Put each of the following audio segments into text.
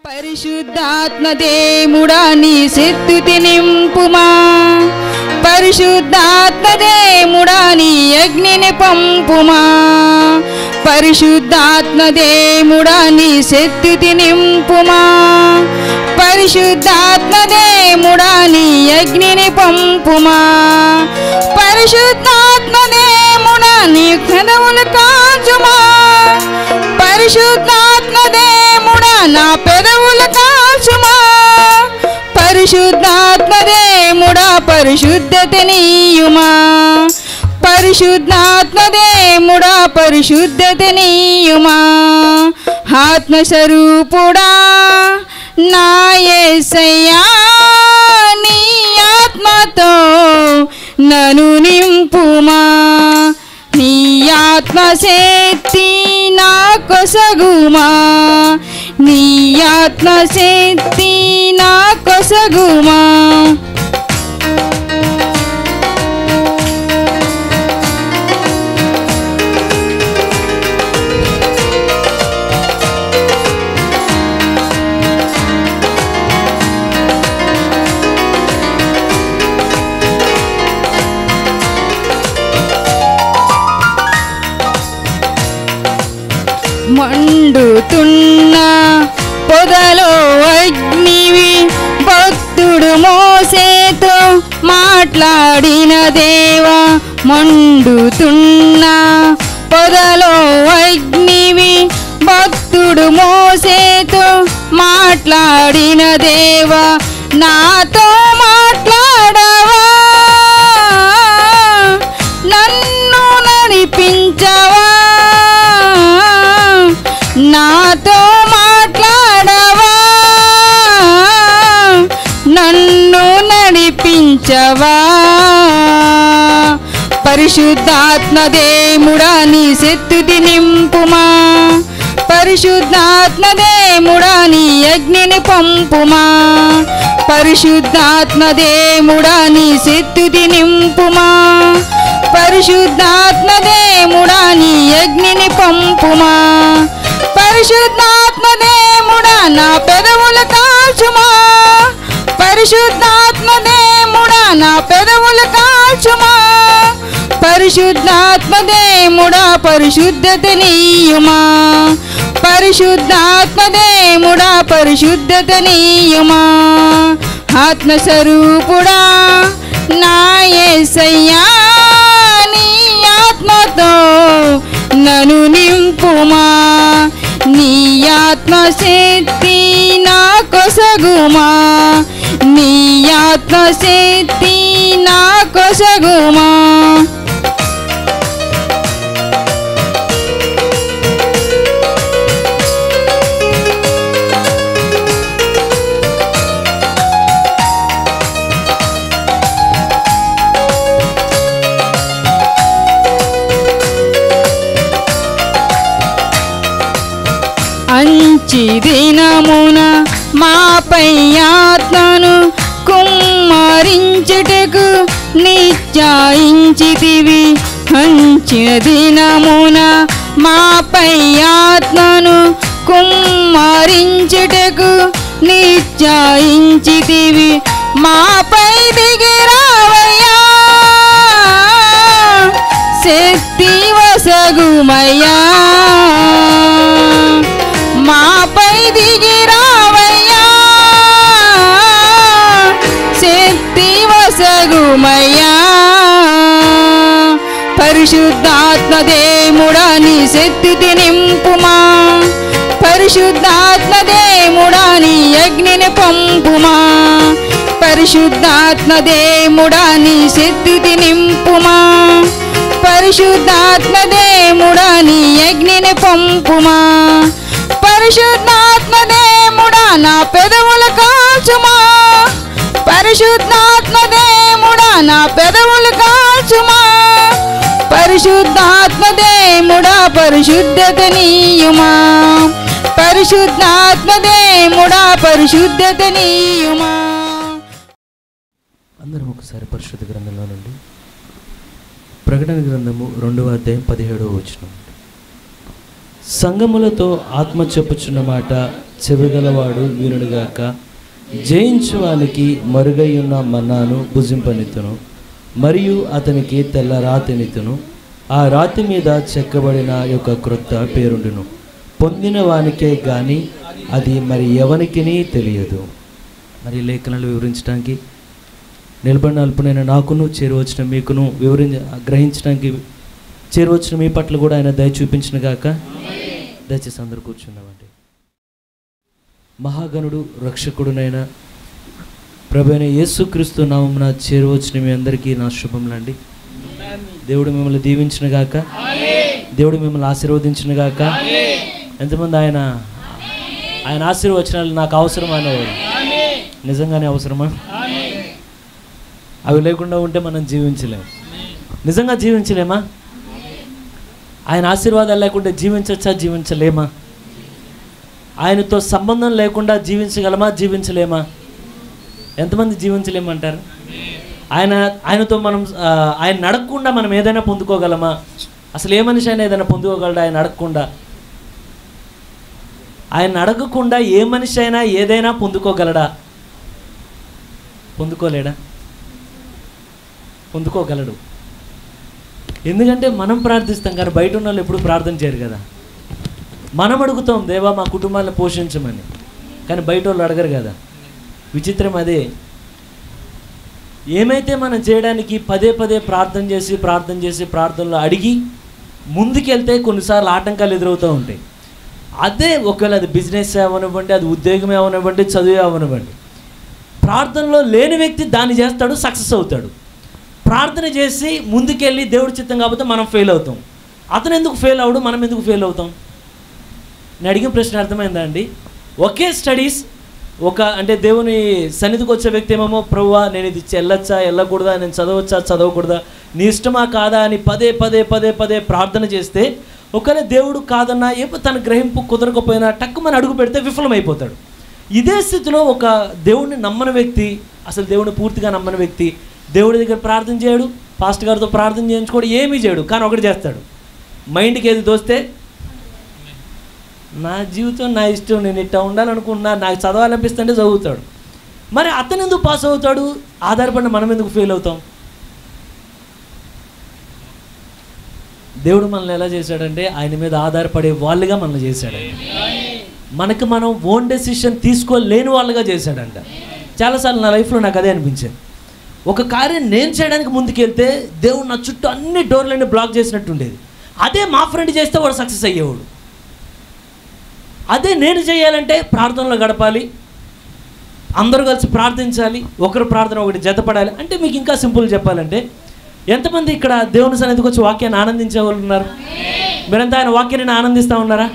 పరిశుద్ధాత్మదేవుడా నీ శక్తి నింపుమా, పరిశుద్ధాత్మదేవుడా నీ అగ్నిని పంపుమా, పరిశుద్ధాత్మదేవుడా నీ శక్తి నింపుమా, పరిశుద్ధాత్మదేవుడా నీ అగ్నిని పంపుమా, పరిశుద్ధాత్మదేవుడా నీ పెదవులు కాచుమా, పరిశుద్ధాత్మదేవుడా నా పెదవులు కాచుమా, పరిశుద్ధాత్మదేవుడా పరిశుద్ధతనీయుమా, పరిశుద్ధాత్మదేవుడా పరిశుద్ధతనీయుమా, ఆత్మస్వరూపుడా నా యేసయ్యా నీ ఆత్మతో నన్ను నింపుమా, నీ ఆత్మశక్తి నా కొసగుమా, నీ ఆత్మశక్తి నా కొసగుమా. మండుతున్న పొదలో అగ్నివి భక్తుడు మోసేతో మాట్లాడిన దేవా, మండుతున్న పొదలో అగ్నివి భక్తుడు మోసేతో మాట్లాడిన దేవా, నాతో మాట్లాడవా, నన్ను నడిపించవా, నాతో మాట్లాడవా, నన్ను నడిపించవా, పరిశుద్ధాత్మదేవుడా నీ శక్తి నింపుమా, పరిశుద్ధాత్మదేవుడా నీ అగ్నిని పంపుమా, పరిశుద్ధాత్మదేవుడా నీ శక్తి నింపుమా, పరిశుద్ధాత్మదేవుడా నీ అగ్నిని పంపుమా, పరిశుద్ధాత్మదేవుడా నా పెదవులు కాల్చుమా, పరిశుద్ధాత్మదేవుడా నా పెదవులు కాల్చుమా, పరిశుద్ధాత్మదేవుడా పరిశుద్ధతనీయుమా, పరిశుద్ధాత్మదేవుడా పరిశుద్ధతనీయుమా, ఆత్మస్వరూపుడా నా యేసయ్యా నీ ఆత్మతో నన్ను నింపుమా, నీ ఆత్మశక్తి నా కొసగుమా, నీ ఆత్మశక్తి నా కొసగుమా. అంచి దినమున మాపై ఆత్మను కుమ్మరించుటకు నిశ్చయించితివి, అంచిన దినమున మాపై ఆత్మను కుమ్మరించుటకు నిశ్చయించితివి, మాపై దిగిరావయ్యా శక్తి వసగుమయ్యా, మాపై దిగిరావయ్యా శక్తి వసగుమయ్యా, పరిశుద్ధాత్మదేవుడా నీ శక్తి నింపుమా, పరిశుద్ధాత్మదేవుడా నీ అగ్నిని పంపుమా, పరిశుద్ధాత్మదేవుడా నీ శక్తి నింపుమా, పరిశుద్ధాత్మదేవుడా నీ అగ్నిని పంపుమా, పరిశుద్ధాత్మదేవుడా నా పెదవులు కాల్చుమా, పరిశుద్ధాత్మదేవుడా నా పెదవులు కాల్చుమా, పరిశుద్ధాత్మదేవుడా పరిశుద్ధతనీయుమా, పరిశుద్ధాత్మదేవుడా పరిశుద్ధతనీయుమా. అందరం ఒకసారి పరిశుద్ధ గ్రంథంలో నుండి ప్రకటన గ్రంథము 2వ అధ్యాయం 17వ వచనం. సంఘములతో ఆత్మ చెప్పుచున్న మాట చెవిగలవాడు వినుడుగాక. జయించువానికి మరుగయ్యున్న మన్నాను భుజింపనిత్తును, మరియు అతనికి తెల్ల రాతినిత్తును. ఆ రాతి మీద చెక్కబడిన యొక్క క్రొత్త పేరుండును. పొందిన వానికే గాని అది మరి ఎవనికిని తెలియదు. మరి లేఖనాలు వివరించడానికి నిలబడిన అల్పునైన నాకును చేరువచ్చిన మీకును గ్రహించడానికి చేరువచ్చిన మీ పట్ల కూడా ఆయన దయ చూపించిన గాక. దయచేసి అందరూ కూర్చున్నామండి. మహాగణుడు రక్షకుడునైన ప్రభు అయిన యేసుక్రీస్తు నామమున చేరువచ్చిన మీ అందరికీ నా శుభములండి. దేవుడు మిమ్మల్ని దీవించిన గాక. దేవుడు మిమ్మల్ని ఆశీర్వదించిన గాక. ఎంతమంది ఆయన ఆశీర్వచనాలు నాకు అవసరం అనేవారు? నిజంగానే అవసరమా? అవి లేకుండా ఉంటే మనం జీవించలేము. నిజంగా జీవించలేమా? ఆయన ఆశీర్వాదాలు లేకుండా జీవించచ్చా? జీవించలేమా? ఆయనతో సంబంధం లేకుండా జీవించగలమా? జీవించలేమా? ఎంతమంది జీవించలేమంటారు? ఆయనతో మనం ఆయన నడకకుండా మనం ఏదైనా పొందుకోగలమా? అసలు ఏ మనిషి అయినా ఏదైనా పొందుకోగలడా ఆయన అడగకుండా? ఆయన అడగకుండా ఏ మనిషి అయినా ఏదైనా పొందుకోగలడా? పొందుకోలేడా? పొందుకోగలడు. ఎందుకంటే మనం ప్రార్థిస్తాం కానీ బయట ఉన్న వాళ్ళు ఎప్పుడు ప్రార్థన చేయరు కదా. మనం అడుగుతాం, దేవా మా కుటుంబాలను పోషించమని, కానీ బయట వాళ్ళు అడగరు కదా. విచిత్రం అదే. ఏమైతే మనం చేయడానికి పదే పదే ప్రార్థన చేసి ప్రార్థనలో అడిగి ముందుకెళ్తే కొన్నిసార్లు ఆటంకాలు ఎదురవుతూ ఉంటాయి. అదే ఒకవేళ అది బిజినెస్ అవనివ్వండి, అది ఉద్యోగం అవనివ్వండి, చదువు అవనివ్వండి, ప్రార్థనలో లేని వ్యక్తి దాన్ని చేస్తాడు, సక్సెస్ అవుతాడు. ప్రార్థన చేసి ముందుకెళ్ళి దేవుడి చిత్తం కాకపోతే మనం ఫెయిల్ అవుతాం. అతను ఎందుకు ఫెయిల్ అవడు, మనం ఎందుకు ఫెయిల్ అవుతాం? నేను అడిగిన ప్రశ్న అర్థమైందా అండి? ఒకే స్టడీస్ అంటే దేవుని సన్నిధికి వచ్చే వ్యక్తి ఏమేమో, ప్రభువా నేను ఇది వెళ్ళొచ్చా వెళ్ళకూడదా, నేను చదవచ్చా చదవకూడదా, నీ ఇష్టమా కాదా అని పదే పదే పదే పదే ప్రార్థన చేస్తే ఒకవేళ దేవుడు కాదన్నా తన గ్రహింపు కుదరకపోయినా టక్కుమని అడుగు పెడితే విఫలమైపోతాడు. ఇదే స్థితిలో ఒక దేవుడిని నమ్మని వ్యక్తి, అసలు దేవుడిని పూర్తిగా నమ్మని వ్యక్తి దేవుడి దగ్గర ప్రార్థన చేయడు, పాస్టర్ గారితో ప్రార్థన చేయించుకోడు, ఏమీ చేయడు, కానీ ఒకటి చేస్తాడు, మైండ్కి ఏది దోస్తే నా జీవితం నా ఇష్టం, నేను ఇట్లా ఉండాలనుకున్నా, నాకు చదవాలనిపిస్తుంటే చదువుతాడు. మరి అతను ఎందుకు పాస్ అవుతాడు? ఆధారపడిన మనం ఎందుకు ఫెయిల్ అవుతాం? దేవుడు మనల్ని ఎలా చేశాడంటే ఆయన మీద ఆధారపడే వాళ్ళుగా మనల్ని చేశాడండి. మనకు మనం ఓన్ డెసిషన్ తీసుకోలేని వాళ్ళుగా చేశాడంట. చాలాసార్లు నా లైఫ్లో నాకు అదే అనిపించింది. ఒక కార్యం నేను చేయడానికి ముందుకెళ్తే దేవుడు నా చుట్టూ అన్ని డోర్లన్నీ బ్లాక్ చేసినట్టు ఉండేది. అదే మా ఫ్రెండ్ చేస్తే వాడు సక్సెస్ అయ్యేవాడు. అదే నేను చేయాలంటే ప్రార్థనలో గడపాలి, అందరూ కలిసి ప్రార్థించాలి, ఒకరు ప్రార్థన ఒకటి జతపడాలి. అంటే మీకు ఇంకా సింపుల్ చెప్పాలంటే, ఎంతమంది ఇక్కడ దేవుని సన్నిధికి వచ్చి వాక్యాన్ని ఆనందించే వాళ్ళు ఉన్నారు? మీరంతా ఆయన వాక్యాన్ని ఆనందిస్తూ ఉన్నారా?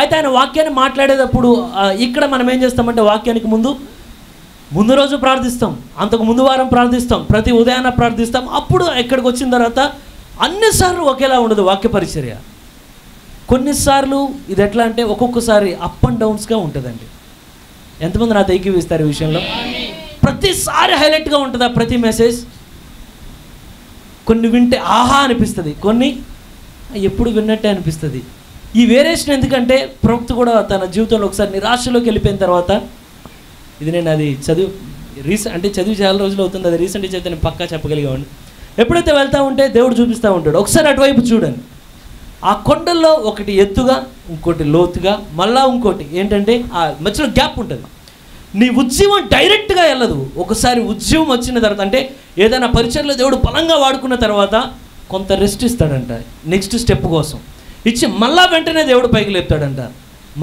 అయితే ఆయన వాక్యాన్ని మాట్లాడేటప్పుడు ఇక్కడ మనం ఏం చేస్తామంటే వాక్యానికి ముందు రోజు ప్రార్థిస్తాం, అంతకు ముందు వారం ప్రార్థిస్తాం, ప్రతి ఉదయాన్న ప్రార్థిస్తాం. అప్పుడు ఇక్కడికి వచ్చిన తర్వాత అన్నిసార్లు ఒకేలా ఉండదు వాక్య పరిచర్య. కొన్నిసార్లు ఇది ఎట్లా అంటే ఒక్కొక్కసారి అప్ అండ్ డౌన్స్గా ఉంటుందండి. ఎంతమంది నాతో ఏకీవిస్తారు ఈ విషయంలో? ప్రతిసారి హైలైట్గా ఉంటుందా ప్రతి మెసేజ్? కొన్ని వింటే ఆహా అనిపిస్తుంది, కొన్ని ఎప్పుడు విన్నట్టే అనిపిస్తుంది. ఈ వేరియేషన్ ఎందుకంటే ప్రవక్త కూడా తన జీవితంలో ఒకసారి నిరాశలోకి వెళ్ళిపోయిన తర్వాత, ఇది నేను అది చదివి చాలా రోజులు అవుతుంది, అది రీసెంట్గా చదివితే నేను పక్కా చెప్పగలిగాను. ఎప్పుడైతే వెళ్తూ ఉంటే దేవుడు చూపిస్తూ ఉంటాడు, ఒకసారి అటువైపు చూడండి, ఆ కొండల్లో ఒకటి ఎత్తుగా, ఇంకోటి లోతుగా, మళ్ళా ఇంకోటి ఏంటంటే ఆ మధ్యలో గ్యాప్ ఉంటుంది. నీ ఉద్యమం డైరెక్ట్గా వెళ్ళదు. ఒకసారి ఉద్యమం వచ్చిన తర్వాత, అంటే ఏదైనా పరిచయంలో దేవుడు బలంగా వాడుకున్న తర్వాత కొంత రెస్ట్ ఇస్తాడంట నెక్స్ట్ స్టెప్ కోసం. ఇచ్చి మళ్ళా వెంటనే దేవుడు పైకి లేపుతాడంట,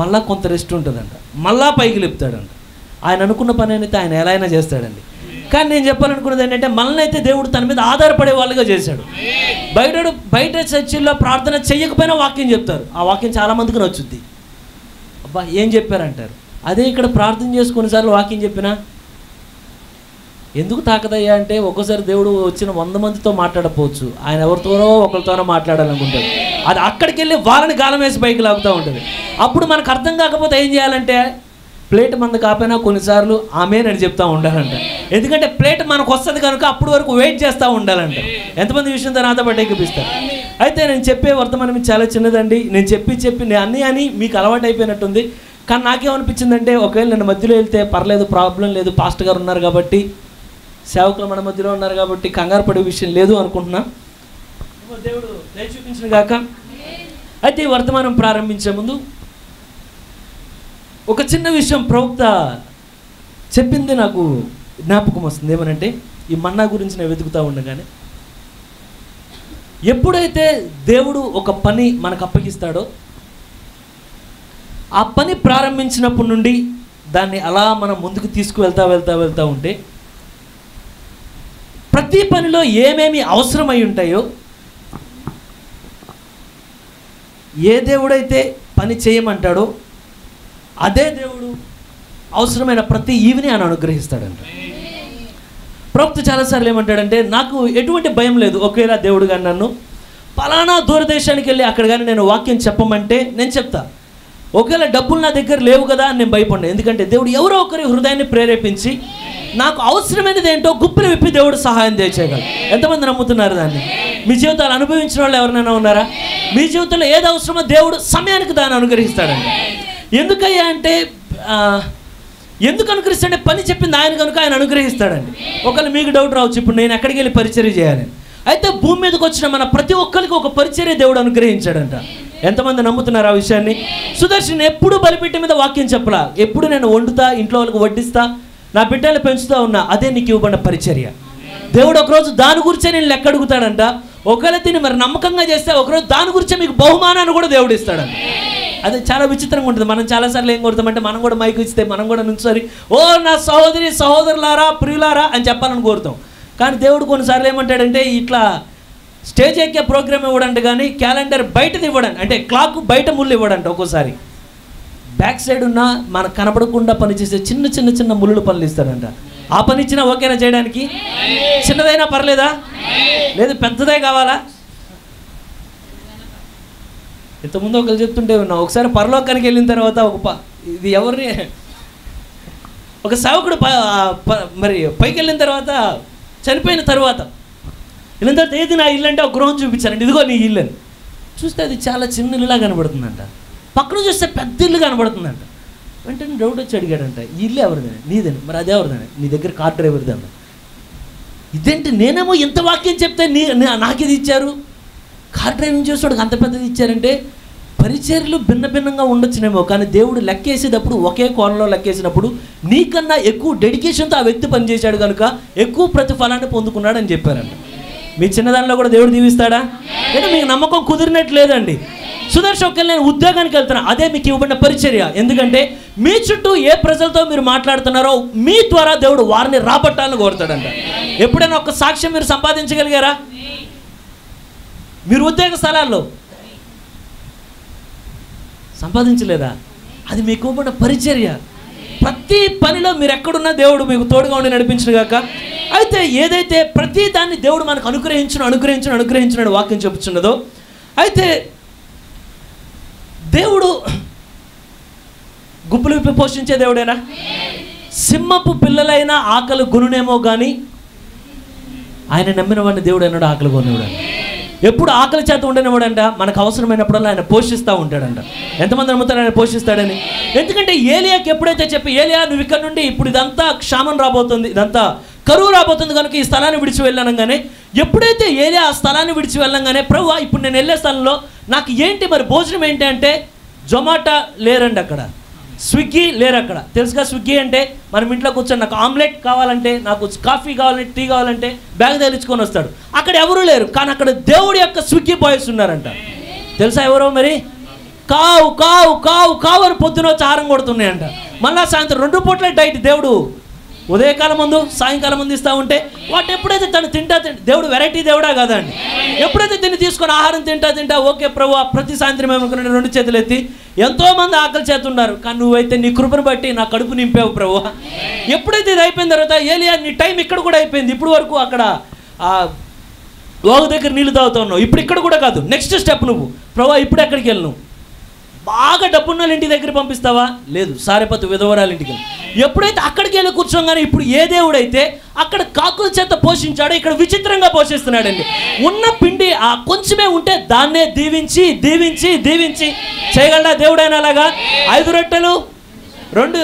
మళ్ళా కొంత రెస్ట్ ఉంటుందంట, మళ్ళా పైకి లేపుతాడంట. ఆయన అనుకున్న పని అయితే ఆయన ఎలా అయినా చేస్తాడండి. కానీ నేను చెప్పాలనుకున్నది ఏంటంటే మనల్ని అయితే దేవుడు తన మీద ఆధారపడే వాళ్ళుగా చేశాడు. బయట చర్చిల్లో ప్రార్థన చెయ్యకపోయినా వాక్యం చెప్తారు, ఆ వాక్యం చాలామందికి నచ్చుద్ది. అబ్బా ఏం చెప్పారంటారు. అదే ఇక్కడ ప్రార్థన చేసి కొన్నిసార్లు వాక్యం చెప్పినా ఎందుకు తాకదయ్యా అంటే, ఒక్కోసారి దేవుడు వచ్చిన 100 మందితో మాట్లాడకపోవచ్చు, ఆయన ఎవరితోనో ఒకరితోనో మాట్లాడాలనుకుంటాడు. అది అక్కడికి వెళ్ళి వాళ్ళని గాలం వేసి పైకి లాగుతూ ఉంటుంది. అప్పుడు మనకు అర్థం కాకపోతే ఏం చేయాలంటే, ప్లేట్ మంద కాపోయినా కొన్నిసార్లు ఆమెనని చెప్తూ ఉండాలంట. ఎందుకంటే ప్లేట్ మనకు వస్తుంది కనుక అప్పటి వరకు వెయిట్ చేస్తూ ఉండాలంట. ఎంతమంది విషయంతో నాతో పాటు ఎక్కిపిస్తారు. అయితే నేను చెప్పే వర్తమానం చాలా చిన్నదండి. నేను చెప్పి నేను అన్నీ అని మీకు అలవాటు అయిపోయినట్టుంది. కానీ నాకేమనిపించిందంటే ఒకవేళ నేను మధ్యలో వెళ్తే పర్లేదు, ప్రాబ్లం లేదు, పాస్టర్ గారు ఉన్నారు కాబట్టి, సేవకులు మన మధ్యలో ఉన్నారు కాబట్టి కంగారు పడే విషయం లేదు అనుకుంటున్నా. దేవుడు దయ చూపించిన గాక. అయితే ఈ వర్తమానం ప్రారంభించే ముందు ఒక చిన్న విషయం ప్రవక్త చెప్పింది నాకు జ్ఞాపకం వస్తుంది. ఏమనంటే, ఈ మన్నా గురించి నేను వెతుకుతూ ఉండగానే, ఎప్పుడైతే దేవుడు ఒక పని మనకు అప్పగిస్తాడో ఆ పని ప్రారంభించినప్పటి నుండి దాన్ని అలా మనం ముందుకు తీసుకువెళ్తా ఉంటే ప్రతి పనిలో ఏమేమి అవసరమై ఉంటాయో, ఏ దేవుడైతే పని చేయమంటాడో అదే దేవుడు అవసరమైన ప్రతి ఈవిని ఆయన అనుగ్రహిస్తాడంట. ప్రవక్త చాలాసార్లు ఏమంటాడంటే, నాకు ఎటువంటి భయం లేదు, ఒకవేళ దేవుడు కానీ నన్ను పలానా దూరదేశానికి వెళ్ళి అక్కడ కానీ నేను వాక్యం చెప్పమంటే నేను చెప్తా. ఒకవేళ డబ్బులు నా దగ్గర లేవు కదా అని నేను భయపడ్డా. ఎందుకంటే దేవుడు ఎవరో ఒకరి హృదయాన్ని ప్రేరేపించి నాకు అవసరమైనది ఏంటో గుప్పిలు విప్పి దేవుడు సహాయం చేయగలరు. ఎంతమంది నమ్ముతున్నారు దాన్ని? మీ జీవితాలు అనుభవించిన వాళ్ళు ఎవరైనా ఉన్నారా? మీ జీవితంలో ఏది అవసరమో దేవుడు సమయానికి దాన్ని అనుగ్రహిస్తాడండి. ఎందుకయ్యా అంటే, ఎందుకు అనుగ్రహిస్తాడంటే పని చెప్పింది ఆయన కనుక ఆయన అనుగ్రహిస్తాడండి. ఒకవేళ మీకు డౌట్ రావచ్చు, ఇప్పుడు నేను ఎక్కడికి వెళ్ళి పరిచర్య చేయాలని. అయితే భూమి మీదకి వచ్చిన మన ప్రతి ఒక్కరికి ఒక పరిచర్య దేవుడు అనుగ్రహించాడంట. ఎంతమంది నమ్ముతున్నారు ఆ విషయాన్ని? సుదర్శన్ ఎప్పుడు బలిపీఠ మీద వాక్యం చెప్పలా, ఎప్పుడు నేను వండుతా, ఇంట్లో వాళ్ళకి వడ్డిస్తా, నా బిడ్డలు పెంచుతూ ఉన్నా, అదే నీకు ఇవ్వబడిన పరిచర్య. దేవుడు ఒకరోజు దాని గురించే నేను లెక్క అడుగుతాడంట. ఒకవేళ దీన్ని మరి నమ్మకంగా చేస్తే ఒకరోజు దాని గురించే మీకు బహుమానాన్ని కూడా దేవుడు ఇస్తాడంట. అది చాలా విచిత్రంగా ఉంటుంది. మనం చాలాసార్లు ఏం కోరుతామంటే, మనం కూడా మైక్ ఇస్తే మనం కూడా నుంచొని ఓ నా సహోదరి సహోదరులారా ప్రియులారా అని చెప్పాలని కోరుతాం. కానీ దేవుడు కొన్నిసార్లు ఏమంటాడంటే, ఇట్లా స్టేజ్ ఎక్కే ప్రోగ్రామ్ ఇవ్వడంట, కానీ క్యాలెండర్ బయటది ఇవ్వడండి, అంటే క్లాక్ బయట ముళ్ళు ఇవ్వడంట. ఒక్కోసారి బ్యాక్ సైడ్ ఉన్న మనకు కనపడకుండా పనిచేసే చిన్న చిన్న చిన్న ముళ్ళు పనులు ఇస్తాడంట. ఆ పని ఇచ్చినా ఓకేనా చేయడానికి? చిన్నదైనా పర్లేదా? లేదు పెద్దదే కావాలా? ఇంతకుముందు ఒకరు చెప్తుంటే ఉన్నా, ఒకసారి పరలోకానికి వెళ్ళిన తర్వాత ఇది ఎవరిని ఒక సేవకుడు మరి పైకి వెళ్ళిన తర్వాత, చనిపోయిన తర్వాత వెళ్ళిన తర్వాత, ఏది నా ఇల్లు అంటే ఒక గృహం చూపించారండి, ఇదిగో నీ ఇల్లు అని. చూస్తే అది చాలా చిన్న ఇల్లులా కనబడుతుందంట. పక్కన చూస్తే పెద్ద ఇల్లు కనబడుతుందంట. వెంటనే డౌట్ వచ్చి అడిగాడంట, ఈ ఇల్లు ఎవరిదని? నీదని. మరి అదే ఎవరిదని? నీ దగ్గర కార్ డ్రైవర్ది అన్న. ఇదేంటి, నేనేమో ఎంత వాక్యం చెప్తే నాకు ఇది ఇచ్చారు, కార్ డ్రైవింగ్ చేసేవాడికి అంత పెద్దది ఇచ్చారంటే, పరిచర్యలు భిన్న భిన్నంగా ఉండొచ్చునేమో, కానీ దేవుడు లెక్కేసేటప్పుడు ఒకే కోణంలో లెక్కేసినప్పుడు నీకన్నా ఎక్కువ డెడికేషన్తో ఆ వ్యక్తి పనిచేశాడు కనుక ఎక్కువ ప్రతిఫలాన్ని పొందుకున్నాడు అని చెప్పారంట. మీ చిన్నదానిలో కూడా దేవుడు దీవిస్తాడా? అంటే మీకు నమ్మకం కుదిరినట్టు లేదండి. సుదర్శన్ ఒకవేళ నేను ఉద్యోగానికి వెళ్తున్నా, అదే మీకు ఇవ్వబడిన పరిచర్య. ఎందుకంటే మీ చుట్టూ ఏ ప్రజలతో మీరు మాట్లాడుతున్నారో మీ ద్వారా దేవుడు వారిని రాబట్టాలని కోరుతాడంట. ఎప్పుడైనా ఒక సాక్ష్యం మీరు సంపాదించగలిగారా? మీరు ఉద్యోగ స్థలాల్లో సంపాదించలేదా? అది మీకు ఇవ్వబడిన పరిచర్య. ప్రతి పనిలో మీరు ఎక్కడున్నా దేవుడు మీకు తోడుగా ఉండి నడిపించును గాక. అయితే ఏదైతే ప్రతి దాన్ని దేవుడు మనకు అనుగ్రహించిన వాక్యం చెప్పుచున్నదో, అయితే దేవుడు గుప్పులు విప్పి పోషించే దేవుడేనా? సింహపు పిల్లలైనా ఆకలి గునునేమో కానీ ఆయన నమ్మిన వాడిని దేవుడు అన్నాడు ఆకలి కొనేవాడు. ఎప్పుడు ఆకలి చేత ఉండనివాడంట, మనకు అవసరమైనప్పుడల్లా ఆయన పోషిస్తూ ఉంటాడంట. ఎంతమంది నమ్ముతారు ఆయన పోషిస్తాడని? ఎందుకంటే ఏలియాకి ఎప్పుడైతే చెప్పి, ఏలియా నువ్వు ఇక్కడ నుండి ఇప్పుడు ఇదంతా క్షామం రాబోతుంది, ఇదంతా కరువు రాబోతుంది కనుక ఈ స్థలాన్ని విడిచి వెళ్ళనగానే, ఎప్పుడైతే ఏలియా ఆ స్థలాన్ని విడిచి వెళ్ళంగానే, ప్రభువా ఇప్పుడు నేను వెళ్ళే స్థలంలో నాకు ఏంటి మరి భోజనం ఏంటి అంటే, జొమాటో లేరండి అక్కడ, స్విగ్గీ లేరు అక్కడ. తెలుసుగా స్విగ్గీ అంటే? మనం ఇంట్లో కూర్చొని నాకు ఆమ్లెట్ కావాలంటే, నాకు కాఫీ కావాలంటే, టీ కావాలంటే బ్యాగ్ తగిలించుకొని వస్తాడు. అక్కడ ఎవరు లేరు, కానీ అక్కడ దేవుడి యొక్క స్విగ్గీ బాయ్స్ ఉన్నారంట. తెలుసా ఎవరో? మరి కావు కావు కావు కావు అని పొద్దున వచ్చి ఆహారం కొడుతున్నాయంట. మళ్ళా సాయంత్రం 2 పూట్ల డైట్ దేవుడు ఉదయకాలం ముందు సాయంకాలం ముందు ఇస్తూ ఉంటే, వాటి ఎప్పుడైతే తను తింటా దేవుడు వెరైటీ దేవుడా కాదండి. ఎప్పుడైతే తిని తీసుకొని ఆహారం తింటా ఓకే ప్రభు ప్రతి సాయంత్రం ఏమనుకున్నాడు 2 చేతులు ఎత్తి, ఎంతోమంది ఆకలి చేతున్నారు కానీ నువ్వైతే నీ కృపను బట్టి నా కడుపు నింపావు ప్రభు. ఎప్పుడైతే ఇది అయిపోయిన తర్వాత, ఏలియా నీ టైం ఇక్కడ కూడా అయిపోయింది, ఇప్పుడు వరకు అక్కడ వాగు దగ్గర నీళ్ళు తాగుతూ ఉన్నావు, ఇప్పుడు ఇక్కడ కూడా కాదు, నెక్స్ట్ స్టెప్ నువ్వు ప్రభు ఇప్పుడు ఎక్కడికి వెళ్ళను? బాగా డబ్బున్న ఇంటి దగ్గర పంపిస్తావా? లేదు, సారెపతు విధవరాలు ఇంటికి వెళ్ళి. ఎప్పుడైతే అక్కడికి వెళ్ళి కూర్చోగానే, ఇప్పుడు ఏ దేవుడైతే అక్కడ కాకుల చేత పోషించాడో ఇక్కడ విచిత్రంగా పోషిస్తున్నాడండి. ఉన్న పిండి ఆ కొంచెమే ఉంటే దాన్నే దీవించి దీవించి దీవించి చేయగలడా దేవుడైనా? అలాగా 5 రొట్టెలు రెండు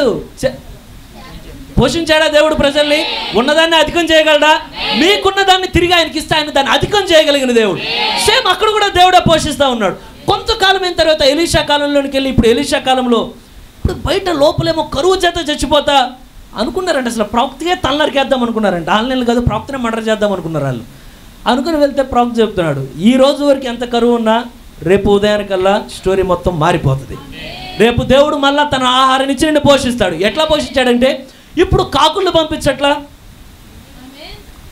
పోషించాడా దేవుడు ప్రజల్ని? ఉన్నదాన్ని అధికం చేయగలడా? మీకున్న దాన్ని తిరిగి ఆయనకి ఇస్తే ఆయన దాన్ని అధికం చేయగలిగిన దేవుడు. సేమ్ అక్కడ కూడా దేవుడే పోషిస్తూ ఉన్నాడు. కొంతకాలం అయిన తర్వాత ఎలీషా కాలంలోనికి వెళ్ళి ఇప్పుడు ఎలీషా కాలంలో ఇప్పుడు బయట లోపలేమో కరువు చేత చచ్చిపోతా అనుకున్నారంట. అసలు ప్రవక్తగా తలనరికేద్దాం అనుకున్నారంట. 6 నెలలు కాదు, ప్రవక్తనే మర్డర్ చేద్దాం అనుకున్నారు వాళ్ళు. అనుకుని వెళ్తే ప్రవక్త చెప్తున్నాడు, ఈ రోజు వరకు ఎంత కరువు ఉన్నా రేపు ఉదయానికల్లా స్టోరీ మొత్తం మారిపోతుంది. రేపు దేవుడు మళ్ళీ తన ఆహారం ఇచ్చి నిన్ను పోషిస్తాడు. ఎట్లా పోషించాడంటే ఇప్పుడు కాకులు పంపించట్లా,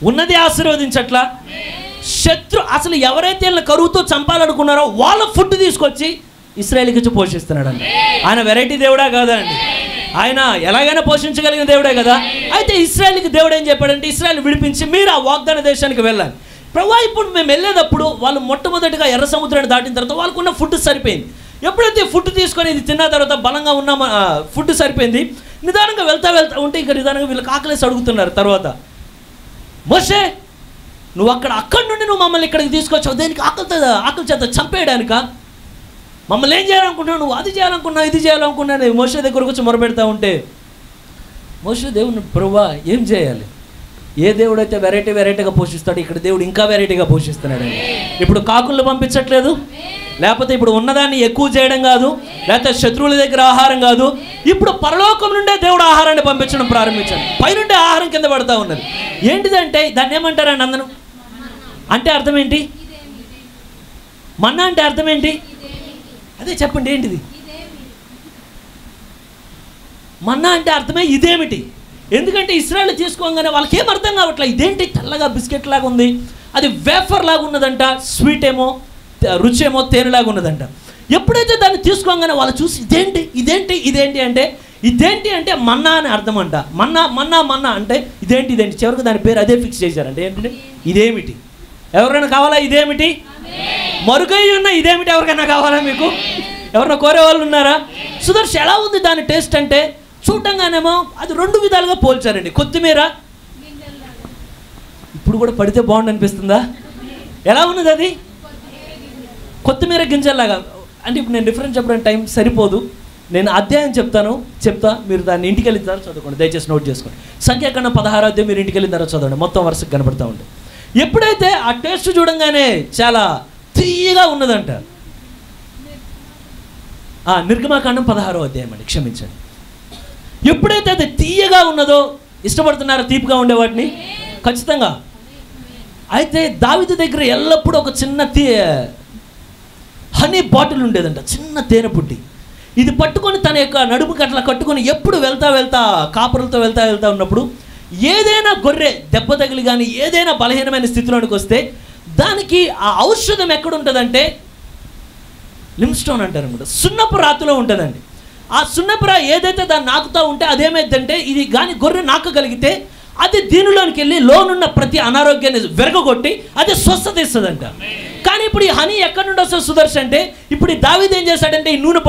ఉన్నది ఆశీర్వదించట్లా, అసలు ఎవరైతే కరువుతో చంపాలనుకున్నారో వాళ్ళ ఫుడ్ తీసుకొచ్చి ఇశ్రాయేలుకి ఇచ్చి పోషిస్తున్నాడండి. ఆయన వెరైటీ దేవుడా కాదా అండి? ఆయన ఎలాగైనా పోషించగలిగిన దేవుడే కదా. అయితే ఇశ్రాయేలుకి దేవుడు ఏం చెప్పాడంటే ఇశ్రాయేలు విడిపించి మీరు ఆ వాగ్దాన దేశానికి వెళ్ళాలి. ప్రభువా ఇప్పుడు మేము వెళ్ళేటప్పుడు వాళ్ళు మొట్టమొదటిగా ఎర్ర సముద్రాన్ని దాటిన తర్వాత వాళ్ళకున్న ఫుడ్ సరిపోయింది. ఎప్పుడైతే ఫుడ్ తీసుకొని ఇది తిన్న తర్వాత బలంగా ఉన్న ఫుడ్ సరిపోయింది, నిదానంగా వెళ్తా ఉంటే ఇంకా నిదానంగా వీళ్ళకి ఆకలేసి అడుగుతున్నారు. తర్వాత మోషే నువ్వు అక్కడి నుండి నువ్వు మమ్మల్ని ఇక్కడికి తీసుకొచ్చావు, దేనికి? ఆకలి చేత చంపేయడానిక? మమ్మల్ని ఏం చేయాలనుకుంటున్నావు? నువ్వు అది చేయాలనుకున్నావు, ఇది చేయాలనుకున్నాను. మోషే దగ్గరకు వచ్చి మొరపెడతా ఉంటే మోషే దేవుని ప్రభువా ఏం చేయాలి? ఏ దేవుడు అయితే వెరైటీగా పోషిస్తాడు, ఇక్కడ దేవుడు ఇంకా వెరైటీగా పోషిస్తున్నాడండి. ఇప్పుడు కాకులను పంపించట్లేదు, లేకపోతే ఇప్పుడు ఉన్నదాన్ని ఎక్కువ చేయడం కాదు, లేకపోతే శత్రువుల దగ్గర ఆహారం కాదు, ఇప్పుడు పరలోకం నుండే దేవుడు ఆహారాన్ని పంపించడం ప్రారంభించాడు. పైనుండే ఆహారం కింద పడతా ఉన్నది. ఏంటిదంటే దాన్ని ఏమంటారండి అందరూ? అంటే అర్థం ఏంటి? మన్నా అంటే అర్థం ఏంటి? అదే చెప్పండి, ఏంటిది మన్నా అంటే? అర్థమే ఇదేమిటి? ఎందుకంటే ఇశ్రాయేలు తీసుకోగానే వాళ్ళకి ఏం అర్థం కావట్లేదు. ఇదేంటి తెల్లగా బిస్కెట్ లాగా ఉంది, అది వేఫర్ లాగా ఉన్నదంట, స్వీట్ ఏమో రుచి ఏమో తేనెలాగా ఉన్నదంట. ఎప్పుడైతే దాన్ని తీసుకోగానే వాళ్ళు చూసి ఇదేంటి అంటే మన్నా అని అర్థం అంట. మన్నా అంటే ఇదేంటి చివరికి దాని పేరు అదే ఫిక్స్ చేశారంటే ఏంటంటే ఇదేమిటి? ఎవరైనా కావాలా? ఇదేమిటి? మరుగై ఉన్న ఇదేమిటి ఎవరికైనా కావాలా? మీకు ఎవరైనా కోరే వాళ్ళు ఉన్నారా? సుదర్శన్ ఎలా ఉంది దాని టేస్ట్ అంటే చూడంగానేమో అది 2 విధాలుగా పోల్చారండి. కొత్తిమీర ఇప్పుడు కూడా పడితే బాగుండు అనిపిస్తుందా? ఎలా ఉన్నది అది? కొత్తిమీర గింజల్లాగా. అంటే ఇప్పుడు నేను డిఫరెన్స్ చెప్పడానికి టైం సరిపోదు, నేను అధ్యాయం చెప్తా మీరు దాన్ని ఇంటికి వెళ్ళిన తర్వాత చదువుకోండి, దయచేసి నోట్ చేసుకోండి. సంఖ్యాకాండం 16వ అధ్యాయం మీరు ఇంటికి వెళ్ళిన తర్వాత చదవండి, మొత్తం వరుసకు కనబడుతూ ఉంటుంది. ఎప్పుడైతే ఆ టేస్ట్ చూడంగానే చాలా తీయగా ఉన్నదంట. నిర్గమాకాండం 16వ అధ్యాయం అండి, క్షమించండి. ఎప్పుడైతే అది తీయగా ఉన్నదో, ఇష్టపడుతున్నారో తీపిగా ఉండే వాటిని? ఖచ్చితంగా. అయితే దావీదు దగ్గర ఎల్లప్పుడూ ఒక చిన్న హనీ బాటిల్ ఉండేదంట, చిన్న తేనె పుట్టి. ఇది పట్టుకొని తన యొక్క నడుముకి అట్లా కట్టుకొని ఎప్పుడు వెళ్తా కాపురలతో వెళ్తా ఉన్నప్పుడు ఏదైనా గొర్రె దెబ్బ తగిలి కానీ ఏదైనా బలహీనమైన స్థితిలోనికి వస్తే దానికి ఆ ఔషధం ఎక్కడ ఉంటుందంటే లిమ్స్టోన్ అంటారు అనమాట, సున్నపు రాతిలో ఉంటుందండి. ఆ సున్నపు రా ఏదైతే దాన్ని నాకుతూ ఉంటే అదేమైందంటే ఇది కానీ గొర్రె నాకగలిగితే అది దీనిలోనికి వెళ్ళి లోనున్న ప్రతి అనారోగ్యాన్ని విరగొట్టి అది స్వస్థత ఇస్తుందంట. కానీ ఇప్పుడు ఈ హనీ ఎక్కడి నుండి వస్తుంది సుదర్శన్ అంటే, ఇప్పుడు ఈ దావీదు ఏం చేస్తాడంటే ఈ నూనె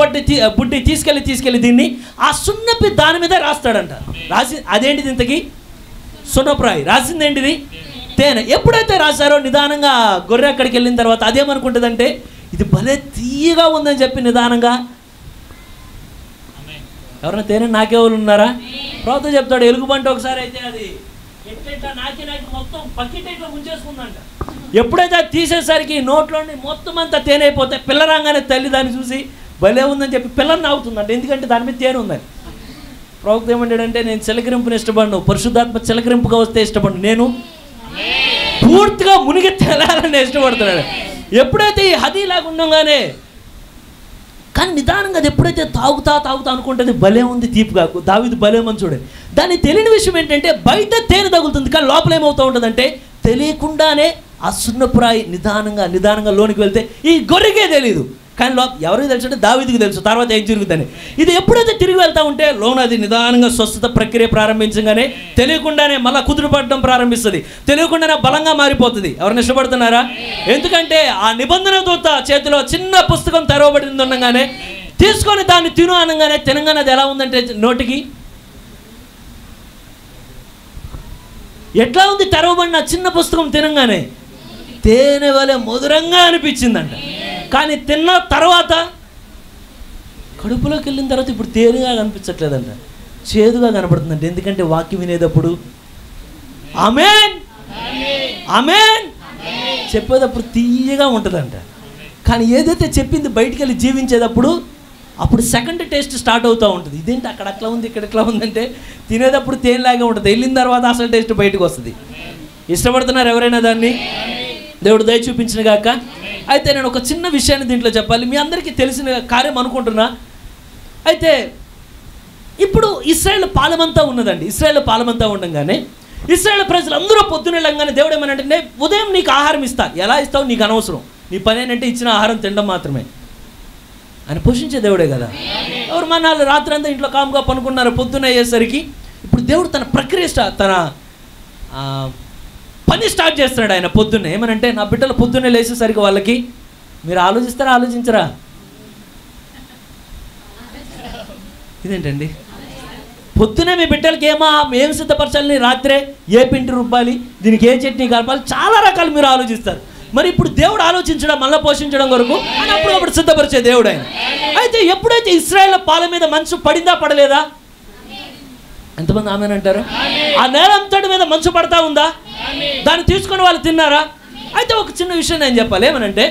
బుడ్డి తీసుకెళ్ళి దీన్ని ఆ సున్నపి దాని మీద రాస్తాడంట. రాసి అదేంటిది ఇంతకీ? సున్నప్రాయి. రాసింది ఏంటిది? తేనె. ఎప్పుడైతే రాశారో నిదానంగా గొర్రె అక్కడికి వెళ్ళిన తర్వాత అదేమనుకుంటుందంటే ఇది భలే తీయగా ఉందని చెప్పి నిదానంగా ఎవరైనా తేనె నాకేవాళ్ళు ఉన్నారా? ప్రభుత్వం చెప్తాడు ఎలుగుబంటి ఒకసారి అయితే అది ఎట్లా నాకి మొత్తం పక్కిట ఇట్లా ముంచేసుకుందంట. ఎప్పుడైతే అది తీసేసరికి నోట్లోని మొత్తం అంతా తేనె అయిపోతే పిల్ల రాగానే తల్లి దాన్ని చూసి భలే ఉందని చెప్పి పిల్లని నాగుతుందంట, ఎందుకంటే దాని మీద తేనె ఉందని. ప్రభుత్వం ఏమంటాడంటే నేను చిలకరింపుని ఇష్టపడను, పరిశుద్ధాత్మ చిలకరింపుగా వస్తే ఇష్టపడను, నేను పూర్తిగా మునిగి తెలాలని ఇష్టపడుతున్నాడు. ఎప్పుడైతే ఈ హదీలాగా ఉండగానే కానీ నిదానంగా అది ఎప్పుడైతే తాగుతా అనుకుంటుంది భలే ఉంది తీపిగా, దావీదు భలేమని చూడండి. దాన్ని తెలియని విషయం ఏంటంటే బయట తేనె తగులుతుంది కానీ లోపల ఏమవుతూ ఉంటుందంటే తెలియకుండానే ఆ సున్నపురాయి నిదానంగా లోనికి వెళ్తే ఈ గొర్రెకే తెలియదు, కానీ ఎవరికి తెలుసు అంటే దావీదుకి తెలుసు తర్వాత ఏం జరుగుతుందని. ఇది ఎప్పుడైతే తిరిగి వెళ్తూ ఉంటే లోన అది నిదానంగా స్వస్థత ప్రక్రియ ప్రారంభించగానే తెలియకుండానే మళ్ళీ కుదురు పడడం ప్రారంభిస్తుంది, తెలియకుండానే బలంగా మారిపోతుంది. ఎవరిని ఇష్టపడుతున్నారా? ఎందుకంటే ఆ నిబంధన దూత చేతిలో చిన్న పుస్తకం తెరవబడింది ఉండగానే తీసుకొని దాన్ని తిను అనగానే తినగానే అది ఎలా ఉందంటే నోటికి ఎట్లా ఉంది? తెరవబడిన చిన్న పుస్తకం తినగానే తేనె వలె మధురంగా అనిపించిందంట. కానీ తిన్న తర్వాత కడుపులోకి వెళ్ళిన తర్వాత ఇప్పుడు తేలిగా కనిపించట్లేదంట, చేదుగా కనపడుతుందంట. ఎందుకంటే వాక్యం వినేటప్పుడు ఆమేన్ ఆమేన్ చెప్పేటప్పుడు తీయగా ఉంటుందంట. కానీ ఏదైతే చెప్పింది బయటికి వెళ్ళి జీవించేటప్పుడు అప్పుడు సెకండ్ టేస్ట్ స్టార్ట్ అవుతూ ఉంటుంది. ఇదేంటి అక్కడ అట్లా ఉంది, ఇక్కడ ఎట్లా ఉందంటే తినేటప్పుడు తేలిలాగా ఉంటుంది. వెళ్ళిన తర్వాత అసలు టేస్ట్ బయటకు వస్తుంది. ఇష్టపడుతున్నారు ఎవరైనా దాన్ని? దేవుడు దయ చూపించిన గాక. అయితే నేను ఒక చిన్న విషయాన్ని దీంట్లో చెప్పాలి, మీ అందరికీ తెలిసిన కార్యం అనుకుంటున్నా. అయితే ఇప్పుడు ఇశ్రాయేల్ పాలమంతా ఉన్నదండి. ఇశ్రాయేల్ పాలమంతా ఉండగానే ఇశ్రాయేల్ ప్రజలు అందరూ పొద్దున వెళ్ళంగానే దేవుడు ఏమనంటే ఉదయం నీకు ఆహారం ఇస్తా. ఎలా ఇస్తావు నీకు అనవసరం, నీ పని ఏంటంటే ఇచ్చిన ఆహారం తినడం మాత్రమే. ఆయన పోషించే దేవుడే కదా. ఎవరు మనాలు రాత్రి అంతా ఇంట్లో కాముగా పనుకున్నారు. పొద్దున్న అయ్యేసరికి ఇప్పుడు దేవుడు తన ప్రక్రియ తన పని స్టార్ట్ చేస్తున్నాడు. ఆయన పొద్దున్నే ఏమనంటే నా బిడ్డలు పొద్దున్నే లేచేసరికి వాళ్ళకి మీరు ఆలోచిస్తారా ఆలోచించరా? ఇదేంటండి పొద్దునే మీ బిడ్డలకి ఏం సిద్ధపరచాలని, రాత్రే ఏ పిండి రుబ్బాలి, దీనికి ఏ చట్నీ కలపాలి, చాలా రకాలు మీరు ఆలోచిస్తారు. మరి ఇప్పుడు దేవుడు ఆలోచించడం మళ్ళీ పోషించడం కొరకు అని అప్పుడు సిద్ధపరిచే దేవుడు ఆయన. అయితే ఎప్పుడైతే ఇశ్రాయేల్ పాల మీద మంచు పడిందా పడలేదా? ఎంతమంది ఆమెన్ అంటారు? ఆ నేల అంతటి మీద మంచు పడతా ఉందా? దాన్ని తీసుకొని వాళ్ళు తిన్నారా? అయితే ఒక చిన్న విషయం నేను చెప్పాలి. ఏమనంటే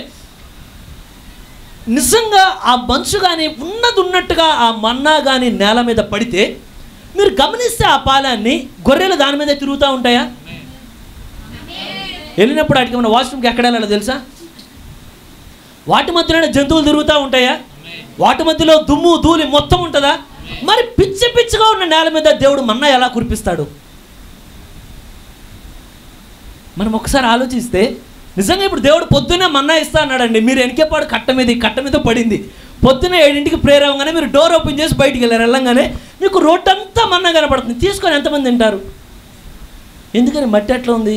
నిజంగా ఆ మంచు కానీ ఉన్నట్టుగా ఆ మన్నా కానీ నేల మీద పడితే మీరు గమనిస్తే ఆ పాలాన్ని గొర్రెలు దాని మీద తిరుగుతూ ఉంటాయా? వెళ్ళినప్పుడు వాటికి మన వాష్రూమ్కి ఎక్కడ వెళ్ళాలో తెలుసా? వాటి మధ్యలోనే జంతువులు తిరుగుతూ ఉంటాయా? వాటి మధ్యలో దుమ్ము ధూళి మొత్తం ఉంటుందా? మరి పిచ్చి పిచ్చిగా ఉన్న నేల మీద దేవుడు మన్నా ఎలా కురిపిస్తాడు? మనం ఒకసారి ఆలోచిస్తే నిజంగా ఇప్పుడు దేవుడు పొద్దున్నే మన్నా ఇస్తా అన్నాడండి. మీరు వెనకేపాడు కట్ట మీద పడింది. పొద్దున్నే 7ంటికి ప్రేయర్ అవ్వగానే మీరు డోర్ ఓపెన్ చేసి బయటికి వెళ్ళంగానే మీకు రోడ్డు అంతా మన్నా కనపడుతుంది. తీసుకొని ఎంతమంది తింటారు? ఎందుకని మట్టి ఎట్లా ఉంది?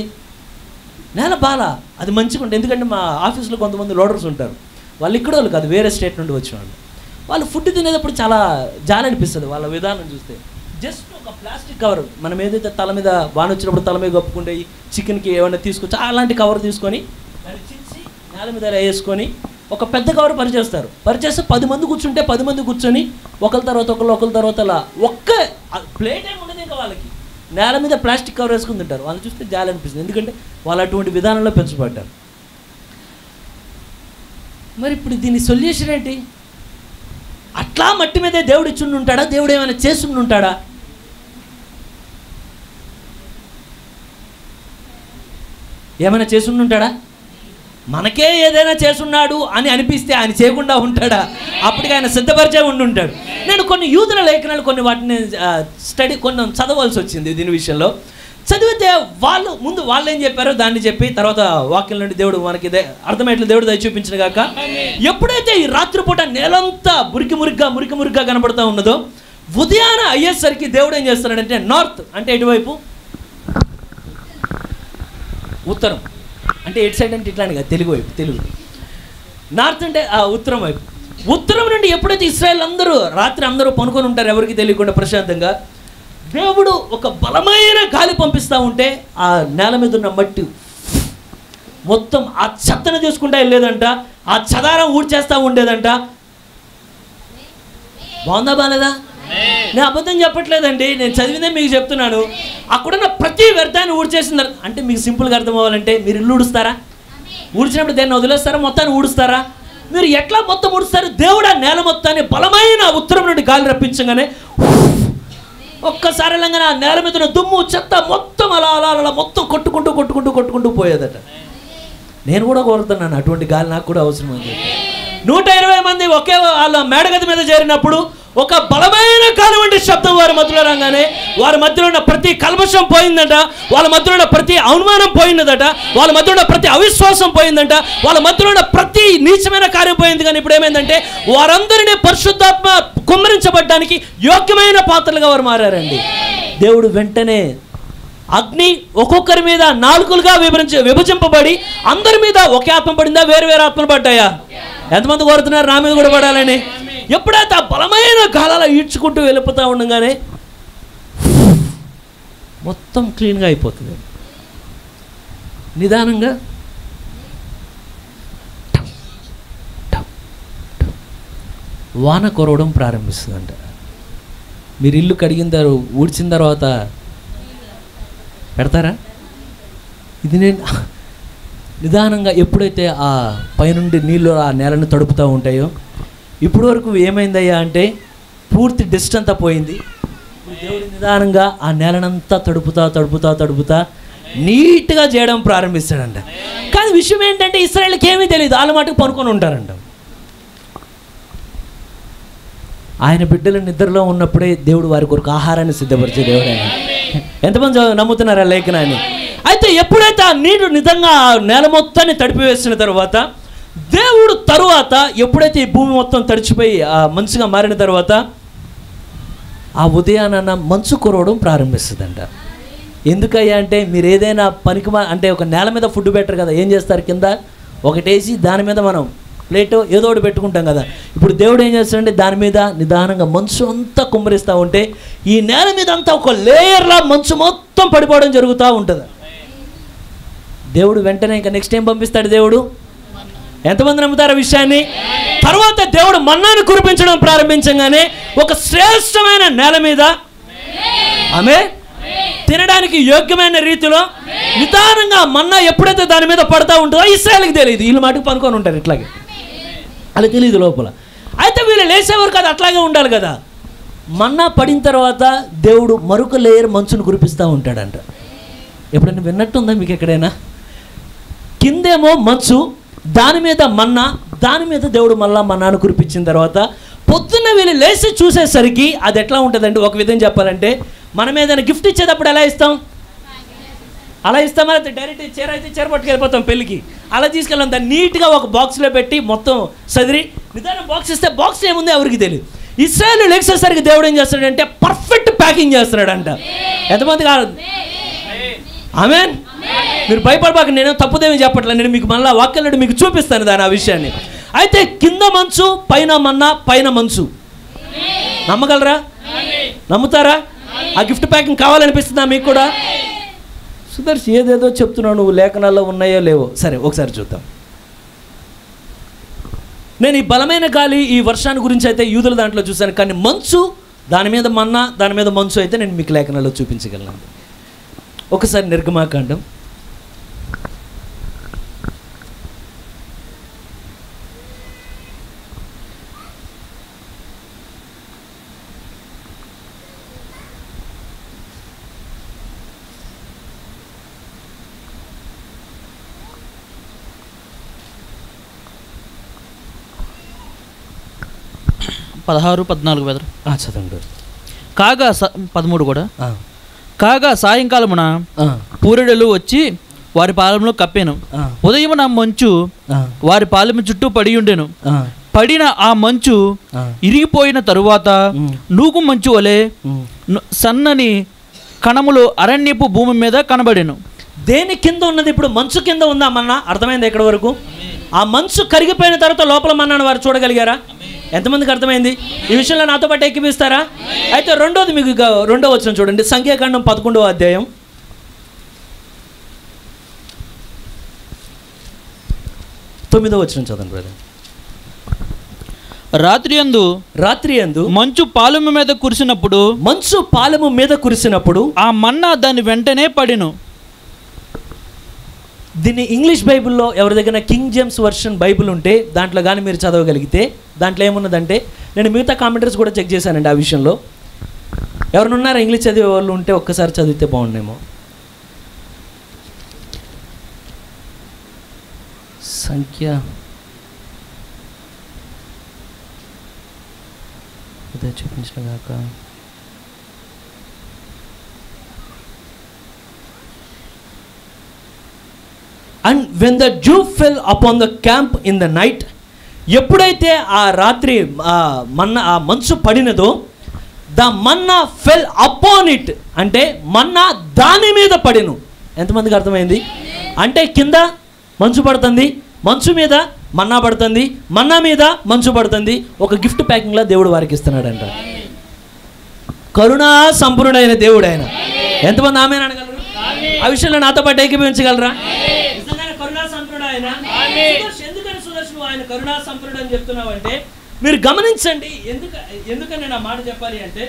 నేల బాల అది మంచిగా ఉంటుంది. ఎందుకంటే మా ఆఫీస్లో కొంతమంది లోడర్స్ ఉంటారు. వాళ్ళు ఇక్కడ వాళ్ళు కాదు, వేరే స్టేట్ నుండి వచ్చిన వాళ్ళు ఫుడ్ తినేటప్పుడు చాలా జాలి అనిపిస్తుంది వాళ్ళ విధానం చూస్తే. జస్ట్ ఒక ప్లాస్టిక్ కవర్, మనం ఏదైతే తల మీద వాన వచ్చినప్పుడు తల మీద కప్పుకుంటే చికెన్కి ఏమైనా తీసుకొచ్చి అలాంటి కవర్ తీసుకొని దాన్ని చించి నేల మీద వేసుకొని ఒక పెద్ద కవర్ పరిచేస్తారు. పరిచేస్తే 10 మంది కూర్చుంటే 10 మంది కూర్చొని ఒకరి తర్వాత అలా ఒక్క ప్లేట్ ఏమి ఉండదు ఇంకా వాళ్ళకి. నేల మీద ప్లాస్టిక్ కవర్ వేసుకుని తింటారు. వాళ్ళు చూస్తే జాలి అనిపిస్తుంది. ఎందుకంటే వాళ్ళు అటువంటి విధానంలో పెంచబడ్డారు. మరి ఇప్పుడు దీని సొల్యూషన్ ఏంటి? అట్లా మట్టి మీదే దేవుడు ఇచ్చి ఉంటాడా? దేవుడు ఏమైనా చేసి ఉంటాడా? ఏమైనా చేసి ఉంటాడా? మనకే ఏదైనా చేసున్నాడు అని అనిపిస్తే ఆయన చేయకుండా ఉంటాడా? అప్పటికి ఆయన సిద్ధపరిచే ఉంటాడు. నేను కొన్ని యూదుల లేఖనాలు కొన్ని వాటిని కొన్ని చదవాల్సి వచ్చింది. దీని విషయంలో చదివితే వాళ్ళు ఏం చెప్పారో దాన్ని చెప్పి తర్వాత వాక్యం నుండి దేవుడు మనకి అర్థమయ్యేట్లు దేవుడు దయ చూపించిన గాక. ఎప్పుడైతే ఈ రాత్రిపూట నేలంతా మురికి కనబడుతూ ఉన్నదో ఉదయాన అయ్యేసరికి దేవుడు ఏం చేస్తున్నాడంటే నార్త్ అంటే ఎటువైపు? ఉత్తరం అంటే ఎటు సైడ్ అంటే ఇట్లానే కదా, తెలుగు వైపు. తెలుగు నార్త్ అంటే ఆ ఉత్తరం వైపు. ఉత్తరం నుండి ఎప్పుడైతే ఇశ్రాయేల్ రాత్రి అందరూ పనుకొని ఉంటారు ఎవరికి తెలియకుండా ప్రశాంతంగా, దేవుడు ఒక బలమైన గాలి పంపిస్తూ ఉంటే ఆ నేల మీద ఉన్న మట్టి మొత్తం ఆ చెత్తను తీసుకుంటా వెళ్ళేదంట. ఆ చదారం ఊడ్చేస్తూ ఉండేదంట. బాగుందా బాలేదా? నేను అబద్ధం చెప్పట్లేదండి, నేను చదివిందే మీకు చెప్తున్నాను. అక్కడున్న ప్రతి వ్యర్థాన్ని ఊడ్చేసింది. అంటే మీకు సింపుల్గా అర్థం అవ్వాలంటే మీరు ఇల్లు ఊడుస్తారా? ఊడ్చినప్పుడు దాన్ని వదిలేస్తారా? మొత్తాన్ని ఊడుస్తారా? మీరు ఎట్లా మొత్తం ఊడుస్తారు? దేవుడు ఆ నేల మొత్తాన్ని బలమైన ఉత్తరం నుండి గాలి రప్పించగానే ఒక్కసారి వెళ్ళంగానే ఆ నేల మీద దుమ్ము చెత్త మొత్తం అలా మొత్తం కొట్టుకుంటూ పోయేదట. నేను కూడా కోరుతున్నాను అటువంటి గాలి నాకు కూడా అవసరం ఉంది. 120 మంది ఒకే వాళ్ళ మేడగది మీద చేరినప్పుడు ఒక బలమైన గాలి వంటి శబ్దం వారి మధ్యలో రాగానే వారి మధ్యలో ఉన్న ప్రతి కల్మషం పోయిందట. వాళ్ళ మధ్యలో ఉన్న ప్రతి అవమానం పోయిందట. వాళ్ళ మధ్యలో ఉన్న ప్రతి అవిశ్వాసం పోయిందంట. వాళ్ళ మధ్యలో ఉన్న ప్రతి నీచమైన కార్యం పోయింది. కానీ ఇప్పుడు ఏమైందంటే వారందరినీ పరిశుద్ధాత్మ కుమ్మరించబడ్డానికి యోగ్యమైన పాత్రలుగా వారు మారారండి. దేవుడు వెంటనే అగ్ని ఒక్కొక్కరి మీద 4లుగా విభజింపబడి అందరి మీద ఒకే ఆత్మ పడిందా? వేరు ఆత్మలు పడ్డాయా? ఎంతమంది కోరుతున్నారు నా మీద కూడా పడాలని? ఎప్పుడైతే ఆ బలమైన గాలాల ఈడ్చుకుంటూ వెళ్ళిపోతూ ఉండగానే మొత్తం క్లీన్గా అయిపోతుంది. నిదానంగా వాన కురవడం ప్రారంభిస్తుందంట. మీరు ఇల్లు కడిగిన ఊడ్చిన తర్వాత పెడతారా? ఇది నేను నిదానంగా ఎప్పుడైతే ఆ పైనుండి నీళ్ళు ఆ నేలను తడుపుతూ ఉంటాయో, ఇప్పుడు వరకు ఏమైందయ్యా అంటే పూర్తి డస్ట్ అంతా పోయింది. దేవుడు నిదానంగా ఆ నేలనంతా తడుపుతా నీట్గా చేయడం ప్రారంభిస్తాడంట. కానీ విషయం ఏంటంటే ఇశ్రాయేలుకి ఏమీ తెలియదు, వాళ్ళ మాటకు పనుకొని ఉంటారంట. ఆయన బిడ్డలు నిద్రలో ఉన్నప్పుడే దేవుడు వారి కొరకు ఆహారాన్ని సిద్ధపరిచే దేవుడు ఆయన. ఎంతమంది నమ్ముతున్నారా లేఖనాన్ని? అయితే ఎప్పుడైతే ఆ నీరు నిజంగా నేల మొత్తాన్ని తడిపివేసిన తర్వాత దేవుడు తరువాత ఎప్పుడైతే ఈ భూమి మొత్తం తడిచిపోయి ఆ మంచుగా మారిన తర్వాత ఆ ఉదయాన మంచు కురవడం ప్రారంభిస్తుందంట. ఎందుకయ్యా అంటే మీరు ఏదైనా పనికి అంటే ఒక నేల మీద ఫుడ్ పెట్టరు కదా, ఏం చేస్తారు? కింద ఒకటేసి దాని మీద మనం ప్లేట్ ఏదో ఒకటి పెట్టుకుంటాం కదా. ఇప్పుడు దేవుడు ఏం చేస్తాడంటే దాని మీద నిదానంగా మంచు అంతా కుమ్మరిస్తూ ఉంటే ఈ నేల మీద అంతా ఒక లేయర్లా మంచు మొత్తం పడిపోవడం జరుగుతూ ఉంటుంది. దేవుడు వెంటనే ఇంకా నెక్స్ట్ ఏం పంపిస్తాడు దేవుడు? ఎంతమంది నమ్ముతారు ఆ విషయాన్ని? తర్వాత దేవుడు మన్నాను కురిపించడం ప్రారంభించగానే ఒక శ్రేష్టమైన నేల మీద ఆమె తినడానికి యోగ్యమైన రీతిలో నిదానంగా మన్నా ఎప్పుడైతే దాని మీద పడతా ఉంటుందో ఇశ్రాయేలుకి తెలియదు, వీళ్ళు మాటకు పనుకొని ఉంటారు ఇట్లాగే, అలా తెలియదు లోపల. అయితే వీళ్ళు లేచేవారు కదా, అట్లాగే ఉండాలి కదా. మన్నా పడిన తర్వాత దేవుడు మరొక లేయర్ మంచును కురిపిస్తూ ఉంటాడంట. ఎప్పుడైనా విన్నట్టుందా మీకు ఎక్కడైనా? కిందేమో మంచు, దాని మీద మన్నా, దాని మీద దేవుడు మళ్ళా మన్నాను కురిపించిన తర్వాత పొద్దున్న వీళ్ళు లేచి చూసేసరికి అది ఎట్లా ఉంటుందంటే, ఒక విధంగా చెప్పాలంటే మనం ఏదైనా గిఫ్ట్ ఇచ్చేటప్పుడు ఎలా ఇస్తాం? అలా ఇస్తామా? డైరెక్ట్ చీర అయితే చీర పట్టుకెళ్ళిపోతాం పెళ్ళికి, అలా తీసుకెళ్ళాం. దాన్ని నీట్గా ఒక బాక్స్లో పెట్టి మొత్తం సదిరి నిదానం బాక్స్ ఇస్తే బాక్స్ ఏముంది ఎవరికి తెలియదు. ఇశ్రాయేలు లేచేసరికి దేవుడు ఏం చేస్తాడంటే పర్ఫెక్ట్ ప్యాకింగ్ చేస్తున్నాడంట. ఎంతమంది కాదు? ఆమేన్. మీరు భయపడబాక, నేను తప్పుదేమీ చెప్పట్లేదు, నేను మీకు మళ్ళీ వాక్యాలు మీకు చూపిస్తాను దాని ఆ విషయాన్ని. అయితే కింద మంచు, పైన మన్నా, పైన మంచు. నమ్మగలరా? నమ్ముతారా? ఆ గిఫ్ట్ ప్యాకింగ్ కావాలనిపిస్తుందా మీకు కూడా? సుదర్శి ఏదేదో చెప్తున్నావు, నువ్వు లేఖనాల్లో ఉన్నాయో లేవో. సరే ఒకసారి చూద్దాం. నేను ఈ బలమైన గాలి, ఈ వర్షాన్ని గురించి అయితే యూదుల దాంట్లో చూశాను, కానీ మంచు, దాని మీద మన్నా, దాని మీద మంచు అయితే నేను మీకు లేఖనాల్లో చూపించగలను. ఒకసారి నిర్గమాకాండం 16-14 బెదరు చదవండి. కాగా 13 కూడా. కాగా సాయంకాలమున పూరెడలు వచ్చి వారి పాలెంలో కప్పాను. ఉదయమున మంచు వారి పాలెం చుట్టూ పడి ఉండెను. పడిన ఆ మంచు ఇరిగిపోయిన తరువాత నూగు మంచు వలె సన్నని కణములు అరణ్యపు భూమి మీద కనబడెను. దేని కింద ఉన్నది? ఇప్పుడు మంచు కింద ఉందా మన్నా? అర్థమైంది ఎక్కడి వరకు? ఆ మంచు కరిగిపోయిన తర్వాత లోపల మన్నాను వారు చూడగలిగారా? ఎంతమందికి అర్థమైంది? ఈ విషయంలో నాతో పాటు ఎక్కిపిస్తారా? అయితే రెండోది, మీకు రెండో వచనం చూడండి, సంఖ్యాకాండం 11వ అధ్యాయం 9వ వచనం చదవండి బ్రదర్. రాత్రి యందు మంచు పాలెము మీద కురిసినప్పుడు ఆ మన్నా దాని వెంటనే పడిను. దీన్ని ఇంగ్లీష్ బైబిల్లో ఎవరి దగ్గర కింగ్ జేమ్స్ వర్షన్ బైబిల్ ఉంటే దాంట్లో కానీ మీరు చదవగలిగితే దాంట్లో ఏమున్నదంటే, నేను మిగతా కామెంటరీస్ కూడా చెక్ చేశానండి ఆ విషయంలో. ఎవరినున్నారా ఇంగ్లీష్ చదివే వాళ్ళు ఉంటే ఒక్కసారి చదివితే బాగుండేమో. సంఖ్య అదే చూపించిన కాక and when the dew fell upon the camp in the night, ఎప్పుడైతే ఆ రాత్రి ఆ మంచు పడినదో, the manna fell upon it, అంటే మన్నా దాని మీద పడిను. ఎంతమందికి అర్థమైంది? అంటే కింద మంచు పడుతుంది, మంచు మీద మన్నా పడుతుంది, మన్నా మీద మంచు పడుతుంది. ఒక గిఫ్ట్ ప్యాకింగ్లా దేవుడు వారికి ఇస్తున్నాడంట. కరుణా సంపూర్ణుడైన దేవుడు ఆయన. ఎంతమంది ఆమె అనగలరు? ఆ విషయంలో నాతో పాటు ఏకీభవించగలరా? కరుణా సంపూర్ణుడు ఆయన. ఎందుకని సుదర్శను ఆయన కరుణా సంపూర్ణుడు అని చెప్తున్నావు అంటే, మీరు గమనించండి. ఎందుకని నేను ఆ మాట చెప్పాలి అంటే,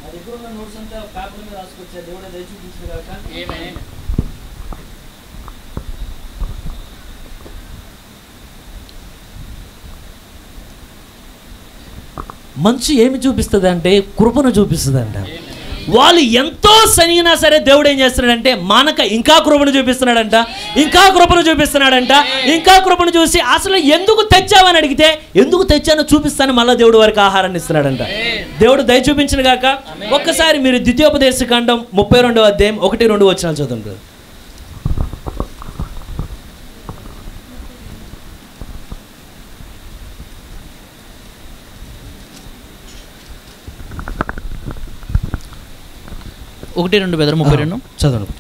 నా దగ్గర ఉన్న నోట్స్ అంతా పేపర్ మీద రాసుకొచ్చారు. దేవుడు దయ చూపించిన కాక. మంచు ఏమి చూపిస్తుంది అంటే కృపను చూపిస్తుంది అంట. వాళ్ళు ఎంతో సనిగినా సరే దేవుడు ఏం చేస్తున్నాడంటే మానక ఇంకా కృపను చూపిస్తున్నాడంట, ఇంకా కృపను చూపిస్తున్నాడంట, ఇంకా కృపను చూసి అసలు ఎందుకు తెచ్చావని అడిగితే ఎందుకు తెచ్చానో చూపిస్తాను మళ్ళీ దేవుడు వారికి ఆహారాన్ని ఇస్తున్నాడంట. దేవుడు దయ చూపించిన గాక. ఒక్కసారి మీరు ద్వితీయోపదేశ కాండం 32వ అధ్యాయం 1-2 వచనాలు చదువుతారు. ఒకటి 2 బెదరు 32 చదవండి.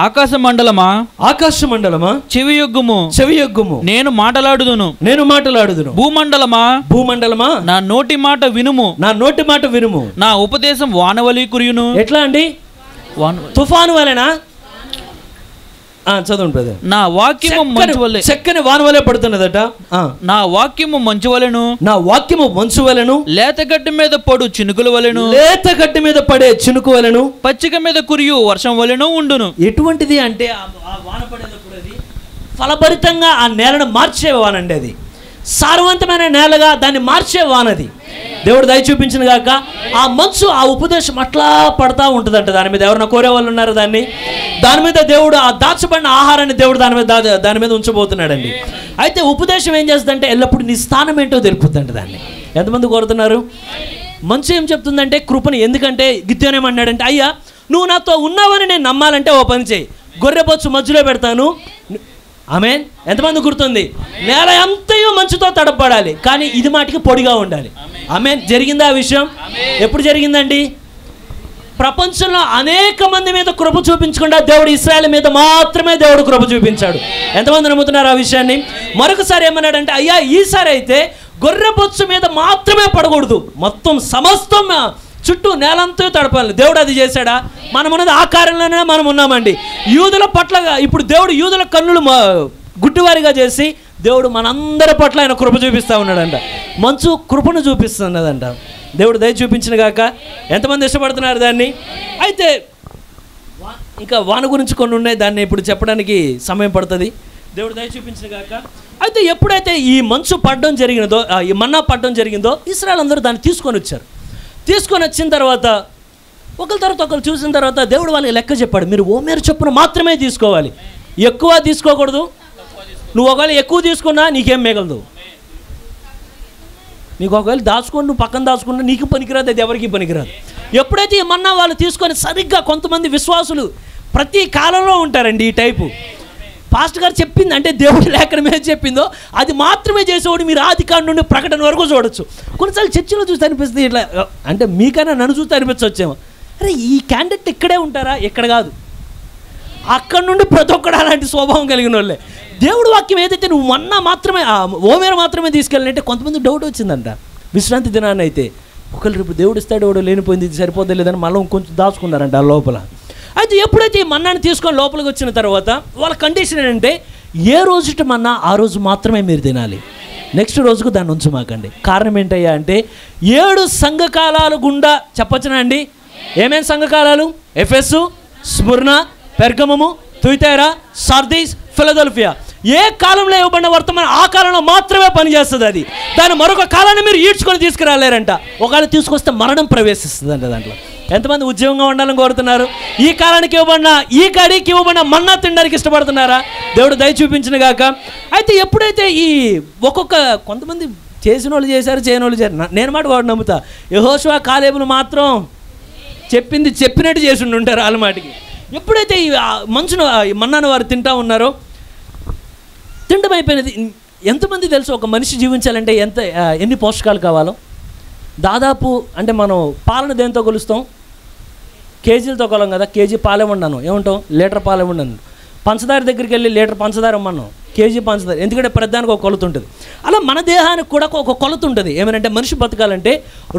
ఆకాశ మండలమా, ఆకాశ మండలమా, చెవియొగ్గుము, చెవియొగ్గుము, నేను మాటలాడుదును, నేను మాటలాడుదును. భూమండలమా, భూమండలమా, నా నోటి మాట వినుము, నా నోటి మాట వినుము. నా ఉపదేశం వానవలి కురియును. ఎట్లా అండి? తుఫాను వలెనా? చదవండి బ్రదర్. నా వాక్యము మంచు వలె, చక్కని వాన వలె పడుతున్నదట. నా వాక్యము మంచు వలెను, నా వాక్యము మంచు వలెను, లేతగడ్డి మీద పడు చినుకుల వలెను, లేతగడ్డి మీద పడే చినుకు వలెను, పచ్చిక మీద కురియు వర్షం వలెను ఉండును. ఎటువంటిది అంటే ఆ వాన పడేటప్పుడు అది ఫలభరితంగా ఆ నేలను మార్చే వానండి. అది సారవంతమైన నేలగా దాన్ని మార్చే వానది. దేవుడు దయ చూపించిన గాక. ఆ మంచు, ఆ ఉపదేశం అట్లా పడతా ఉంటుందంట. దాని మీద ఎవరైనా కోరే వాళ్ళు ఉన్నారు. దాని మీద దేవుడు ఆ దాచబడిన ఆహారాన్ని దేవుడు దాని మీద ఉంచబోతున్నాడండి. అయితే ఉపదేశం ఏం చేస్తుందంటే ఎల్లప్పుడు నీ స్థానం ఏంటో తెలుపుతుందంట. దాన్ని ఎంతమంది కోరుతున్నారు? మంచు ఏం చెప్తుందంటే కృపని. ఎందుకంటే గిద్యోనేమన్నాడంటే, అయ్యా నువ్వు నాతో ఉన్నావని నేను నమ్మాలంటే ఓ పని చేయి, గొర్రెబొచ్చు మధ్యలో పెడతాను. ఆమేన్. ఎంతమంది గుర్తుంది? నేల అంతయు మంచుతో తడపడాలి, కానీ ఇది మాటికి పొడిగా ఉండాలి. ఆమేన్. జరిగిందా ఆ విషయం? ఎప్పుడు జరిగిందండి? ప్రపంచంలో అనేక మంది మీద కృప చూపించకుండా దేవుడు ఇశ్రాయేలు మీద మాత్రమే దేవుడు కృప చూపించాడు. ఎంతమంది నమ్ముతున్నారు ఆ విషయాన్ని? మరొకసారి ఏమన్నాడంటే, అయ్యా ఈసారి అయితే గొర్రెబొచ్చు మీద మాత్రమే పడకూడదు, మొత్తం సమస్తం చుట్టూ నేలంతా తడపాలి. దేవుడు అది చేశాడా? మనం ఉన్నది ఆ కార్యంలోనే మనం ఉన్నామండి. యూదుల పట్ల ఇప్పుడు దేవుడు యూదుల కన్నులు గుడ్డివారిగా చేసి దేవుడు మనందరి పట్ల ఆయన కృప చూపిస్తూ ఉన్నాడంట. మంచు కృపను చూపిస్తున్నదంట. దేవుడు దయ చూపించిన గాక. ఎంతమంది ఇష్టపడుతున్నారు దాన్ని? అయితే ఇంకా వాన గురించి కొన్ని ఉన్నాయి, దాన్ని ఇప్పుడు చెప్పడానికి సమయం పడుతుంది. దేవుడు దయ చూపించిన గాక. అయితే ఎప్పుడైతే ఈ మంచు పడడం జరిగినదో, ఈ మన్నా పడడం జరిగిందో, ఇశ్రాయేలు అందరూ దాన్ని తీసుకొని వచ్చారు. తీసుకొని వచ్చిన తర్వాత ఒకరి తర్వాత ఒకరు చూసిన తర్వాత దేవుడు వాళ్ళకి లెక్క చెప్పాడు. మీరు ఓమేరు చొప్పున మాత్రమే తీసుకోవాలి, ఎక్కువ తీసుకోకూడదు. నువ్వు ఒకవేళ ఎక్కువ తీసుకున్నా నీకేం మిగలదు. నీకు ఒకవేళ దాచుకొని నువ్వు పక్కన దాచుకున్నా నీకు పనికిరాదు, అది ఎవరికి పనికిరాదు. ఎప్పుడైతే ఈ మన్నా వాళ్ళు తీసుకొని సరిగ్గా, కొంతమంది విశ్వాసులు ప్రతి కాలంలో ఉంటారండి ఈ టైపు. పాస్టర్ గారు చెప్పింది అంటే దేవుడి లేఖన మీద చెప్పిందో అది మాత్రమే చేసేవాడు మీరు ఆది కాండం నుండి ప్రకటన వరకు చూడొచ్చు. కొన్నిసార్లు చర్చిలో చూస్తే అనిపిస్తుంది ఇట్లా, అంటే మీకైనా నన్ను చూస్తే అనిపించవచ్చేమో, అరే ఈ క్యాండిడేట్ ఇక్కడే ఉంటారా? ఇక్కడ కాదు, అక్కడ నుండి ప్రతి ఒక్కడు అలాంటి స్వభావం కలిగిన వాళ్ళే. దేవుడు వాక్యం ఏదైతే నువ్వు మన్నా మాత్రమే, ఓమేర మాత్రమే తీసుకెళ్ళాలంటే కొంతమంది డౌట్ వచ్చిందంట. విశ్రాంతి దినాన్ని అయితే ఒకళ్ళు రేపు దేవుడు ఇస్తాడు, ఎవడో లేనిపోయింది, ఇది సరిపోద్దా లేదని మళ్ళీ కొంచెం దాచుకున్నారంట ఆ లోపల. అయితే ఎప్పుడైతే ఈ మన్నాన్ని తీసుకొని లోపలికి వచ్చిన తర్వాత వాళ్ళ కండిషన్ ఏంటంటే, ఏ రోజుట మన్నా ఆ రోజు మాత్రమే మీరు తినాలి, నెక్స్ట్ రోజుకు దాన్ని ఉంచమాకండి. కారణం ఏంటయ్యా అంటే 7 సంఘకాలాలు గుండా చెప్పొచ్చునా అండి? ఏమేమి సంఘకాలాలు? ఎఫెసు, స్ముర్న, పెర్గమము, తుయతైరా, సార్దీస్, ఫిలదెల్ఫియా. ఏ కాలంలో ఇవ్వబడిన వర్తమానం ఆ కాలంలో మాత్రమే పనిచేస్తుంది. అది దాని మరొక కాలాన్ని మీరు ఈడ్చుకొని తీసుకురాలేరంట. ఒకవేళ తీసుకొస్తే మరణం ప్రవేశిస్తుంది అంట దాంట్లో. ఎంతమంది ఉద్యోగంగా ఉండాలని కోరుతున్నారు? ఈ కాలానికి ఇవ్వబడిన, ఈ గడికి ఇవ్వబడిన మన్నా తినడానికి ఇష్టపడుతున్నారా? దేవుడు దయ చూపించిన గాక. అయితే ఎప్పుడైతే ఈ కొంతమంది చేసిన వాళ్ళు చేశారు, చేయని వాళ్ళు చేశారు. నేను మాట వాడు నమ్ముతా, యెహోషువ కాలేబులు మాత్రం చెప్పింది చెప్పినట్టు చేసి ఉంటారు వాళ్ళ మాటికి. ఎప్పుడైతే ఈ మంచును మన్నాను వారు తింటా ఉన్నారో, తిండం అయిపోయినది. ఎంతమంది తెలుసు ఒక మనిషి జీవించాలంటే ఎన్ని పోషకాలు కావాలో? దాదాపు అంటే మనం పాలను దేంతో కొలుస్తాం? కేజీలతో కొలం కదా. కేజీ పాలు ఇవ్వన్నాను ఏమంటాం? లీటర్ పాలు ఇవ్వన్నాను. పంచదార దగ్గరికి వెళ్ళి లీటర్ పంచదార ఇమ్మన్నాం, కేజీ పంచదార. ఎందుకంటే ప్రతిదానికి ఒక కొలత ఉంటుంది. అలా మన దేహానికి కూడా ఒక కొలత ఉంటుంది. ఏమనంటే మనిషి బతకాలంటే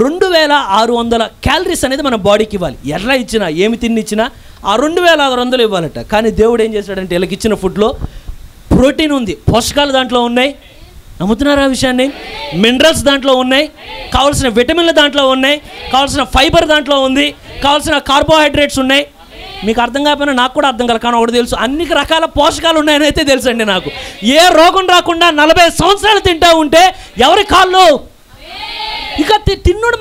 2600 క్యాలరీస్ అనేది మన బాడీకి ఇవ్వాలి. ఎట్లా ఇచ్చినా, ఏమి తిని ఇచ్చినా ఆ 2600 ఇవ్వాలట. కానీ దేవుడు ఏం చేశాడంటే వీళ్ళకి ఇచ్చిన ఫుడ్లో ప్రోటీన్ ఉంది, పోషకాలు దాంట్లో ఉన్నాయి, నమ్ముతున్నారా ఆ విషయాన్ని? మినరల్స్ దాంట్లో ఉన్నాయి, కావాల్సిన విటమిన్లు దాంట్లో ఉన్నాయి, కావాల్సిన ఫైబర్ దాంట్లో ఉంది, కావాల్సిన కార్బోహైడ్రేట్స్ ఉన్నాయి. మీకు అర్థం కాకపోయినా నాకు కూడా అర్థం కాదు, కానీ ఒకటి తెలుసు, అన్ని రకాల పోషకాలు ఉన్నాయని అయితే తెలుసండి నాకు. ఏ రోగం రాకుండా 40 సంవత్సరాలు తింటూ ఉంటే ఎవరి కాళ్ళు ఇక తిన్నాడు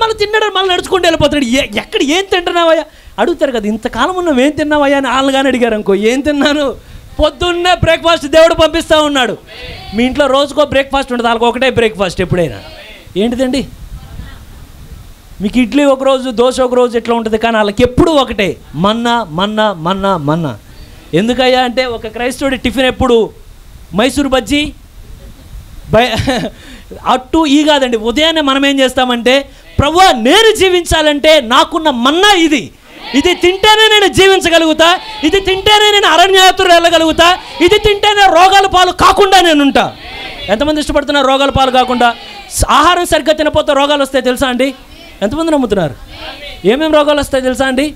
మళ్ళీ నడుచుకుంటూ వెళ్ళిపోతాడు. ఎక్కడ ఏం తింటున్నావయ్యా అడుగుతారు కదా, ఇంతకాలం ఉన్నావు ఏం తిన్నావయ్యా అని వాళ్ళు కానీ అడిగారు అనుకో, ఏం తిన్నాను, పొద్దున్నే బ్రేక్ఫాస్ట్ దేవుడు పంపిస్తూ ఉన్నాడు. మీ ఇంట్లో రోజుకో బ్రేక్ఫాస్ట్ ఉంటుంది, వాళ్ళకి ఒకటే బ్రేక్ఫాస్ట్ ఎప్పుడైనా. ఏంటిదండి? మీకు ఇడ్లీ ఒకరోజు, దోశ ఒకరోజు ఎట్లా ఉంటుంది, కానీ వాళ్ళకి ఎప్పుడు ఒకటే, మన్నా మన్నా మన్నా మన్నా. ఎందుకయ్యా అంటే ఒక క్రైస్తవుడి టిఫిన్ ఎప్పుడు మైసూర్ బజ్జీ అట్టు ఈ కాదండి. ఉదయాన్నే మనం ఏం చేస్తామంటే, ప్రభువా నేను జీవించాలంటే నాకున్న మన్నా ఇది తింటేనే నేను జీవించగలుగుతా, ఇది తింటేనే నేను అరణ్యయాత్రలు వెళ్ళగలుగుతా, ఇది తింటేనే రోగాల పాలు కాకుండా నేను ఉంటా. ఎంతమంది ఇష్టపడుతున్నారు రోగాల పాలు కాకుండా? ఆహారం సరిగ్గా తినపోతే రోగాలు వస్తాయి తెలుసా అండి? ఎంతమంది నమ్ముతున్నారు? ఏమేమి రోగాలు వస్తాయి తెలుసా అండి?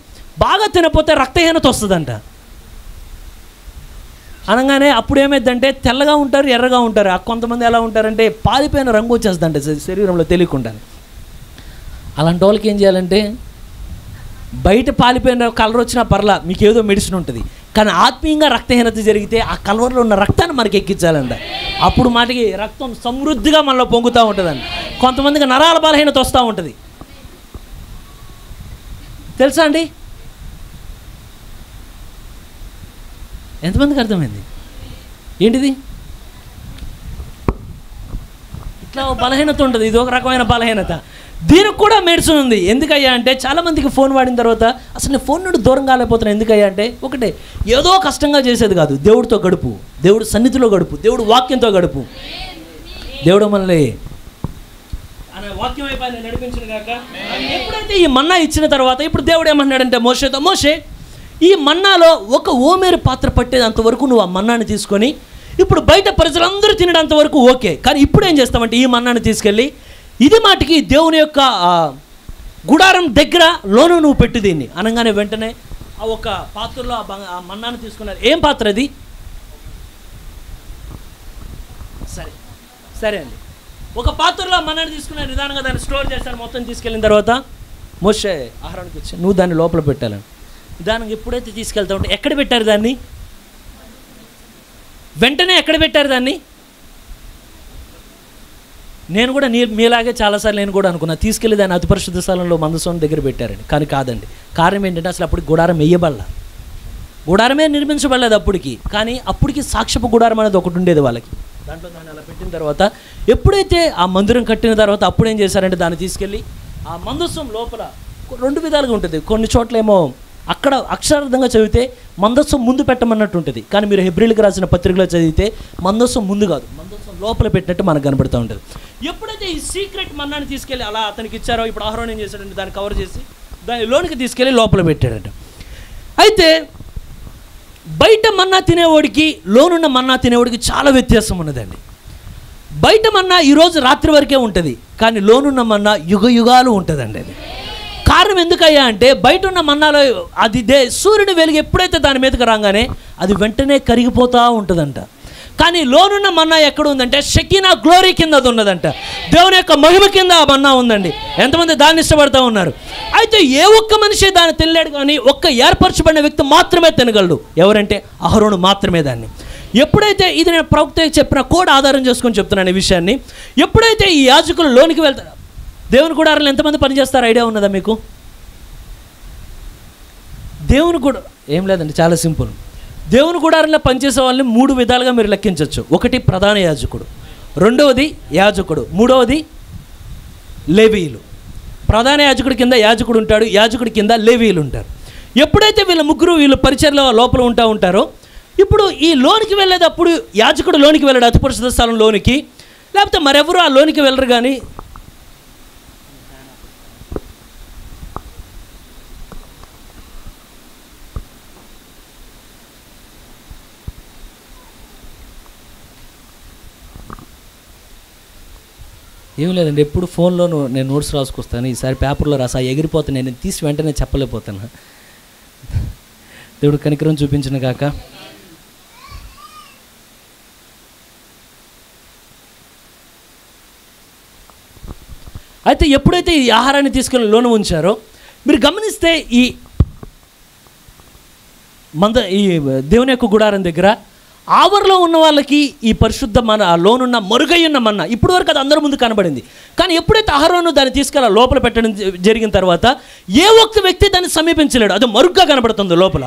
బాగా తినపోతే రక్తహీనత వస్తుందంట. అనగానే అప్పుడు ఏమైందంటే తెల్లగా ఉంటారు, ఎర్రగా ఉంటారు. కొంతమంది ఎలా ఉంటారంటే పాలిపోయిన రంగు వచ్చేస్తుందంట శరీరంలో తెలియకుండా. అలాంటి వాళ్ళకి ఏం చేయాలంటే, బయట పాలిపోయిన కలర్ వచ్చినా పర్లా, మీకు ఏదో మెడిసిన్ ఉంటుంది, కానీ ఆత్మీయంగా రక్తహీనత జరిగితే ఆ కలర్లో ఉన్న రక్తాన్ని మనకి ఎక్కించాలంట. అప్పుడు మాటకి రక్తం సమృద్ధిగా మనలో పొంగుతూ ఉంటుందండి. కొంతమందికి నరాల బలహీనత వస్తూ ఉంటుంది తెలుసా అండి? ఎంతమందికి అర్థమైంది ఏంటిది? ఇట్లా బలహీనత ఉంటుంది, ఇది ఒక రకమైన బలహీనత. దీనికి కూడా మెడిసిన్ ఉంది. ఎందుకయ్యా అంటే చాలామందికి ఫోన్ వాడిన తర్వాత అసలు నేను ఫోన్ నుండి దూరం కాలేకపోతున్నాను. ఎందుకయ్యా అంటే ఒకటే, ఏదో కష్టంగా చేసేది కాదు, దేవుడితో గడుపు, దేవుడు సన్నిధిలో గడుపు, దేవుడు వాక్యంతో గడుపు. దేవుడు మనల్ని అనే వాక్యం అయిపోయి నడిపించిన కాక. ఎప్పుడైతే ఈ మన్నా ఇచ్చిన తర్వాత ఇప్పుడు దేవుడు ఏమన్నాడంటే మోషేతో, మోషే ఈ మన్నాలో ఒక ఓమేరు పాత్ర పట్టేదంత వరకు నువ్వు ఆ మన్నాని తీసుకొని ఇప్పుడు బయట ప్రజలందరూ తినడంత వరకు ఓకే, కానీ ఇప్పుడు ఏం చేస్తామంటే ఈ మన్నాని తీసుకెళ్ళి ఇది మాటికి దేవుని యొక్క గుడారం దగ్గర లోను నువ్వు పెట్టు దీన్ని అనగానే వెంటనే ఆ ఒక పాత్రలో ఆ మన్నాను తీసుకున్నారు. ఏం పాత్ర అది? సరే అండి, ఒక పాత్రలో మన్నాను తీసుకున్నారు, నిదానంగా దాన్ని స్టోర్ చేస్తారు. మొత్తం తీసుకెళ్ళిన తర్వాత మోషే ఆహారానికి వచ్చి నువ్వు దాన్ని లోపల పెట్టాలని నిదానంగా ఎప్పుడైతే తీసుకెళ్తా ఉంటే ఎక్కడ పెట్టారు దాన్ని? వెంటనే ఎక్కడ పెట్టారు దాన్ని? నేను కూడా మీలాగే చాలాసార్లు నేను కూడా అనుకున్నా తీసుకెళ్ళి దాన్ని అతి పరిశుద్ధ స్థలంలో మందసం దగ్గర పెట్టారండి, కానీ కాదండి. కారణం ఏంటంటే అసలు అప్పటికి గుడారం వేయబడలా, గుడారమే నిర్మించబడలేదు అప్పటికి. కానీ అప్పటికి సాక్ష్యపు గుడారం అనేది ఒకటి ఉండేది వాళ్ళకి. దాంట్లో దాన్ని అలా పెట్టిన తర్వాత ఎప్పుడైతే ఆ మందిరం కట్టిన తర్వాత అప్పుడు ఏం చేశారంటే దాన్ని తీసుకెళ్ళి ఆ మందసం లోపల 2 విధాలుగా ఉంటుంది. కొన్ని చోట్ల ఏమో అక్కడ అక్షరార్థంగా చదివితే మందస్సం ముందు పెట్టమన్నట్టు ఉంటుంది, కానీ మీరు హెబ్రీలకు రాసిన పత్రికలో చదివితే మందస్సం ముందు కాదు, మందస్సం లోపల పెట్టినట్టు మనకు కనబడుతూ ఉంటుంది. ఎప్పుడైతే ఈ సీక్రెట్ మన్నాని తీసుకెళ్ళి అలా అతనికి ఇచ్చారో ఇప్పుడు ఆహారం ఏం చేశాడంటే దాన్ని కవర్ చేసి దాని లోనికి తీసుకెళ్ళి లోపల పెట్టాడట. అయితే బయట మన్నా తినేవాడికి లోనున్న మన్నా తినేవాడికి చాలా వ్యత్యాసం ఉన్నదండి. బయట మన్నా ఈరోజు రాత్రి వరకే ఉంటుంది, కానీ లోనున్న మన్నా యుగ యుగాలు ఉంటుందండి. అది కారణం ఎందుకయ్యా అంటే బయట ఉన్న మన్నాలో అది సూర్యుని వెలుగు ఎప్పుడైతే దాని మీదకి రాగానే అది వెంటనే కరిగిపోతూ ఉంటుందంట. కానీ లోనున్న మన్నా ఎక్కడ ఉందంటే షకీనా గ్లోరీ కింద అది ఉన్నదంట, దేవుని యొక్క మహిమ కింద ఆ మన్నా ఉందండి. ఎంతమంది దాన్ని ఇష్టపడుతూ ఉన్నారు? అయితే ఏ ఒక్క మనిషి దాన్ని తినలేడు, కానీ ఒక్క ఏర్పరచబడిన వ్యక్తి మాత్రమే తినగలడు. ఎవరంటే అహరోను మాత్రమే దాన్ని. ఎప్పుడైతే ఇది నేను ప్రవక్త చెప్పిన కోడ్ ఆధారం చేసుకొని చెప్తున్నాను ఈ విషయాన్ని. ఎప్పుడైతే ఈ యాజకులు లోనికి వెళ్తారు, దేవుని గుడారంలో ఎంతమంది పనిచేస్తారు ఐడియా ఉన్నదా మీకు? దేవుని కూడా ఏం లేదండి, చాలా సింపుల్. దేవుని గుడారంలో పనిచేసే వాళ్ళని 3 విధాలుగా మీరు లెక్కించవచ్చు. ఒకటి ప్రధాన యాజకుడు, రెండవది యాజకుడు, మూడవది లేవీయులు. ప్రధాన యాజకుడి కింద యాజకుడు ఉంటాడు, యాజకుడి కింద లేవీయులు ఉంటారు. ఎప్పుడైతే వీళ్ళు పరిచర్లో లోపల ఉంటారో ఇప్పుడు ఈ లోనికి వెళ్ళేటప్పుడు యాజకుడు లోనికి వెళ్ళాడు, అతి పరిశుద్ధ స్థలం లోనికి, లేకపోతే మరెవరు ఆ లోనికి వెళ్ళరు. కానీ ఏం లేదండి, ఎప్పుడు ఫోన్లో నేను నోట్స్ రాసుకొస్తాను, ఈసారి పేపర్లో రాసా ఎగిరిపోతాను, నేను తీసి వెంటనే చెప్పలేకపోతాను. దేవుడు కనికరం చూపించిన కాక. అయితే ఎప్పుడైతే ఈ ఆహారాన్ని తీసుకుని లోన ఉంచారో మీరు గమనిస్తే ఈ దేవుని యొక్క గుడారం దగ్గర ఆవరణలో ఉన్న వాళ్ళకి ఈ పరిశుద్ధ మన్నా, ఆ లోనున్న మరుగయ్యున్న మన్నా ఇప్పటి వరకు అది అందరి ముందు కనబడింది. కానీ ఎప్పుడైతే అహరోను దాన్ని తీసుకెళ్ళి లోపల పెట్టడం జరిగిన తర్వాత ఏ ఒక్క వ్యక్తి దాన్ని సమీపించలేడు, అది మరుగ్గా కనబడుతుంది లోపల.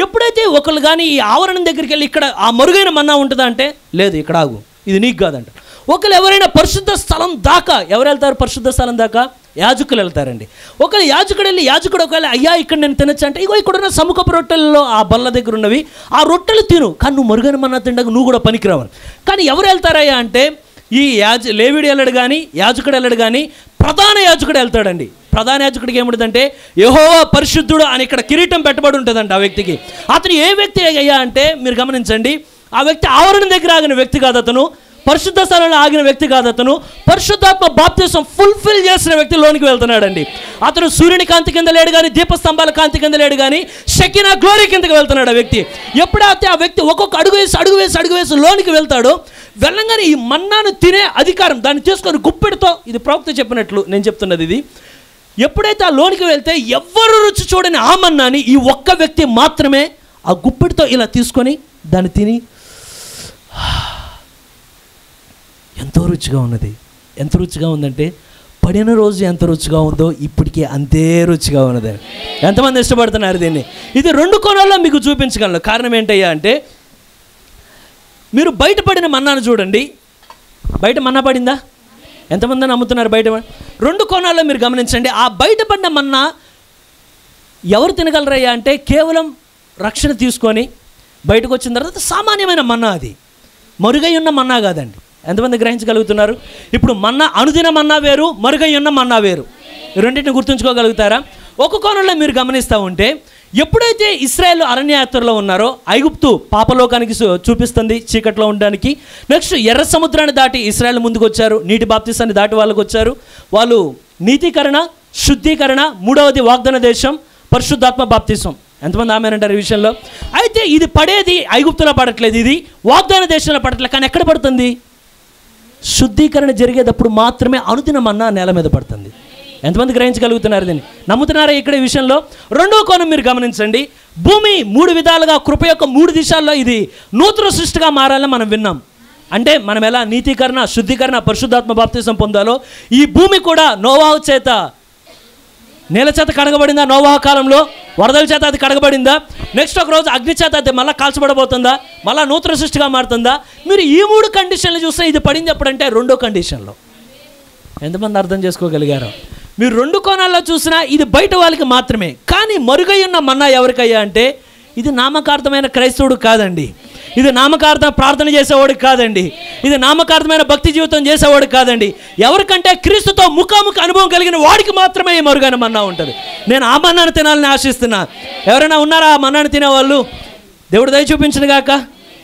ఎప్పుడైతే ఒకళ్ళు కానీ ఈ ఆవరణం దగ్గరికి వెళ్ళి ఇక్కడ ఆ మరుగైన మన్నా ఉంటుందా అంటే లేదు, ఇక్కడ ఆగు, ఇది నీకు కాదంట. ఒకళ్ళు ఎవరైనా పరిశుద్ధ స్థలం దాకా ఎవరు వెళ్తారు? పరిశుద్ధ స్థలం దాకా యాజకులు వెళ్తారండి. ఒకళ్ళు యాజకుడు వెళ్ళి యాజకుడు ఒకవేళ అయ్యా ఇక్కడ నేను తినచ్చు అంటే ఇగో ఇక్కడున్న సముఖపు రొట్టెల్లో ఆ బల్ల దగ్గర ఉన్నవి ఆ రొట్టెలు తిను, కానీ నువ్వు మరుగైన మన్నా తిండగా నువ్వు కూడా పనికిరావని. కానీ ఎవరు వెళ్తారయ్యా అంటే ఈ లేవీడు వెళ్ళడు కానీ యాజకుడు వెళ్ళడు కానీ ప్రధాన యాజకుడు వెళ్తాడండి. ప్రధాన యాజకుడికి ఏముంటుందంటే యెహోవా పరిశుద్ధుడు అని ఇక్కడ కిరీటం పెట్టబడి ఉంటుందంట ఆ వ్యక్తికి. అతను ఏ వ్యక్తి అయ్యా అంటే మీరు గమనించండి, ఆ వ్యక్తి ఆవరణ దగ్గర ఆగిన వ్యక్తి కాదు, అతను పరిశుద్ధ స్థలంలో ఆగిన వ్యక్తి కాదు, అతను పరిశుద్ధాత్మ బాప్తిసం ఫుల్ఫిల్ చేసిన వ్యక్తి లోనికి వెళ్తున్నాడండి. అతను సూర్యుని కాంతి కింద లేడు కానీ దీపస్తంభాల కాంతి కింద లేడు కానీ షెకినా గ్లోరీ కిందకి వెళ్తున్నాడు ఆ వ్యక్తి. ఎప్పుడైతే ఆ వ్యక్తి ఒక్కొక్క అడుగు వేసి లోనికి వెళ్తాడో వెళ్ళంగానే ఈ మన్నాను తినే అధికారం దాన్ని తీసుకొని గుప్పెడితో, ఇది ప్రవక్త చెప్పినట్లు నేను చెప్తున్నది ఇది, ఎప్పుడైతే ఆ లోనికి వెళ్తే ఎవ్వరు రుచి చూడని ఆ మన్నాని ఈ ఒక్క వ్యక్తి మాత్రమే ఆ గుప్పెడితో ఇలా తీసుకొని దాన్ని తిని ఎంతో రుచిగా ఉన్నది. ఎంత రుచిగా ఉందంటే పడిన రోజు ఎంత రుచిగా ఉందో ఇప్పటికీ అంతే రుచిగా ఉన్నది. ఎంతమంది ఇష్టపడుతున్నారు దీన్ని? ఇది 2 కోణాల్లో మీకు చూపించగలను. కారణం ఏంటయ్యా అంటే మీరు బయటపడిన మన్నాను చూడండి. బయట మన్నా పడిందా? ఎంతమంది నమ్ముతున్నారు బయట? 2 కోణాల్లో మీరు గమనించండి. ఆ బయటపడిన మన్నా ఎవరు తినగలరయ్యా అంటే కేవలం రక్షణ తీసుకొని బయటకు వచ్చిన తర్వాత సామాన్యమైన మన్నా, అది మరుగై ఉన్న మన్నా కాదండి. ఎంతమంది గ్రహించగలుగుతున్నారు? ఇప్పుడు మన్నా, అనుదిన మన్నా వేరు, మరుగై ఉన్న మన్నా వేరు. రెండింటిని గుర్తుంచుకోగలుగుతారా? ఒక కోణంలో మీరు గమనిస్తూ ఉంటే ఎప్పుడైతే ఇశ్రాయేలు అరణ్యయాత్రలో ఉన్నారో ఐగుప్తు పాపలోకానికి చూపిస్తుంది చీకట్లో ఉండడానికి. నెక్స్ట్ ఎర్ర సముద్రాన్ని దాటి ఇశ్రాయేలు ముందుకు వచ్చారు, నీటి బాప్తిసాన్ని దాటి వాళ్ళకు వచ్చారు. వాళ్ళు నీతీకరణ, శుద్ధీకరణ, 3వది వాగ్దాన దేశం, పరిశుద్ధాత్మ బాప్తిసం. ఎంతమంది ఆమెనంటారు ఈ విషయంలో? అయితే ఇది పడేది ఐగుప్తులో పడట్లేదు, ఇది వాగ్దాన దేశంలో పడట్లేదు. కానీ ఎక్కడ పడుతుంది? శుద్ధీకరణ జరిగేటప్పుడు మాత్రమే అనుదిన మన్నా నేల మీద పడుతుంది. ఎంతమంది గ్రహించగలుగుతున్నారు దీన్ని? నమ్ముతున్నారా ఇక్కడ ఈ విషయంలో? 2వ కోణం మీరు గమనించండి. భూమి 3 విధాలుగా కృప యొక్క 3 దిశల్లో ఇది నూతన సృష్టిగా మారాలని మనం విన్నాం. అంటే మనం ఎలా నీతీకరణ, శుద్ధీకరణ, పరిశుద్ధాత్మ బాప్తిసం పొందాలో ఈ భూమి కూడా నోవాహు చేత నేల చేత కడగబడిందా? నోవాహు కాలంలో వరదల చేత అది కడగబడిందా? నెక్స్ట్ ఒక రోజు అగ్ని చేత అది మళ్ళీ కాల్చబడబోతుందా? మళ్ళీ నూతన సృష్టిగా మారుతుందా? మీరు ఈ 3 కండిషన్లు చూస్తే ఇది పడింది ఎప్పుడంటే 2వ కండిషన్లో. ఎంతమంది అర్థం చేసుకోగలిగారు? మీరు 2 కోణాల్లో చూసినా ఇది బయట వాళ్ళకి మాత్రమే. కానీ మరుగై ఉన్న మన్నా ఎవరికయ్యా అంటే ఇది నామకార్థమైన క్రైస్తవుడు కాదండి, ఇది నామకార్థం ప్రార్థన చేసేవాడు కాదండి, ఇది నామకార్థమైన భక్తి జీవితం చేసేవాడు కాదండి. ఎవరికంటే క్రీస్తుతో ముఖాముఖి అనుభవం కలిగిన వాడికి మాత్రమే ఈ మరుగైన మన్నా ఉంటుంది. నేను ఆ మన్నాను తినాలని ఆశిస్తున్నా. ఎవరైనా ఉన్నారా ఆ మన్నాను తినేవాళ్ళు? దేవుడు దయ చూపించను గాక.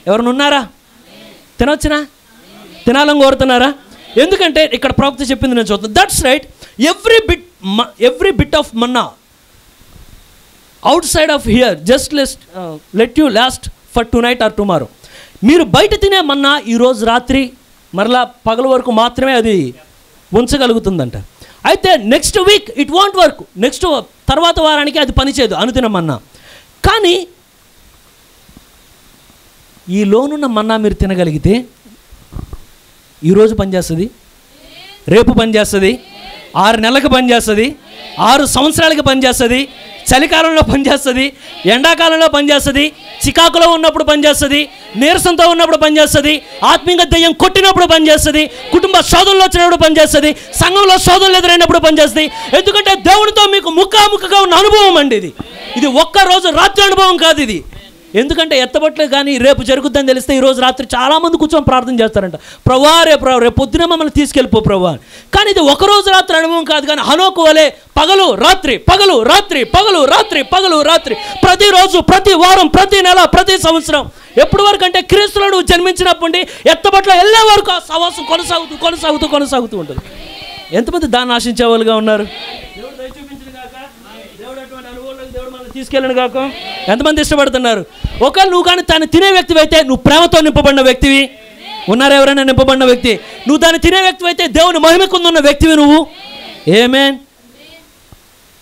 ఎవరైనా ఉన్నారా? తినొచ్చునా? తినాలని కోరుతున్నారా? ఎందుకంటే ఇక్కడ ప్రవక్త చెప్పింది నేను చూద్దాం. That's right. Every bit of manna outside of here just let you last for tonight or tomorrow. మీరు బయట తినే మన్నా ఈరోజు రాత్రి మరలా పగల వరకు మాత్రమే అది ఉంచగలుగుతుందంట. అయితే next week it want work, next తర్వాత వారానికి అది పనిచేయదు అనుదిన మన్నా. కానీ ఈ లోనున్న మన్నా మీరు తినగలిగితే ఈరోజు పనిచేస్తుంది, రేపు పనిచేస్తుంది, 6 నెలలకు పనిచేస్తుంది, 6 సంవత్సరాలకి పనిచేస్తుంది, చలికాలంలో పనిచేస్తుంది, ఎండాకాలంలో పనిచేస్తుంది, చికాకులో ఉన్నప్పుడు పనిచేస్తుంది, నీరసంతో ఉన్నప్పుడు పనిచేస్తుంది, ఆత్మీయ దయ్యం కొట్టినప్పుడు పనిచేస్తుంది, కుటుంబ శోధనలు వచ్చినప్పుడు పనిచేస్తుంది, సంఘంలో శోధనలు ఎదురైనప్పుడు పనిచేస్తుంది. ఎందుకంటే దేవునితో మీకు ముఖాముఖిగా ఉన్న అనుభవం అండి ఇది ఒక్క రోజు రాత్రి అనుభవం కాదు ఇది. ఎందుకంటే ఎత్తబట్లే కానీ రేపు జరుగుద్దని తెలిస్తే ఈరోజు రాత్రి చాలామంది కూర్చొని ప్రార్థన చేస్తారంట, ప్రభా రేపు పొద్దున మమ్మల్ని తీసుకెళ్ళిపో ప్రభా. కానీ ఇది ఒకరోజు రాత్రి అనుభవం కాదు. కానీ హనోకు వలె పగలు రాత్రి, పగలు రాత్రి, పగలు రాత్రి, పగలు రాత్రి, ప్రతిరోజు, ప్రతి వారం, ప్రతి నెల, ప్రతి సంవత్సరం. ఎప్పటి వరకు అంటే క్రీస్తులో నువ్వు జన్మించినప్పటి ఎత్తబట్ల వెళ్ళే వరకు ఆ సవాసం కొనసాగుతూ ఉంటుంది. ఎంతమంది దాన్ని ఆశించే వాళ్ళుగా ఉన్నారు? తీసుకెళ్ళను కాక ఎంతమంది ఇష్టపడుతున్నారు? ఒకవేళ నువ్వు కానీ దాన్ని తినే వ్యక్తి అయితే నువ్వు ప్రేమతో నింపబడిన వ్యక్తివి. ఉన్నారా ఎవరైనా నింపబడిన వ్యక్తి? నువ్వు దాన్ని తినే వ్యక్తి అయితే దేవుని మహిమకుందున్న వ్యక్తివి నువ్వు. ఆమేన్.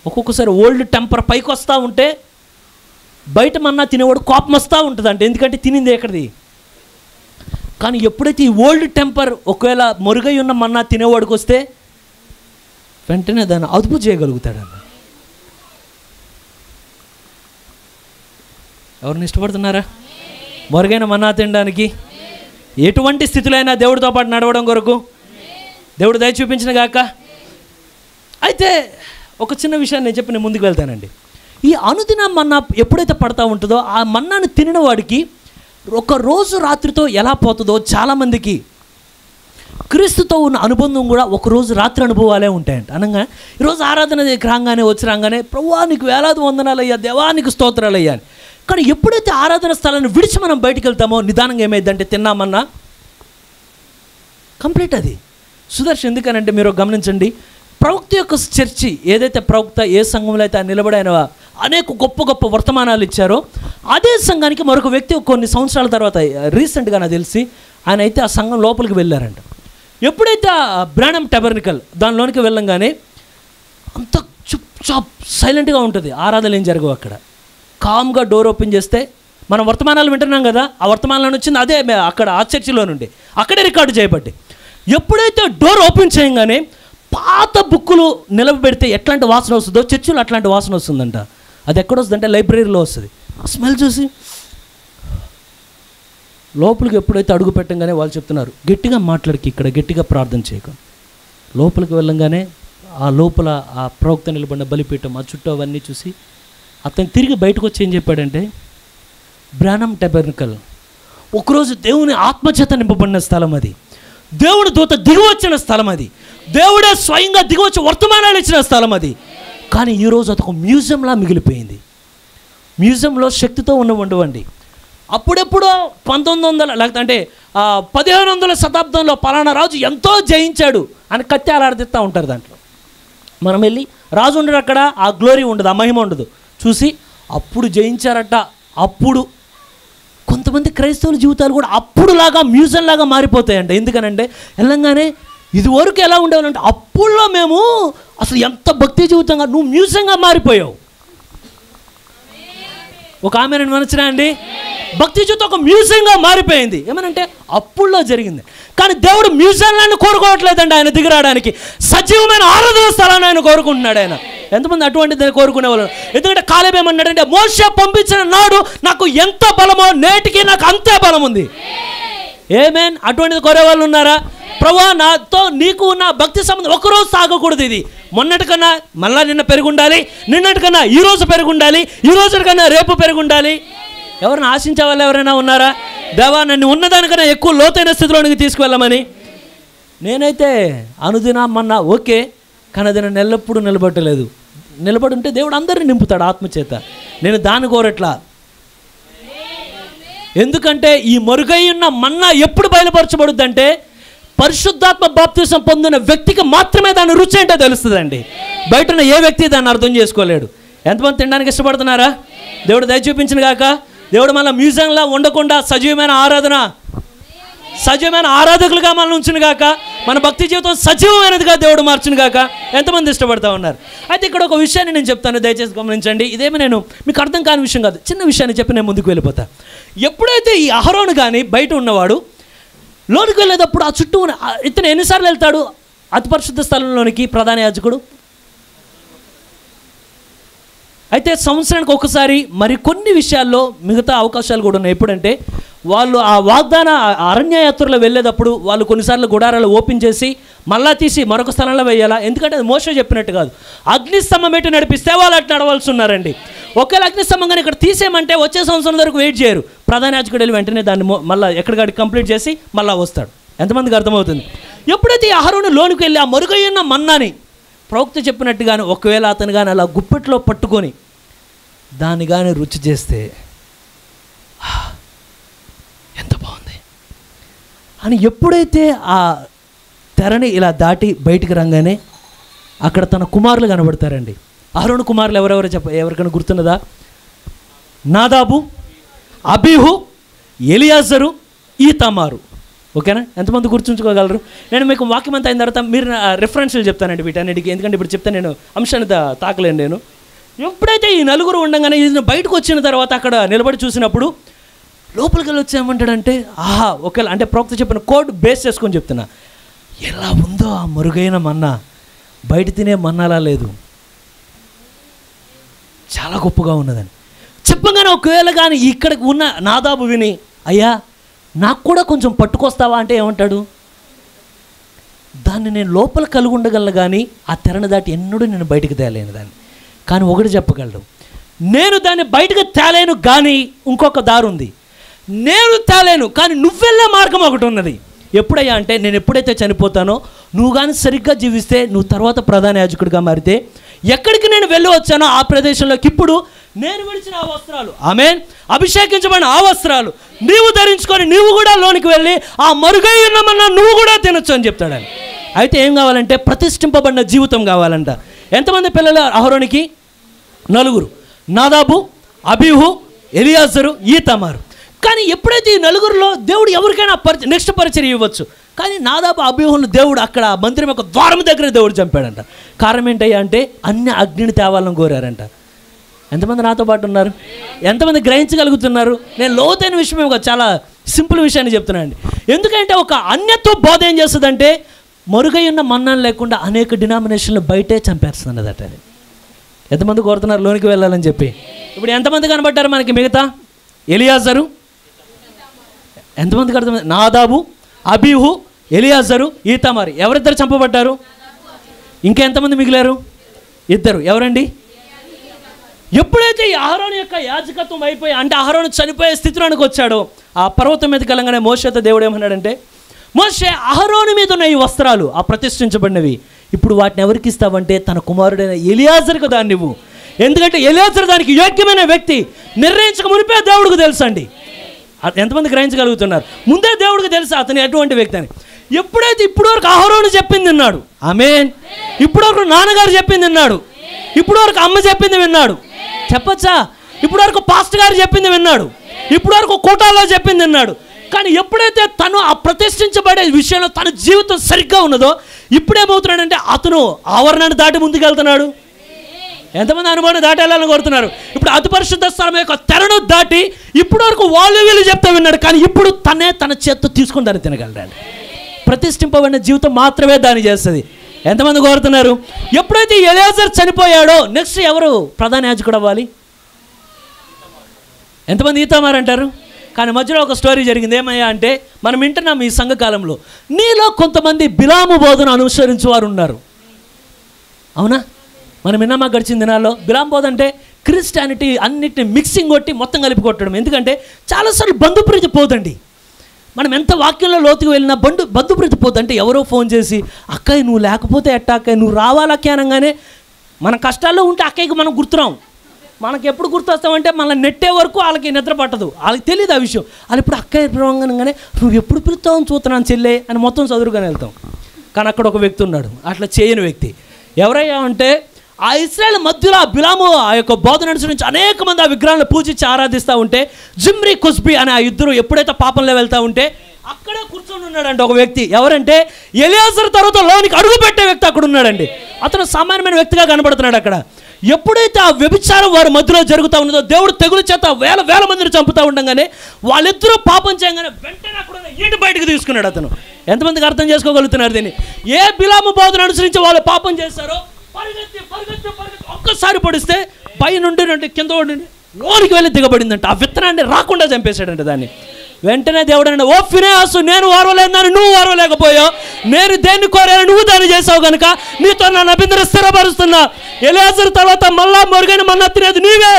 ఒక్కొక్కసారి ఓల్డ్ టెంపర్ పైకి వస్తూ ఉంటే బయట మన్నా తినేవాడు కోపం వస్తూ ఉంటుంది అంటే, ఎందుకంటే తినింది ఎక్కడిది. కానీ ఎప్పుడైతే ఈ ఓల్డ్ టెంపర్ ఒకవేళ మొరుగై ఉన్న మన్నా తినేవాడికి వస్తే వెంటనే దాన్ని అదుపు చేయగలుగుతాడన్న. ఎవరిని ఇష్టపడుతున్నారా మొరుగైన మన్నా తినడానికి? ఎటువంటి స్థితిలో అయినా దేవుడితో పాటు నడవడం కొరకు దేవుడు దయ చూపించిన గాక. అయితే ఒక చిన్న విషయాన్ని నేను చెప్పి నేను ముందుకు వెళ్తానండి. ఈ అనుదిన మన్నా ఎప్పుడైతే పడతా ఉంటుందో ఆ మన్నాను తినిన వాడికి ఒక రోజు రాత్రితో ఎలా పోతుందో, చాలామందికి క్రీస్తుతో ఉన్న అనుబంధం కూడా ఒక రోజు రాత్రి అనుభవాలే ఉంటాయంట. అనగా ఈరోజు ఆరాధన రాగానే వచ్చి రాగానే ప్రభువా నీకు వేలాది వందనాలయ్యా, దేవానికి స్తోత్రాలయ్యా అని. కానీ ఎప్పుడైతే ఆరాధన స్థలాన్ని విడిచి మనం బయటికి వెళ్తామో నిదానంగా ఏమైందంటే తిన్నామన్నా కంప్లీట్ అది సుదర్శన్. ఎందుకనంటే మీరు గమనించండి, ప్రవక్త యొక్క చర్చి ఏదైతే ప్రవక్త ఏ సంఘంలో అయితే నిలబడిన అనేక గొప్ప గొప్ప వర్తమానాలు ఇచ్చారో అదే సంఘానికి మరొక వ్యక్తి కొన్ని సంవత్సరాల తర్వాత రీసెంట్గా నాకు తెలిసి ఆయన అయితే ఆ సంఘం లోపలికి వెళ్ళారంట. ఎప్పుడైతే బ్రానమ్ టెబర్నికల్ దానిలోనికి వెళ్ళంగానే అంత చుప్ చాప్ సైలెంట్గా ఉంటుంది, ఆరాధనలు ఏం జరగవు అక్కడ. కామ్గా డోర్ ఓపెన్ చేస్తే మనం వర్తమానాలు వింటున్నాం కదా, ఆ వర్తమానాలు వచ్చింది అదే అక్కడ ఆ చర్చిలో నుండి అక్కడే రికార్డు చేయబట్టి. ఎప్పుడైతే డోర్ ఓపెన్ చేయగానే పాత బుక్కులు నిలబెడితే ఎట్లాంటి వాసన వస్తుందో చర్చిలో అట్లాంటి వాసన వస్తుందంట. అది ఎక్కడ వస్తుందంటే లైబ్రరీలో వస్తుంది. స్మెల్ చూసి లోపలికి ఎప్పుడైతే అడుగు పెట్టంగానే వాళ్ళు చెప్తున్నారు గట్టిగా మాట్లాడికి, ఇక్కడ గట్టిగా ప్రార్థన చేయక. లోపలికి వెళ్ళంగానే ఆ లోపల ఆ ప్రవక్త నిలబడిన బలిపీఠం ఆ చుట్టూ అవన్నీ చూసి అతను తిరిగి బయటకు వచ్చి ఏం చెప్పాడంటే, బ్రానమ్ టెబర్నికల్ ఒకరోజు దేవుని ఆత్మచేత నింపబడిన స్థలం అది, దేవుని దూత దిగివచ్చిన స్థలం అది, దేవుడే స్వయంగా దిగివచ్చి వర్తమానాలు ఇచ్చిన స్థలం అది. కానీ ఈరోజు అదొక మ్యూజియంలా మిగిలిపోయింది. మ్యూజియంలో శక్తితో ఉండవండి. అప్పుడెప్పుడో 1900 లేకపోతే 1500 శతాబ్దంలో పలానా రాజు ఎంతో జయించాడు అని కత్తి అలాడిస్తూ ఉంటారు. దాంట్లో మనం వెళ్ళి రాజు ఉండడు అక్కడ, ఆ గ్లోరీ ఉండదు, ఆ మహిమ ఉండదు. చూసి అప్పుడు జయించారట. అప్పుడు కొంతమంది క్రైస్తవుల జీవితాలు కూడా అప్పుడులాగా మ్యూజియం లాగా మారిపోతాయంట. ఎందుకనంటే వెళ్ళంగానే ఇది వరకు ఎలా ఉండేవాళ్ళంటే అప్పుడులో మేము అసలు ఎంత భక్తి జీవితంగా, నువ్వు మ్యూజియంగా మారిపోయావు. ఒక ఆమె నేను మనసునా అండి, భక్తి జీవితం ఒక మ్యూజియంగా మారిపోయింది. ఏమనంటే అప్పుడులో జరిగింది. కానీ దేవుడు మ్యూజియంలను కోరుకోవట్లేదండి ఆయన దిగిరావడానికి, సజీవమైన ఆరాధన స్థలాన్ని ఆయన కోరుకుంటున్నాడు. ఆయన ఎంతమంది అటువంటిది కోరుకునే వాళ్ళు? ఎందుకంటే కాలేబు ఏమన్నాడంటే మోషే పంపించిన నాడు నాకు ఎంత బలమో నేటికి నాకు అంతే బలం ఉంది. ఆమేన్. అటువంటిది కోరే వాళ్ళు ఉన్నారా? ప్రభువా నాతో నీకు ఉన్న భక్తి సంబంధం ఒకరోజు సాగకూడదు, ఇది మొన్నటికన్నా మళ్ళా నిన్న పెరుగుండాలి, నిన్నటికన్నా ఈరోజు పెరుగుండాలి, ఈ రోజుకన్నా రేపు పెరుగుండాలి. ఎవరైనా ఆశించే వాళ్ళు ఎవరైనా ఉన్నారా? దేవా నన్ను ఉన్నదానికన్నా ఎక్కువ లోతైన స్థితిలోనికి తీసుకువెళ్ళమని. నేనైతే అనుదినమన్నా ఓకే, కానీ అది నన్ను ఎల్లప్పుడూ నిలబట్టలేదు. నిలబడి ఉంటే దేవుడు అందరిని నింపుతాడు ఆత్మచేత. నేను దాన్ని కోరట్లా. ఎందుకంటే ఈ మరుగై ఉన్న మన్నా ఎప్పుడు బయలుపరచబడుద్దంటే పరిశుద్ధాత్మ బాప్తిసం పొందిన వ్యక్తికి మాత్రమే దాని రుచి ఏంటో తెలుస్తుందండి. బయట ఉన్న ఏ వ్యక్తి దాన్ని అర్థం చేసుకోలేడు. ఎంతమంది తినడానికి ఇష్టపడుతున్నారా? దేవుడు దయ చూపించిన గాక. దేవుడు మన మ్యూజియంలా ఉండకుండా సజీవమైన ఆరాధకులుగా మనం ఉంచును గాక. మన భక్తి జీవితం సజీవమైనదిగా దేవుడు మార్చును గాక. ఎంతమంది ఇష్టపడతా ఉన్నారు? అయితే ఇక్కడ ఒక విషయాన్ని నేను చెప్తాను, దయచేసి గమనించండి. ఇదేమి నేను మీకు అర్థం కాని విషయం కాదు, చిన్న విషయాన్ని చెప్పి నేను ముందుకు వెళ్ళిపోతా. ఎప్పుడైతే ఈ అహరోను కానీ బయట ఉన్నవాడు లోనికి వెళ్ళేటప్పుడు ఆ చుట్టూ ఇతను ఎన్నిసార్లు వెళ్తాడు అతి పరిశుద్ధ స్థలంలోనికి? ప్రధాన యాజకుడు అయితే సంవత్సరానికి ఒకసారి. మరి కొన్ని విషయాల్లో మిగతా అవకాశాలు కూడా ఉన్నాయి. ఎప్పుడంటే వాళ్ళు ఆ వాగ్దాన అరణ్యయాత్రలో వెళ్ళేటప్పుడు వాళ్ళు కొన్నిసార్లు గుడారాలు ఓపెన్ చేసి మళ్ళా తీసి మరొక స్థలంలో వేయాలా? ఎందుకంటే అది మోషే చెప్పినట్టు కాదు. అగ్నిస్తంభం పెట్టి నడిపిస్తే వాళ్ళు అట్లా నడవాల్సి ఉన్నారండి. ఒకవేళ అగ్నిస్తంభం కానీ ఇక్కడ తీసేయమంటే వచ్చే సంవత్సరం వరకు వెయిట్ చేయరు. ప్రధాన యాజకుడు వెళ్ళి వెంటనే దాన్ని మళ్ళీ ఎక్కడికాడికి కంప్లీట్ చేసి మళ్ళీ వస్తాడు. ఎంతమందికి అర్థమవుతుంది? ఎప్పుడైతే ఈ అహరోను లోనికి వెళ్ళి ఆ మరుగైన మన్నాని ప్రవక్త చెప్పినట్టుగానే ఒకవేళ అతను కానీ అలా గుప్పెట్లో పట్టుకొని దాన్ని కానీ రుచి చేస్తే ఎంత బాగుంది అని ఎప్పుడైతే ఆ తెరని ఇలా దాటి బయటికి రాగానే అక్కడ తన కుమారులు కనబడతారండి. అహరోను కుమారులు ఎవరికైనా గుర్తున్నదా? నాదాబు, అబీహు, ఎలియాజరు, ఈతామారు. ఓకేనా? ఎంతమంది గుర్తుంచుకోగలరు? నేను మీకు వాక్యం అంతా అయిన తర్వాత మీరు రిఫరెన్స్లు చెప్తానండి వీటన్నిటికీ, ఎందుకంటే ఇప్పుడు చెప్తే నేను అంశాన్ని తాకలేను. నేను ఎప్పుడైతే ఈ నలుగురు ఉండగానే ఈయన బయటకు వచ్చిన తర్వాత అక్కడ నిలబడి చూసినప్పుడు లోపలికి వెళ్ళి వచ్చి ఏమంటాడంటే, ఆహా ఒకేలా అంటే ప్రవక్త చెప్పిన కోడ్ బేస్ చేసుకొని చెప్తున్నా, ఎలా ఉందో ఆ మరుగైన మన్నా, బయట తినే మన్నాలా లేదు, చాలా గొప్పగా ఉన్నదని చెప్పగానే ఒకవేళ కానీ ఇక్కడికి ఉన్న నాదాబు విని, అయ్యా నాకు కూడా కొంచెం పట్టుకొస్తావా అంటే ఏమంటాడు, దాన్ని నేను లోపల కలిగి ఉండగలను కానీ ఆ తెరను దాటి ఎన్నడూ నేను బయటకు తేలేను దాన్ని. కానీ ఒకటి చెప్పగలడు, నేను దాన్ని బయటకు తేలేను కానీ ఇంకొక దారి ఉంది, నేను తేలేను కానీ నువ్వెళ్ళే మార్గం ఒకటి ఉన్నది. ఎప్పుడయ్యా అంటే, నేను ఎప్పుడైతే చనిపోతానో నువ్వు కానీ సరిగ్గా జీవిస్తే, నువ్వు తర్వాత ప్రధాన యాజకుడిగా మారితే, ఎక్కడికి నేను వెళ్ళి వచ్చానో ఆ ప్రదేశంలోకి ఇప్పుడు నేను విడిచిన ఆ వస్త్రాలు, ఆమేన్, అభిషేకించబడిన ఆ వస్త్రాలు నీవు ధరించుకొని నీవు కూడా లోనికి వెళ్ళి ఆ మరుగై ఉన్నమన్నా నువ్వు కూడా తినొచ్చు అని చెప్తాడని. అయితే ఏం కావాలంటే ప్రతిష్ఠింపబడిన జీవితం కావాలంట. ఎంతమంది పిల్లలు అహరోనికి? 4, నాదాబు, అబీహు, ఎలియాజరు, ఈతామారు. కానీ ఎప్పుడైతే ఈ నలుగురిలో దేవుడు ఎవరికైనా నెక్స్ట్ పరిచర్య ఇవ్వచ్చు, కానీ నాదాబు అబీహులను దేవుడు అక్కడ మందిరం యొక్క ద్వారం దగ్గర దేవుడు చంపాడంట. కారణం ఏంటయ్యా అంటే అన్ని అగ్నిని తేవాలని కోరారంట. ఎంతమంది నాతో పాటు ఉన్నారు? ఎంతమంది గ్రహించగలుగుతున్నారు? నేను లోతైన విషయం చాలా సింపుల్ విషయాన్ని చెప్తున్నానండి. ఎందుకంటే ఒక అన్యత్వ బోధ ఏం చేస్తుందంటే మరుగై ఉన్న మన్నాను లేకుండా అనేక డినామినేషన్లు బయటే చంపేస్తున్నదట. అది ఎంతమంది కోరుతున్నారు లోనికి వెళ్ళాలని చెప్పి? ఇప్పుడు ఎంతమంది కనబడ్డారు మనకి? మిగతా ఎలియాజరు, ఎంతమందికి అర్థమైంది? నాదాబు, అబీహు, ఎలియాజరు, ఈతామారు. ఎవరిద్దరు చంపబడ్డారు? ఇంకా ఎంతమంది మిగిలారు? 2. ఎవరండి? ఎప్పుడైతే ఈ అహరోను యొక్క యాజకత్వం అయిపోయి, అంటే అహరోను చనిపోయే స్థితిలోనికి వచ్చాడో, ఆ పర్వతం మీద కలంగానే మోషేతో దేవుడు ఏమన్నాడంటే, మోషే అహరోను మీద ఉన్న ఈ వస్త్రాలు ఆ ప్రతిష్ఠించబడినవి ఇప్పుడు వాటిని ఎవరికి ఇస్తావంటే తన కుమారుడైన ఎలియాజర్కు దాన్ని ఇవ్వు. ఎందుకంటే ఎలియాజర్ దానికి యోగ్యమైన వ్యక్తి. నిర్ణయించక మునిపే దేవుడికి తెలుసు అండి. ఎంతమంది గ్రహించగలుగుతున్నారు? ముందే దేవుడికి తెలుసు అతను ఎటువంటి వ్యక్తి అని. ఎప్పుడైతే ఇప్పటివరకు అహరోను చెప్పింది విన్నాడు, ఆమేన్, ఇప్పటివరకు నాన్నగారు చెప్పింది విన్నాడు, ఇప్పటివరకు అమ్మ చెప్పింది విన్నాడు, చెప్పచ్చా, ఇప్పటివరకు పాస్టర్ గారు చెప్పింది విన్నాడు, ఇప్పటివరకు కోటాల్లో చెప్పింది విన్నాడు. కానీ ఎప్పుడైతే తను ఆ ప్రతిష్ఠించబడే విషయంలో తన జీవితం సరిగ్గా ఉన్నదో ఇప్పుడేమవుతున్నాడంటే అతను ఆవరణాన్ని దాటి ముందుకెళ్తున్నాడు. ఎంతమంది అనుభవాన్ని దాటి వెళ్ళాలని కోరుతున్నారు? ఇప్పుడు అతి పరిశుద్ధ స్థలం యొక్క తెరను దాటి ఇప్పటి వరకు వాళ్ళు వీళ్ళు చెప్తా విన్నాడు, కానీ ఇప్పుడు తన చేత్తో తీసుకుని దాన్ని తినగలడు. ప్రతిష్ఠింపబడిన జీవితం మాత్రమే దాన్ని చేస్తుంది. ఎంతమంది కోరుతున్నారు? ఎప్పుడైతే ఎలియాజర్ చనిపోయాడో నెక్స్ట్ ఎవరు ప్రధాన యాజకుడు అవ్వాలి? ఎంతమంది ఈతామారు అంటారు? కానీ మధ్యలో ఒక స్టోరీ జరిగింది. ఏమయ్యా అంటే, మనం వింటున్నాం ఈ సంఘకాలంలో నీలో కొంతమంది బిలాము బోధన అనుసరించే వారు ఉన్నారు. అవునా? మనం విన్నామా గడిచిన దినాల్లో? బిలాము బోధ అంటే క్రిస్టియానిటీ అన్నిటిని మిక్సింగ్ కొట్టి మొత్తం కలిపి కొట్టడం. ఎందుకంటే చాలాసార్లు బంధుప్రీతి పోదండి. మనం ఎంత వాక్యంలో లోతుకు వెళ్ళినా బంధుప్రీతి పోదు. అంటే ఎవరో ఫోన్ చేసి, అక్కయ్య నువ్వు లేకపోతే ఎట్టా అక్కయ్య, నువ్వు రావాలి అక్కయ్య అనగానే మన కష్టాల్లో ఉంటే అక్కయ్యకి మనం గుర్తురాం. మనకి ఎప్పుడు గుర్తొస్తామంటే మన నెట్టే వరకు వాళ్ళకి నిద్ర పట్టదు, వాళ్ళకి తెలియదు ఆ విషయం. వాళ్ళు ఇప్పుడు అక్కయ్య పిలవగానే నువ్వు ఎప్పుడు పిలుస్తావు చూస్తున్నాను చెల్లె అని మొత్తం చదువుగానే వెళ్తాం. కానీ అక్కడ ఒక వ్యక్తి ఉన్నాడు అట్లా చేయని వ్యక్తి. ఎవరయ్యా అంటే ఆ ఇశ్రాయేల్ మధ్యలో ఆ బిలాము ఆ యొక్క బోధన అనుసరించి అనేక మంది ఆ విగ్రహాలను పూజించి ఆరాధిస్తూ ఉంటే జిమ్రీ కుస్బీ అనే ఆ ఇద్దరు ఎప్పుడైతే పాపంలో వెళ్తూ ఉంటే అక్కడే కూర్చొని ఉన్నాడంటే ఒక వ్యక్తి. ఎవరంటే ఎలియాజర్ తర్వాత లోనికి అడుగు పెట్టే వ్యక్తి అక్కడ ఉన్నాడండి. అతను సామాన్యమైన వ్యక్తిగా కనబడుతున్నాడు అక్కడ. ఎప్పుడైతే ఆ వ్యభిచారం వారి మధ్యలో జరుగుతూ ఉన్నదో దేవుడు తెగులు చేత వేల మందిని చంపుతూ ఉండగానే వాళ్ళిద్దరూ పాపం చేయగానే వెంటనే అక్కడ ఈటి బయటకు తీసుకున్నాడు అతను. ఎంతమందికి అర్థం చేసుకోగలుగుతున్నారు దీన్ని? ఏ బిలాము బోధన అనుసరించి వాళ్ళు పాపం చేశారో పరిగెత్తి ఒక్కసారి పడిస్తే పై నుండి కింద లోనికి వెళ్ళి దిగబడిందంట. ఆ విత్తనాన్ని రాకుండా చంపేశాడంట దాన్ని. వెంటనే దేవుడు అన్నాడు, ఓ ఫినెహాసు, నేను ఓర్వలేదని నువ్వు ఓర్వలేకపోయావు, నేను దేన్ని కోరాను నువ్వు దాన్ని చేసావు కనుక నీతో నన్ను అభ్యంతరం స్థిరపరుస్తున్నా. ఎలియాజర్ తర్వాత మళ్ళా మరుగైన మన్నా తినేది నీవే.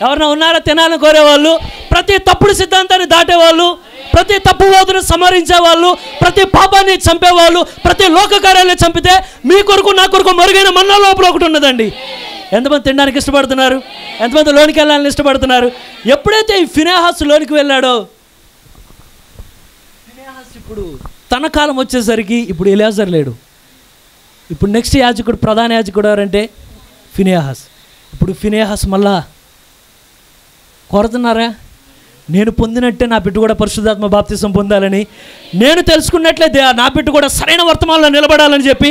ఎవరన్నా ఉన్నారా తినాలని కోరేవాళ్ళు? ప్రతి తప్పుడు సిద్ధాంతాన్ని దాటేవాళ్ళు, ప్రతి తప్పు బోధను సమరించేవాళ్ళు, ప్రతి పాపాన్ని చంపేవాళ్ళు, ప్రతి లోక కార్యాలను చంపితే మీ కొరకు నా కొరకు మరుగైన మన్నా లోపల ఒకటి ఉన్నదండి. ఎంతమంది తినడానికి ఇష్టపడుతున్నారు? ఎంతమంది లోనికి వెళ్ళాలని ఇష్టపడుతున్నారు? ఎప్పుడైతే ఈ ఫినెహాసు లోనికి వెళ్ళాడో, ఫినెహాసు ఇప్పుడు తన కాలం వచ్చేసరికి ఇప్పుడు ఎలియాజర్ లేడు. ఇప్పుడు నెక్స్ట్ యాజకుడు ప్రధాన యాజకుడు ఎవరంటే ఫినెహాస్. ఇప్పుడు ఫినెహాస్ మళ్ళా కోరుతున్నారా? నేను పొందినట్టే నా బిడ్డ కూడా పరిశుద్ధాత్మ బాప్తిసం పొందాలని, నేను తెలుసుకున్నట్లే నా బిడ్డ కూడా సరైన వర్తమానంలో నిలబడాలని చెప్పి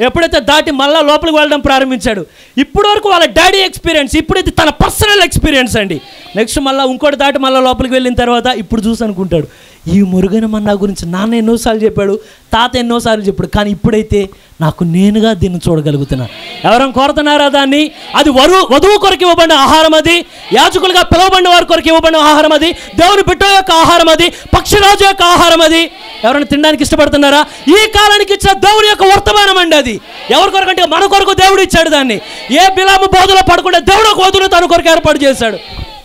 ఎప్పుడైతే దాటి మళ్ళీ లోపలికి వెళ్ళడం ప్రారంభించాడు, ఇప్పటి వరకు వాళ్ళ డాడీ ఎక్స్పీరియన్స్, ఇప్పుడైతే తన పర్సనల్ ఎక్స్పీరియన్స్ అండి. నెక్స్ట్ మళ్ళీ ఇంకోటి దాటి మళ్ళీ లోపలికి వెళ్ళిన తర్వాత ఇప్పుడు చూసి అనుకుంటాడు, ఈ మురుగైన మన్నా గురించి నాన్న ఎన్నోసార్లు చెప్పాడు, తాత ఎన్నోసార్లు చెప్పాడు, కానీ ఇప్పుడైతే నాకు నేనుగా దీన్ని చూడగలుగుతున్నా. ఎవరైనా కోరుతున్నారా దాన్ని? అది వధువు కొరకు ఇవ్వబడిన ఆహారం, అది యాజకులుగా పిలువబడిన వారి కొరకు ఇవ్వబడిన ఆహారం, అది దేవుని బిడ్డ యొక్క ఆహారం, అది పక్షిరాజు యొక్క ఆహారం. అది ఎవరైనా తినడానికి ఇష్టపడుతున్నారా? ఈ కాలానికి ఇచ్చిన దేవుని యొక్క వర్తమానం అండి. అది ఎవరి కొరకు అంటే మన కొరకు దేవుడు ఇచ్చాడు దాన్ని. ఏ బిలాము బోధలో పడకుండా దేవుడు ఒక వధువును తన కొరకు ఏర్పాటు చేశాడు.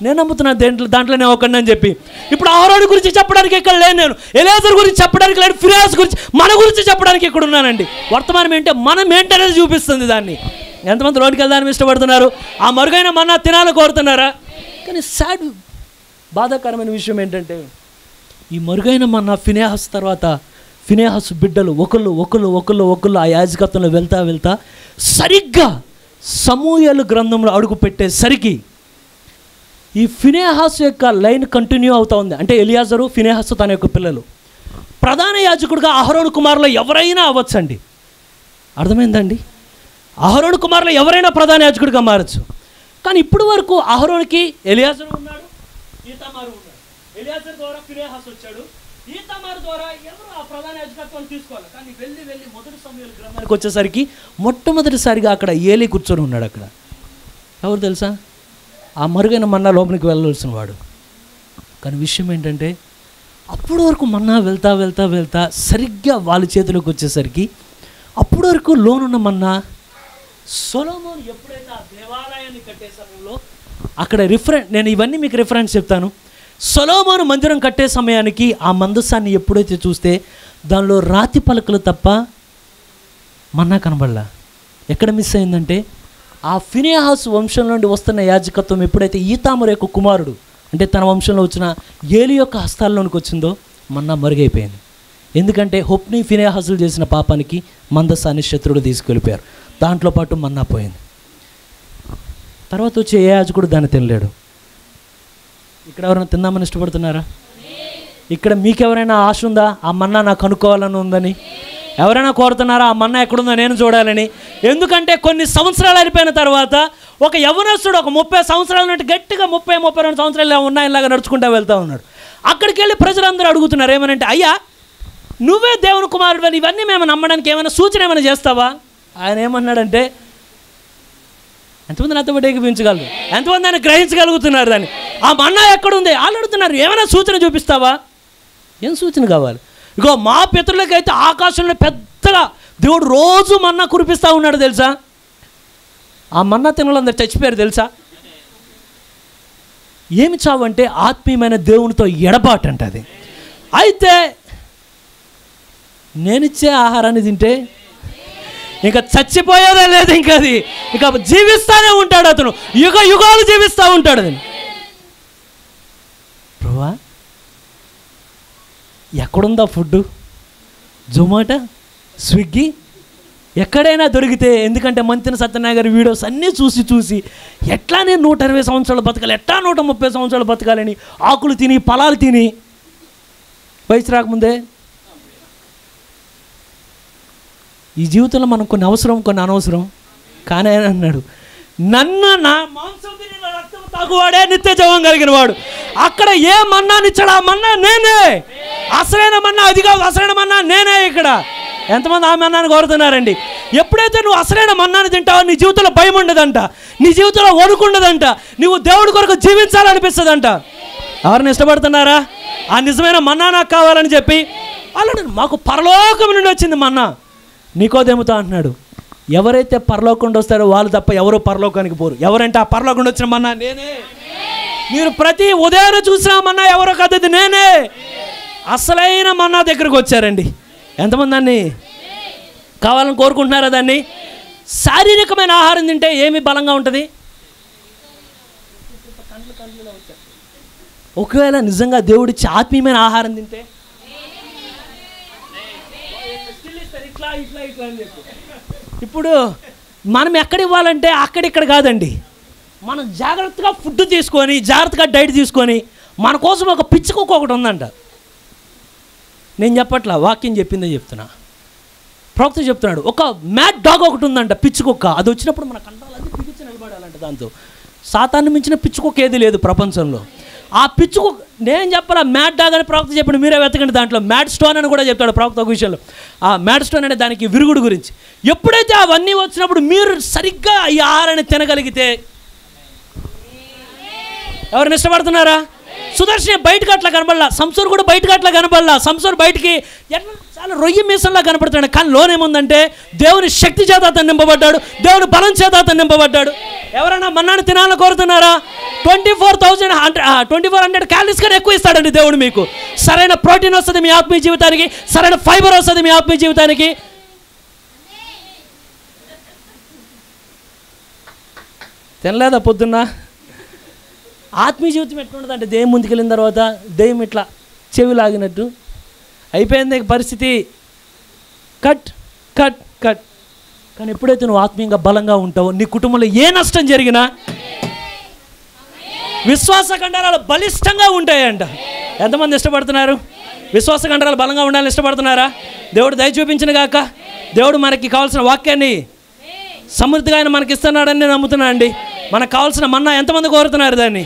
నేను నమ్ముతున్నాను దాంట్లోనే ఒకడిని అని చెప్పి. ఇప్పుడు అహరోను గురించి చెప్పడానికి ఇక్కడ లేను, నేను ఎలియాజరు గురించి చెప్పడానికి లేను, ఫినెహాసు గురించి, మన గురించి చెప్పడానికి ఇక్కడ ఉన్నానండి. వర్తమానం ఏంటంటే మనం ఏంటనేది చూపిస్తుంది దాన్ని. ఎంతమంది రోడ్డుకి వెళ్ళడానికి ఇష్టపడుతున్నారు? ఆ మరుగైన మన్నా తినాలని కోరుతున్నారా? కానీ సాడ్ బాధాకరమైన విషయం ఏంటంటే ఈ మరుగైన మన్నా ఫినెహాసు తర్వాత ఫినెహాసు బిడ్డలు ఒకళ్ళు ఆ యాజకత్వంలో వెళ్తా సరిగ్గా సమూయేలు గ్రంథంలో అడుగు పెట్టేసరికి ఈ ఫినెహాసు యొక్క లైన్ కంటిన్యూ అవుతూ ఉంది. అంటే ఎలియాజరు, ఫినెహాసు తన యొక్క పిల్లలు. ప్రధాన యాజకుడిగా అహరోను కుమారులు ఎవరైనా అవ్వచ్చండి. అర్థమైందండి? అహరోను కుమారులు ఎవరైనా ప్రధాన యాజకుడిగా మారచ్చు. కానీ ఇప్పుడు వరకు అహరోనుకి ఎలియాజరు ఉన్నాడు, ఈతామారు ఉన్నాడు. ఎలియాజరు ద్వారా ఫినెహాసు వచ్చాడు, ఈతామారు ద్వారా ఎవరు ఆ ప్రధాన యాజకత్వాన్ని తీసుకోవాలి. కానీ వెళ్ళి మొదటి సమూయేలు గ్రంథానికి వచ్చేసరికి మొట్టమొదటిసారిగా అక్కడ ఏలీ కూర్చొని ఉన్నాడు. అక్కడ ఎవరు తెలుసా? ఆ మరుగైన మన్నా లోపలికి వెళ్ళవలసిన వాడు. కానీ విషయం ఏంటంటే అప్పటి వరకు మన్నా వెళ్తా సరిగ్గా వాళ్ళ చేతిలోకి వచ్చేసరికి అప్పటి వరకు లోనున్న మన్నా సొలొమోను ఎప్పుడైతే ఆ దేవాలయాన్ని కట్టే సమయంలో అక్కడ నేను ఇవన్నీ మీకు రిఫరెన్స్ చెప్తాను. సొలొమోను మందిరం కట్టే సమయానికి ఆ మందసాన్ని ఎప్పుడైతే చూస్తే దానిలో రాతి పలకలు తప్ప మన్నా కనబడలా. ఎక్కడ మిస్ అయిందంటే ఆ ఫినెహాసు వంశం నుండి వస్తున్న యాజకత్వం ఎప్పుడైతే ఈతామారు యొక్క కుమారుడు అంటే తన వంశంలో వచ్చిన ఏలీ యొక్క హస్తాల్లోనికి వచ్చిందో మన్నా మరుగైపోయింది. ఎందుకంటే హొప్ని ఫినెహాసులు చేసిన పాపానికి మందసాన్ని శత్రువులు తీసుకెళ్ళిపోయారు. దాంట్లో పాటు మన్నా పోయింది. తర్వాత వచ్చే ఏ యాజకుడు దాన్ని తినలేడు. ఇక్కడ ఎవరైనా తిందామని ఇష్టపడుతున్నారా? ఇక్కడ మీకెవరైనా ఆశ ఉందా ఆ మన్నా నాకు కనుక్కోవాలని ఉందని? ఎవరైనా కోరుతున్నారా ఆ మన్నా ఎక్కడుందో నేను చూడాలని? ఎందుకంటే కొన్ని సంవత్సరాలు అయిపోయిన తర్వాత ఒక యవనస్తుడు ఒక 30 సంవత్సరాల నుండి గట్టిగా 32 సంవత్సరాలు ఉన్నాయిలాగా నడుచుకుంటూ వెళ్తూ ఉన్నాడు. అక్కడికి వెళ్ళి ప్రజలందరూ అడుగుతున్నారు ఏమనంటే, అయ్యా నువ్వే దేవుని కుమారుడు అని ఇవన్నీ మేము నమ్మడానికి ఏమైనా సూచన ఏమైనా చేస్తావా? ఆయన ఏమన్నాడంటే, ఎంతమంది నాతో ఏకీపించగలరు? ఎంతమంది ఆయన గ్రహించగలుగుతున్నారు దాన్ని? ఆ మన్నా ఎక్కడుంది వాళ్ళు అడుగుతున్నారు. ఏమైనా సూచన చూపిస్తావా? ఏం సూచన కావాలి? ఇగో మా పితరులకైతే ఆకాశంలో పెద్దగా దేవుడు రోజు మన్నా కురిపిస్తూ ఉన్నాడు తెలుసా? ఆ మన్నా తినలందరూ చచ్చిపోయారు తెలుసా? ఏమి చావంటే ఆత్మీయమైన దేవునితో ఎడబాటు అంట అది. అయితే నేనిచ్చే ఆహారాన్ని తింటే ఇంకా చచ్చిపోయేదే లేదు, ఇంకా అది ఇంకా జీవిస్తానే ఉంటాడు అతను, యుగాలు జీవిస్తూ ఉంటాడు. అది ప్రభువా ఎక్కడుందా ఫుడ్? జొమాటో, స్విగ్గీ ఎక్కడైనా దొరికితే. ఎందుకంటే మంతిన సత్యనారాయణ గారి వీడియోస్ అన్నీ చూసి ఎట్లా నేను 120 సంవత్సరాలు బతకాలి, ఎట్లా 130 సంవత్సరాలు బతకాలని ఆకులు తిని ఫలాలు తిని వయసు రాకముందే. ఈ జీవితంలో మనం కొన్ని అవసరం కొన్ని అనవసరం. కానీ ఆయన అన్నాడు, నన్ను నా మాంసం తిని నా రక్తం తాగువాడే నిత్య జీవం కలిగిన వాడు. అక్కడ ఏ మన్నానిచ్చాడు? ఆ మన్నా నేనే. అసలైన మన్నా అది కాదు, అసలైన మన్నా నేనే. ఇక్కడ ఎంతమంది ఆ మన్నాన్ని కోరుతున్నారండి? ఎప్పుడైతే నువ్వు అసలైన మన్నాన్ని తింటావో నీ జీవితంలో భయం ఉండదంట, నీ జీవితంలో వణుకుండదంట, నువ్వు దేవుడి కొరకు జీవించాలనిపిస్తుందంట. ఎవరిని ఇష్టపడుతున్నారా? ఆ నిజమైన మన్నా నాకు కావాలని చెప్పి అలానే మాకు పరలోకం నుండి వచ్చింది మన్నా. నికోదేముతో అంటున్నాడు, ఎవరైతే పరలోకం వస్తారో వాళ్ళు తప్ప ఎవరో పరలోకానికి పోరు. ఎవరంటే ఆ పరలోకం వచ్చిన మన్నా నేనే. మీరు ప్రతి ఉదయాన్ని చూసిన మన్నా ఎవరో కదది నేనే. అసలైన మన్నా దగ్గరకు వచ్చారండి. ఎంతమంది దాన్ని కావాలని కోరుకుంటున్నారా? దాన్ని శారీరకమైన ఆహారం తింటే ఏమి బలంగా ఉంటుంది? ఒకవేళ నిజంగా దేవుడిచ్చి ఆత్మీయమైన ఆహారం తింటే ఇప్పుడు మనం ఎక్కడ ఇవ్వాలంటే అక్కడిక్కడ కాదండి. మనం జాగ్రత్తగా ఫుడ్ తీసుకొని జాగ్రత్తగా డైట్ తీసుకొని మన కోసం ఒక పిచ్చుకొక్క ఒకటి ఉందంట. నేను చెప్పట్లా, వాక్యం చెప్పిందే చెప్తున్నా. ప్రవక్త చెప్తున్నాడు, ఒక మ్యాడ్ డాగ్ ఒకటి ఉందంట, పిచ్చుకొక్క. అది వచ్చినప్పుడు మన కండాలన్నీ పిచ్చి నిలబడాలంట. దాంతో సాతాన్ని మించిన పిచ్చుకొక్క ఏది లేదు ప్రపంచంలో. ఆ పిచ్చుకొక్క, నేను చెప్పాలా, మ్యాడ్ డాగ్ అని ప్రవక్త చెప్పండి, మీరే వెతకండి. దాంట్లో మ్యాడ్ స్టోన్ అని కూడా చెప్తాడు ప్రవక్త ఒక విషయంలో. ఆ మ్యాడ్ స్టోన్ అనే దానికి విరుగుడు గురించి. ఎప్పుడైతే అవన్నీ వచ్చినప్పుడు మీరు సరిగ్గా ఈ ఆహారాన్ని తినగలిగితే, ఎవరిని ఇష్టపడుతున్నారా? సుదర్శన్ బయటకు అట్లా కనబడలా, సంసోరు కూడా బయటకు అట్లా కనబడలా. సంసోరు బయటికి ఎట్లా చాలా రొయ్య మీసంలా కనపడుతున్నాడు, కానీ లోనేముందంటే దేవుని శక్తి చేత అతను నింపబడ్డాడు, దేవుని బలం చేత అతను నింపబడ్డాడు. ఎవరైనా మన్నాను తినాలని కోరుతున్నారా? 2400 క్యాలరీస్ కన్నా ఎక్కువ ఇస్తాడండి దేవుడు మీకు. సరైన ప్రోటీన్ వస్తుంది మీ ఆత్మీయ జీవితానికి, సరైన ఫైబర్ వస్తుంది మీ ఆత్మీయ జీవితానికి. తినలేదా పొద్దున్న? ఆత్మీయ జీవితం ఎట్లుంటుందంటే దెయ్యం ముందుకెళ్ళిన తర్వాత దెయ్యం ఇట్లా చెవి లాగినట్టు అయిపోయింది పరిస్థితి. Cut cut cut. కానీ ఎప్పుడైతే నువ్వు ఆత్మీయంగా బలంగా ఉంటావో, నీ కుటుంబంలో ఏ నష్టం జరిగినా విశ్వాస కండరాలు బలిష్టంగా ఉంటాయంట. ఎంతమంది ఇష్టపడుతున్నారు? విశ్వాస కండరాలు బలంగా ఉండాలని ఇష్టపడుతున్నారా? దేవుడు దయ చూపించిన గాక. దేవుడు మనకి కావాల్సిన వాక్యాన్ని సమృద్ధిగా ఆయన మనకి ఇస్తున్నాడని నేను నమ్ముతున్నా అండి. మనకు కావాల్సిన మన్నా ఎంతమంది కోరుతున్నారు? దాన్ని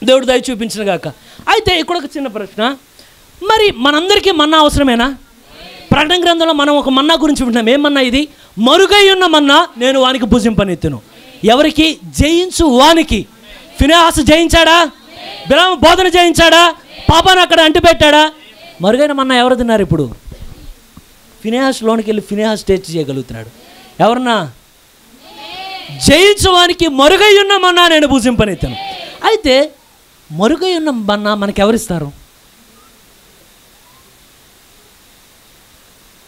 దేవుడు దయ చూపించిన గాక. అయితే ఇక్కడ ఒక చిన్న ప్రశ్న, మరి మనందరికీ మన్నా అవసరమేనా? ప్రకటన గ్రంథంలో మనం ఒక మన్నా గురించి వింటున్నాం. ఏమన్నా ఇది? మరుగై ఉన్న మన్నా నేను వానికి భుజింపనెత్తును. ఎవరికి? జయించు వానికి. ఫినెహాసు జయించాడా? బిలాము బోధన జయించాడా? పాపాన్ని అక్కడ అంటిపెట్టాడా? మరుగైన మన్నా ఎవరు తిన్నారు? ఇప్పుడు ఫినెహాస్ లోనికి వెళ్ళి ఫినెహాస్ టేస్ట్ చేయగలుగుతున్నాడు. ఎవరన్నా? జయించవానికి మరుగై ఉన్న మన్నా నేను భుజింపనెత్తాను. అయితే మరుగై ఉన్న మన్నా మనకి ఎవరిస్తారు?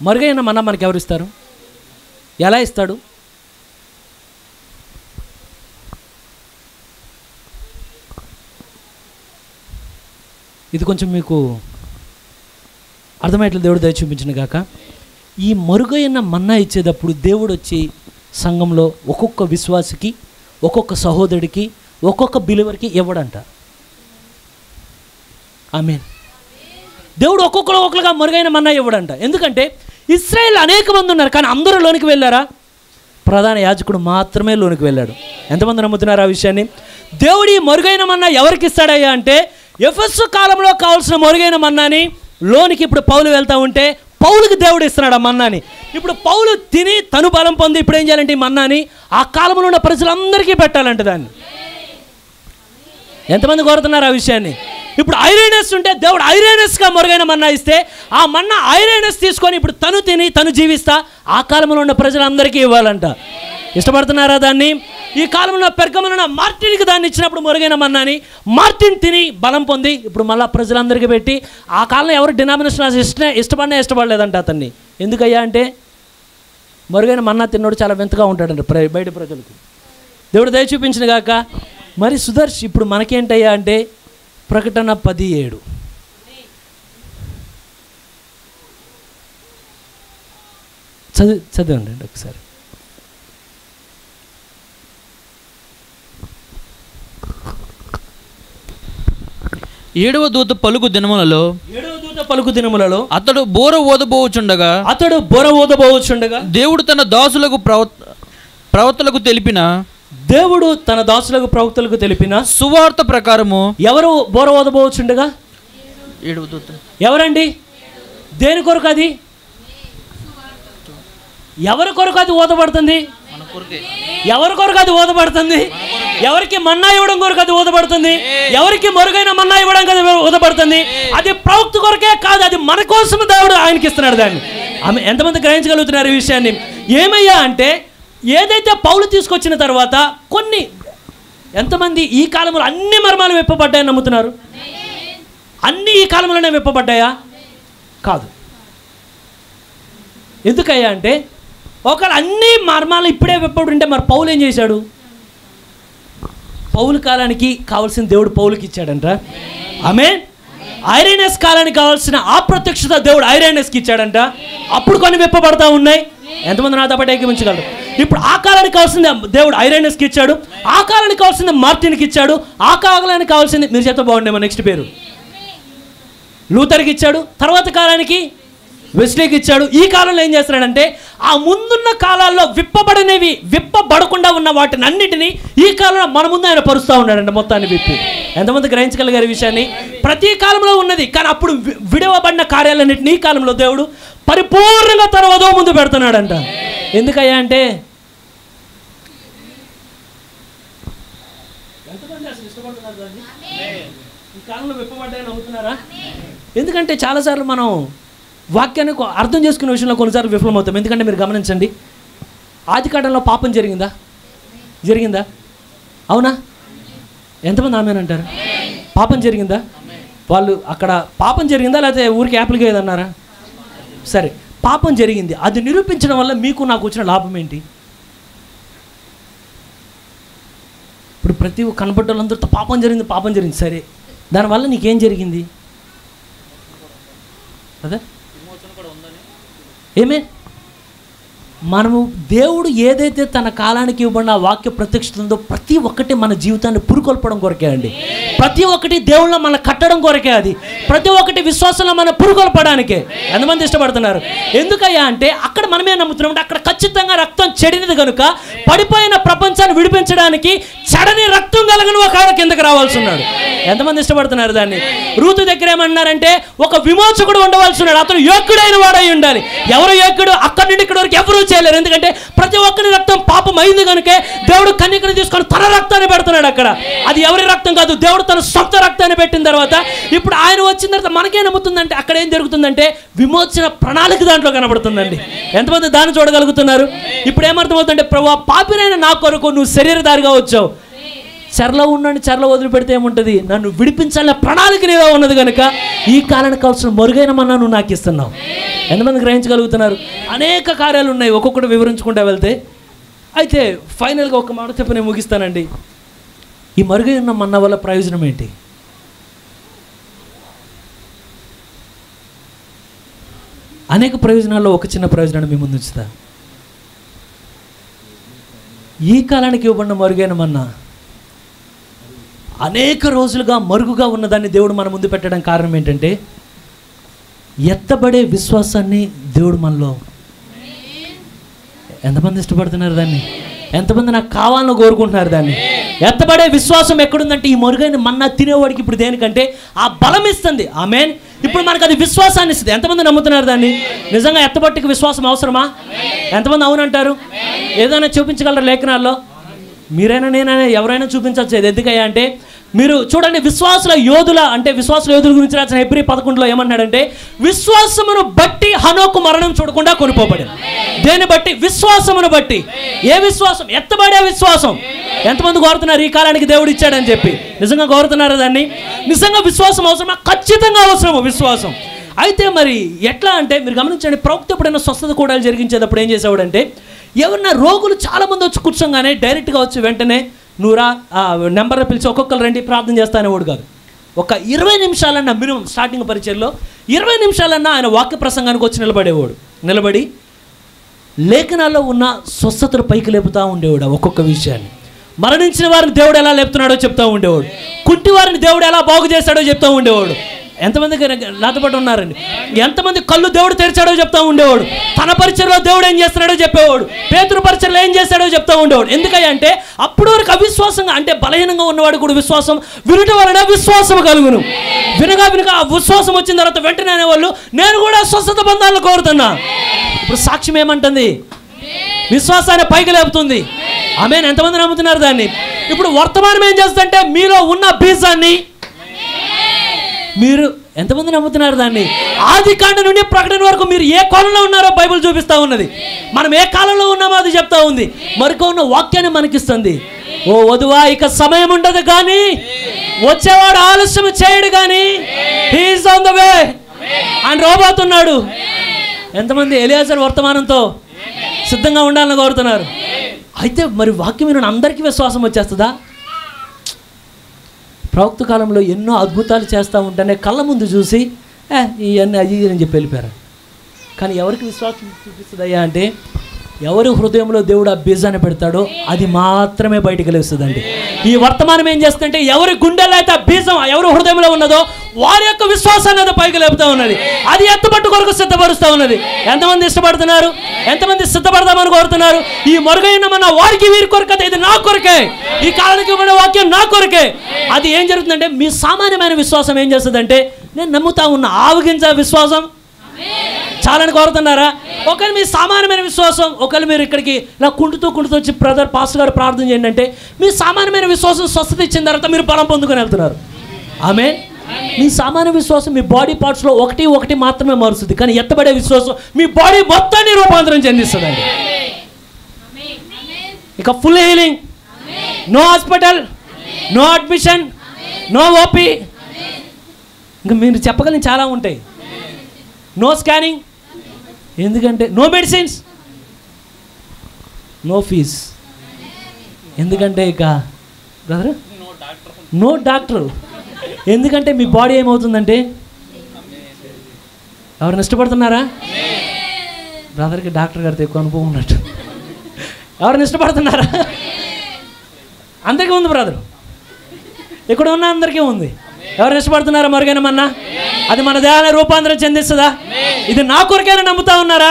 మరుగైన మన్నా మనకి ఎవరిస్తారు? ఎలా ఇస్తాడు? ఇది కొంచెం మీకు అర్థమయ్యేట్లు దేవుడు దయ చూపించిన గాక. ఈ మరుగైన మన్నా ఇచ్చేటప్పుడు దేవుడు వచ్చి సంఘంలో ఒక్కొక్క విశ్వాసికి, ఒక్కొక్క సహోదరుడికి, ఒక్కొక్క బిలీవర్కి ఇవ్వడంట. ఆమేన్. దేవుడు ఒక్కొక్కరుగా మరుగైన మన్నా ఇవ్వడంట. ఎందుకంటే ఇశ్రాయేల్ అనేక మంది ఉన్నారు, కానీ అందరూ లోనికి వెళ్ళారా? ప్రధాన యాజకుడు మాత్రమే లోనికి వెళ్ళాడు. ఎంతమంది నమ్ముతున్నారు ఆ విషయాన్ని? దేవుడు ఈ మరుగైన మన్నా ఎవరికి ఇస్తాడయ్యా అంటే, ఎఫెసు కాలంలో కావాల్సిన మరుగైన మన్నాని లోనికి ఇప్పుడు పౌలు వెళ్తూ ఉంటే పౌలుకి దేవుడు ఇస్తున్నాడు ఆ మన్నాని. ఇప్పుడు పౌలు తిని తను బలం పొంది ఇప్పుడు ఏం చేయాలంటే ఈ మన్నాని ఆ కాలంలో ఉన్న ప్రజలందరికీ పెట్టాలంట. దాన్ని ఎంతమంది కోరుతున్నారు ఆ విషయాన్ని? ఇప్పుడు ఐరేనస్ ఉంటే దేవుడు ఐరేనస్గా మరుగైన మన్నా ఇస్తే ఆ మన్నా ఐరేనస్ తీసుకొని ఇప్పుడు తను తిని తను జీవిస్తా ఆ కాలంలో ఉన్న ప్రజలందరికీ ఇవ్వాలంట. ఇష్టపడుతున్నారా దాన్ని? ఈ కాలంలో పెర్గములో ఉన్న మార్టిన్కి దాన్ని ఇచ్చినప్పుడు మరుగైన మన్నాని మార్టిన్ తిని బలం పొంది ఇప్పుడు మళ్ళీ ప్రజలందరికీ పెట్టి, ఆ కాలంలో ఎవరు డినామినేషన్ ఇష్టపడలేదంట అతన్ని. ఎందుకయ్యా అంటే మరుగైన మన్నా తిన్నోడు చాలా వింతగా ఉంటాడంట బయట ప్రజలకు. దేవుడు దయ చూపించిన గాక. మరి సుదర్శ్ ఇప్పుడు మనకేంటయ్యా అంటే ప్రకటన 17 చదవండి ఒకసారి. ఏడవ దూత పలుకు దినములలో అతడు బోర ఊదబోచుండగా దేవుడు తన దాసులకు ప్రవక్తలకు తెలిపిన సువార్త ప్రకారము. ఎవరు బోర ఊదబోచుండగా? ఏడవ దూత. ఎవరండి? దేని కొరకు అది? ఎవరి కొరకు అది ఊదబడుతుంది? ఎవరి కొరకు అది ఊదబడుతుంది? ఎవరికి మన్నా ఇవ్వడం కొరకు అది ఊదబడుతుంది? ఎవరికి మరుగైన మన్నా ఇవ్వడం కదా ఊదబడుతుంది? అది ప్రవక్త కొరకే కాదు, అది మన కోసం దేవుడు ఆయనకి ఇస్తున్నాడు దాన్ని. ఆమె ఎంతమంది గ్రహించగలుగుతున్నారు ఈ విషయాన్ని? ఏమయ్యా అంటే ఏదైతే పౌలు తీసుకొచ్చిన తర్వాత కొన్ని ఎంతమంది ఈ కాలంలో అన్ని మర్మాలు విప్పబడ్డాయని నమ్ముతున్నారు? అన్నీ ఈ కాలంలోనే విప్పబడ్డాయా? కాదు. ఎందుకయ్యా అంటే ఒకవేళ అన్ని మర్మాలు ఇప్పుడే విప్పబడుంటే మరి పౌలు ఏం చేశాడు? పౌలు కాలానికి కావాల్సిన దేవుడు పౌలుకి ఇచ్చాడంట. ఆమేన్. ఐరేనస్ కాలానికి కావాల్సిన ఆ ప్రత్యక్షత దేవుడు ఐరేనస్కి ఇచ్చాడంట. అప్పుడు కొన్ని విప్పబడతా ఉన్నాయి. ఎంతమంది నాతో పాటు ఏకీమించగలరు? ఇప్పుడు ఆ కాలానికి కావాల్సింది దేవుడు ఐరేనస్కి ఇచ్చాడు, ఆ కాలానికి కావాల్సింది మార్టిన్కి ఇచ్చాడు, ఆ కాలానికి కావాల్సింది మీరు చేత బాగుండేమో నెక్స్ట్ పేరు లూథర్కి ఇచ్చాడు, తర్వాత కాలానికి వెస్లీకి ఇచ్చాడు. ఈ కాలంలో ఏం చేస్తున్నాడంటే ఆ ముందున్న కాలాల్లో విప్పబడకుండా ఉన్న వాటిని అన్నిటినీ ఈ కాలంలో మన ముందు ఆయన పరుస్తూ ఉన్నాడంట, మొత్తాన్ని విప్పి. ఎంతమంది గ్రహించగలిగారు ఈ విషయాన్ని? ప్రతి కాలంలో ఉన్నది, కానీ అప్పుడు విడవబడిన కార్యాలన్నింటినీ ఈ కాలంలో దేవుడు పరిపూర్ణంగా తన వధువు ముందు పెడుతున్నాడంట. ఎందుకయ్యా అంటే ఎంతమంది అసలు ఇష్టపడుతున్నారు దాన్ని? ఈ కాలంలో విప్పబడ్డాయని నమ్ముతున్నారా? ఎందుకంటే చాలాసార్లు మనం వాక్యాన్ని అర్థం చేసుకునే విషయంలో కొన్నిసార్లు విఫలమవుతాం. ఎందుకంటే మీరు గమనించండి, ఆదికాండంలో పాపం జరిగిందా? అవునా? ఎంతమంది ఆమెనంటారు? పాపం జరిగిందా? వాళ్ళు అక్కడ పాపం జరిగిందా లేకపోతే ఊరికి యాప్లిగా ఏదన్నారా? సరే, పాపం జరిగింది. అది నిరూపించడం వల్ల మీకు నాకు వచ్చిన లాభం ఏంటి? ఇప్పుడు ప్రతి కనబడ్డ వాళ్ళందరితో పాపం జరిగింది. సరే, దానివల్ల నీకేం జరిగింది? అదే ఏమే మనము దేవుడు ఏదైతే తన కాలానికి ఇవ్వబడిన ఆ వాక్య ప్రత్యక్షత ఉందో ప్రతి ఒక్కటి మన జీవితాన్ని పురుకొల్పడం కొరకే అండి. ప్రతి ఒక్కటి దేవుళ్ళ మన కట్టడం కొరకే. అది ప్రతి ఒక్కటి విశ్వాసంలో మన పురుకొల్పడానికే. ఎంతమంది ఇష్టపడుతున్నారు? ఎందుకయ్యా అంటే అక్కడ మనమే నమ్ముతున్నాం, అక్కడ ఖచ్చితంగా రక్తం చెడినది కనుక పడిపోయిన ప్రపంచాన్ని విడిపించడానికి చెడని రక్తం కలిగిన ఒక ఆయన కిందకి రావాల్సి ఉన్నాడు. ఎంతమంది ఇష్టపడుతున్నారు దాన్ని? రూతు దగ్గర ఏమన్నారంటే ఒక విమోచకుడు ఉండవలసి ఉన్నాడు, అతను యోగ్యుడైన వాడై ఉండాలి. ఎవరు యోగ్యుడు? అక్కడి నుండి ఇక్కడి వరకు ఎవరు చేయలేరు. ఎందుకంటే ప్రతి ఒక్కరి రక్తం పాపం అయింది కనుకే దేవుడు కన్యకను తీసుకొని తన రక్తాన్ని పెడుతున్నాడు అక్కడ. అది ఎవరి రక్తం కాదు, దేవుడు తన సొంత రక్తాన్ని పెట్టిన తర్వాత ఇప్పుడు ఆయన వచ్చిన తర్వాత మనకేం నమ్ముతుందంటే అక్కడ ఏం జరుగుతుందంటే విమోచన ప్రణాళిక దాంట్లో కనబడుతుందండి. ఎంతమంది దాన్ని చూడగలుగుతున్నారు? ఇప్పుడు ఏమర్థమవుతుందంటే ప్రభువా పాపినైన నా కొరకు నువ్వు శరీరధారిగా వచ్చావు, చెరలో ఉన్నాను, చెరలో వదిలిపెడితే ఏముంటుంది? నన్ను విడిపించాలనే ప్రణాళిక నీలో ఉన్నది కనుక ఈ కాలానికి కావాల్సిన మెరుగైన మన్నా నువ్వు నాకు ఇస్తున్నావు. ఎంతమంది గ్రహించగలుగుతున్నారు? అనేక కార్యాలు ఉన్నాయి, ఒక్కొక్కటి వివరించుకుంటూ వెళ్తే. అయితే ఫైనల్గా ఒక మాట చెప్పి నేను ముగిస్తానండి. ఈ మెరుగైన మన్నా వల్ల ప్రయోజనం ఏంటి? అనేక ప్రయోజనాల్లో ఒక చిన్న ప్రయోజనాన్ని మీ ముందు ఉంచుతా. ఈ కాలానికి ఇవ్వబడిన మెరుగైన మన్నా అనేక రోజులుగా మరుగుగా ఉన్నదాన్ని దేవుడు మన ముందు పెట్టడం కారణం ఏంటంటే ఎత్తబడే విశ్వాసాన్ని దేవుడు మనలో. ఎంతమంది ఇష్టపడుతున్నారు దాన్ని? ఎంతమంది నాకు కావాలని కోరుకుంటున్నారు దాన్ని? ఎత్తబడే విశ్వాసం ఎక్కడుందంటే ఈ మరుగైన మన్నా తినేవాడికి ఇప్పుడు దేనికంటే ఆ బలం ఇస్తుంది. ఆమేన్. ఇప్పుడు మనకు అది విశ్వాసాన్ని ఇస్తుంది. ఎంతమంది నమ్ముతున్నారు దాన్ని? నిజంగా ఎత్తబట్టికి విశ్వాసం అవసరమా? ఎంతమంది అవునంటారు? ఏదైనా చూపించగలరా లేఖనాల్లో? మీరైనా నేనైనా ఎవరైనా చూపించవచ్చు. ఎందుకయ్యా అంటే మీరు చూడండి, విశ్వాసుల యోధుల గురించి రాసిన హెబ్రీ 11లో ఏమన్నాడంటే విశ్వాసమును బట్టి హనోకు మరణం చూడకుండా కొనిపోబడింది. దేని బట్టి? విశ్వాసమును బట్టి. ఏ విశ్వాసం? ఎత్తబడే విశ్వాసం. ఎంతమంది కోరుతున్నారు ఈ కాలానికి దేవుడు ఇచ్చాడని చెప్పి? నిజంగా కోరుతున్నారా దాన్ని? నిజంగా విశ్వాసం అవసరమా? ఖచ్చితంగా అవసరము విశ్వాసం. అయితే మరి ఎట్లా అంటే మీరు గమనించండి, ప్రవక్త ఎప్పుడైనా స్వస్థత కూడాలు జరిగించేటప్పుడు ఏం చేసేవాడంటే ఎవరన్నా రోగులు చాలామంది వచ్చి కూర్చోగానే డైరెక్ట్గా వచ్చి వెంటనే నూరా నెంబర్ని పిలిచి ఒక్కొక్కరు రండి ప్రార్థన చేస్తానేవాడు కాదు. ఒక 20 నిమిషాలన్నా మినిమం స్టార్టింగ్ పరిచయంలో 20 నిమిషాలన్నా ఆయన వాక్య ప్రసంగానికి వచ్చి నిలబడి లేఖనాల్లో ఉన్న స్వస్థతను పైకి లేపుతూ ఉండేవాడు. ఒక్కొక్క విషయాన్ని మరణించిన వారిని దేవుడు ఎలా లేపుతున్నాడో చెప్తూ ఉండేవాడు. కుంటి వారిని దేవుడు ఎలా బాగు చేస్తాడో చెప్తూ ఉండేవాడు. ఎంతమంది నాతో పాటు ఉన్నారండి? ఎంతమంది కళ్ళు దేవుడు తెరిచాడో చెప్తా ఉండేవాడు. తన పరిచయలో దేవుడు ఏం చేస్తున్నాడో చెప్పేవాడు. పేతురు పరిచయలో ఏం చేస్తాడో చెప్తా ఉండేవాడు. ఎందుకంటే అప్పుడు వరకు అవిశ్వాసంగా అంటే బలహీనంగా ఉన్నవాడు కూడా విశ్వాసం వినుట వలన విశ్వాసం కలుగును. వినగా ఆ విశ్వాసం వచ్చిన తర్వాత వెంటనే అనేవాళ్ళు నేను కూడా స్వస్థత బంధాలను కోరుతున్నా. ఇప్పుడు సాక్ష్యం ఏమంటుంది? విశ్వాసాన్ని పైకి లేపుతుంది. ఆమేన్. ఎంతమంది నమ్ముతున్నారు దాన్ని? ఇప్పుడు వర్తమానం ఏం చేస్తుందంటే మీలో ఉన్న బీజాన్ని మీరు ఎంతమంది నమ్ముతున్నారు దాన్ని? ఆదికాండం నుండి ప్రకటన వరకు మీరు ఏ కాలంలో ఉన్నారో బైబిల్ చూపిస్తూ ఉన్నది. మనం ఏ కాలంలో ఉన్నామో అది చెప్తా ఉంది. మరొక ఉన్న వాక్యాన్ని మనకిస్తుంది. ఓ వధువా ఇక సమయం ఉండదు కానీ వచ్చేవాడు ఆలస్యం చేయడు కానీ he is on the way అని రాబోతున్నాడు. ఎంతమంది ఎలియాజర్ వర్తమానంతో సిద్ధంగా ఉండాలని కోరుతున్నారు? అయితే మరి వాక్యం వినని అందరికీ విశ్వాసం వచ్చేస్తుందా? ప్రవక్త కాలంలో ఎన్నో అద్భుతాలు చేస్తూ ఉంటేనే కళ్ళ ముందు చూసి ఇవన్నీ అది అని చెప్పి వెళ్ళిపోయారు. కానీ ఎవరికి విశ్వాసం చూపిస్తుందయ్యా అంటే ఎవరి హృదయంలో దేవుడు ఆ బీజాన్ని పెడతాడో అది మాత్రమే బయటికి లేస్తుందండి. ఈ వర్తమానం ఏం చేస్తుందంటే ఎవరి గుండెల్లో అయితే ఆ బీజం ఎవరి హృదయంలో ఉన్నదో వారి యొక్క విశ్వాసాన్ని అది పైకి లేపుతా ఉన్నది. అది ఎత్తుపట్టు కొరకు సిద్ధపరుస్తూ ఉన్నది. ఎంతమంది ఇష్టపడుతున్నారు? ఎంతమంది సిద్ధపడదామని కోరుతున్నారు? ఈ మరుగైన మన వారికి వీరి కొరకు ఇది నా కొరకే, ఈ కాలానికి ఇవ్వబడిన వాక్యం నా కొరకే. అది ఏం జరుగుతుందంటే మీ సామాన్యమైన విశ్వాసం ఏం చేస్తుందంటే నేను నమ్ముతా ఉన్న ఆవగించే విశ్వాసం చాలని కోరుతున్నారా? ఒకవేళ మీ సామాన్యమైన విశ్వాసం, ఒకవేళ మీరు ఇక్కడికి ఇలా కుంటుతూ వచ్చి బ్రదర్ పాస్టర్ గారు ప్రార్థన చేయండి అంటే మీ సామాన్యమైన విశ్వాసం స్వస్థత ఇచ్చిన తర్వాత మీరు బలం పొందుకొని వెళ్తున్నారు. ఆమేన్. మీ సామాన్య విశ్వాసం మీ బాడీ పార్ట్స్లో ఒకటి మాత్రమే మారుస్తుంది, కానీ ఎత్తబడే విశ్వాసం మీ బాడీ మొత్తాన్ని రూపాంతరం చెందిస్తుందండి. ఇక full healing, no hospital, no admission, no OP, ఇంకా మీరు చెప్పగలిగిన చాలా ఉంటాయి. నో స్కానింగ్, ఎందుకంటే నో మెడిసిన్స్, నో ఫీజ్, ఎందుకంటే ఇక బ్రదర్ నో డాక్టర్, ఎందుకంటే మీ బాడీ ఏమవుతుందంటే ఎవరిని ఇష్టపడుతున్నారా? బ్రదర్కి డాక్టర్ గారితో ఎక్కువ అనుభవం ఉన్నట్టు. ఎవరిని ఇష్టపడుతున్నారా? అందరికీ ఉంది బ్రదర్, ఇక్కడ ఉన్న అందరికీ ఉంది. ఎవరిని ఇష్టపడుతున్నారా? మరుగైనమన్నా అది మన దేహాన్ని రూపాంతరం చెందిస్తుందా? ఇది నా కొరకైనా నమ్ముతా ఉన్నారా?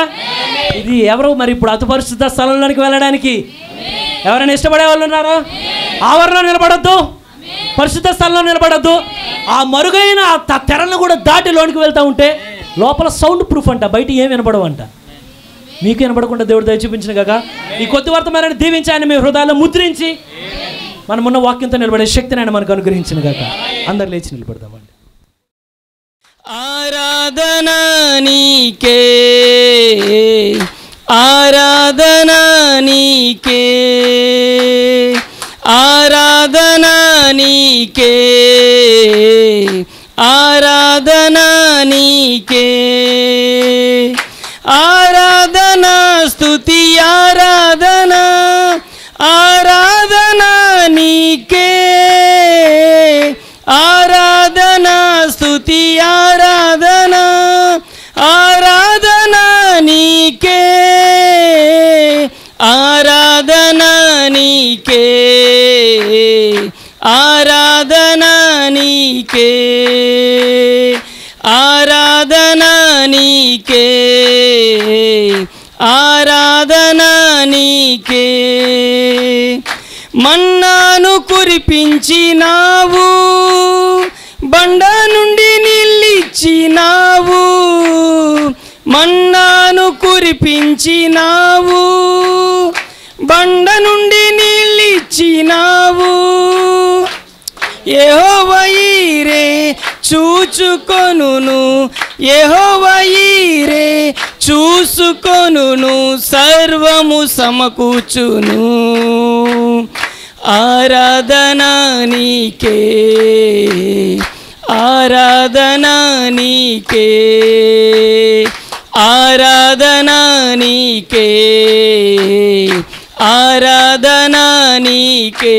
ఇది ఎవరు మరి ఇప్పుడు అతిపరిశుద్ధ స్థలంలోనికి వెళ్ళడానికి ఎవరైనా ఇష్టపడే వాళ్ళు ఉన్నారా? ఆవరణలో నిలబడద్దు, పరిశుద్ధ స్థలంలో నిలబడద్దు. ఆ మరుగైన ఆ తెరలను కూడా దాటి లోనికి వెళ్తూ ఉంటే లోపల సౌండ్ ప్రూఫ్ అంట, బయట ఏం వినపడవంట. మీకు వినపడకుండా దేవుడు దయ చూపించిన కాక ఈ కొద్ది వర్తమానాన్ని దీవించి ఆయన మీ హృదయాల్లో ముద్రించి మనమున్న వాక్యంతో నిలబడే శక్తిని ఆయన మనకు అనుగ్రహించిన కాక అందరు లేచి నిలబడదామండి. ఆరాధన నీకే, ఆరాధన నీకే, ఆరాధన నీకే, ఆరాధన నీకే, ఆరాధన స్తుతి ఆరాధన, ఆరాధన నీకే, ఆరాధన స్తుతి ఆరాధన, ఆరాధన నీకే, ఆరాధన నీకే, ఆరాధన నీకే, ఆరాధన నీకే, ఆరాధన నీకే. మన్నాను కురిపించినావు, బండ నుండి నిలిచినావు, మన్నాను కురిపించినావు, బండ నుండి నిలిచినావు. యెహోవా ఈరే చూచుకొనును, యెహోవా ఈరే చూసుకొనును, సర్వము సమకూర్చును. ఆరాధన నీకే, ఆరాధన నీకే, ఆరాధన నీకే, ఆరాధన నీకే,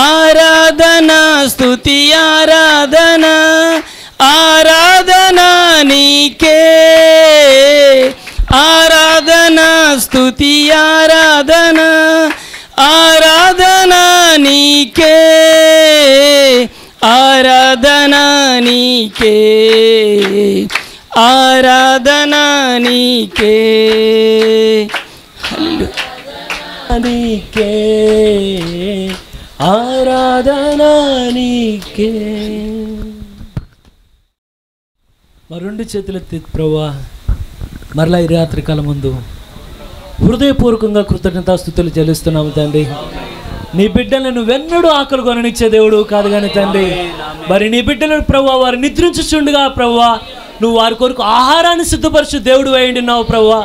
ఆరాధన స్తుతి ఆరాధన, ఆరాధన నీకే, ఆరాధన స్తుతి ఆరాధన, ఆరాధన నీకే, ఆరాధన నీకే, ఆరాధన నీకే. నీకే ఆరాధన నీకే. మా రెండు చేతులెత్తి ప్రభువా మరలా ఈ రాత్రి కాలం ముందు హృదయపూర్వకంగా కృతజ్ఞతాస్తుతులు చెల్లిస్తున్నాము తండ్రి. నీ బిడ్డలను నువ్వెన్నడూ ఆకలి కొననిచ్చే దేవుడు కాదు కానీ తండ్రి, మరి నీ బిడ్డలను ప్రభువా వారు నిద్రించుచుండగా ప్రభువా నువ్వు వారి కొరకు ఆహారాన్ని సిద్ధపరచు దేవుడు అయ్యున్నావు ప్రభువా.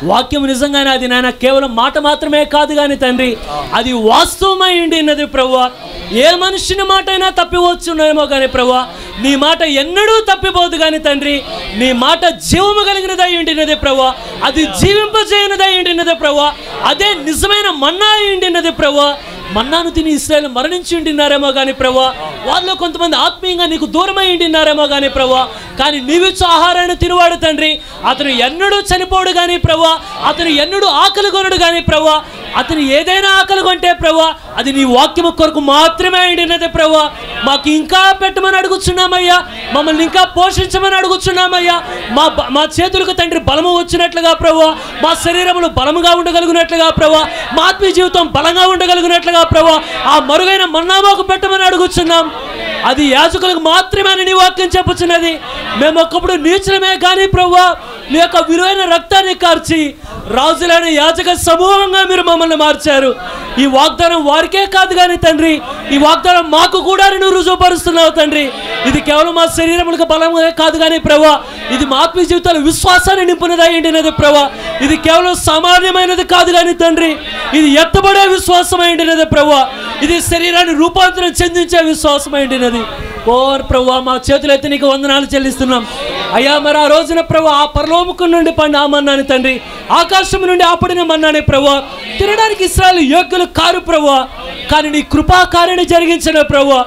వాక్యం నిజంగానే అది నాయన కేవలం మాట మాత్రమే కాదు కానీ తండ్రి, అది వాస్తవమై ఉండినది ప్రభువా. ఏ మనుషుని మాట అయినా తప్పివచ్చునేమో కానీ ప్రభువా, నీ మాట ఎన్నడూ తప్పిపోదు కానీ తండ్రి, నీ మాట జీవము కలిగినదై ఉండినది ప్రభువా, అది జీవింపజేయనిదై ఉండినది ప్రభువా, అదే నిజమైన మన్నా అయి ఉండినది ప్రభువా. మన్నాను తిని ఇశ్రాయేలు మరణించి ఉండినారేమో కానీ ప్రభా, వాళ్ళలో కొంతమంది ఆత్మీయంగా నీకు దూరమై ఉండినారేమో కానీ ప్రభా, కానీ నీవిచ్చు ఆహారాన్ని తినవాడు తండ్రి, అతను ఎన్నడూ చనిపోడు కానీ ప్రభా, అతను ఎన్నడూ ఆకలి కొనడు కానీ ప్రభా, అతను ఏదైనా ఆకలి కొంటే ప్రభా అది నీ వాక్యము కొరకు మాత్రమే ఉండినదే ప్రభా. మాకు ఇంకా పెట్టమని అడుగుచున్నామయ్యా, మమ్మల్ని ఇంకా పోషించమని అడుగుచున్నామయ్యా. మా చేతులకు తండ్రి బలము వచ్చినట్లుగా ప్రభా, మా శరీరములు బలముగా ఉండగలిగినట్లుగా ప్రభా, మా ఆత్మీయ జీవితం బలంగా ఉండగలిగినట్లుగా ప్రభా ఆ మరుగైన మన్నా మాకు పెట్టమని అడుగుచున్నాం. అది యాజకులకు మాత్రమే నీ వాక్యం చెప్పుచున్నది. మేము ఒకప్పుడు నీచులమే కానీ ప్రభా నీ యొక్క విలువైన రక్తాన్ని కార్చి రాజులైన యాజక సమూహంగా మీరు మమ్మల్ని మార్చారు. ఈ వాగ్దానం వారికే కాదు కానీ తండ్రి, ఈ వాగ్దానం మాకు కూడా నువ్వు రుజువుపరుస్తున్నావు తండ్రి. ఇది కేవలం మా శరీరములకు బలంగా కాదు కానీ ప్రభా, ఇది మా ఆత్మీయ జీవితాలు విశ్వాసాన్ని నింపునదై ఉండినది ప్రభా. ఇది కేవలం సామాన్యమైనది కాదు కానీ తండ్రి, ఇది ఎత్తబడే విశ్వాసమై ఉండినది ప్రభా. ఇది శరీరాన్ని రూపాంతరం చెందించే విశ్వాసమై ఉండినది. ఓ ప్రభా, మా చేతులైతే నీకు వందనాలు చెల్లిస్తున్నాం అయ్యా. మరి ఆ రోజున ప్రభా ఆ పరలోకం నుండి పడిన ఆ మన్నాని తండ్రి, ఆకాశం నుండి ఆపడిన మన్నానే ప్రభా తినడానికి ఇశ్రాయేలు యోగ్యులు కారు ప్రభా, కానీ నీ కృపాకార్యాన్ని జరిగించిన ప్రభా.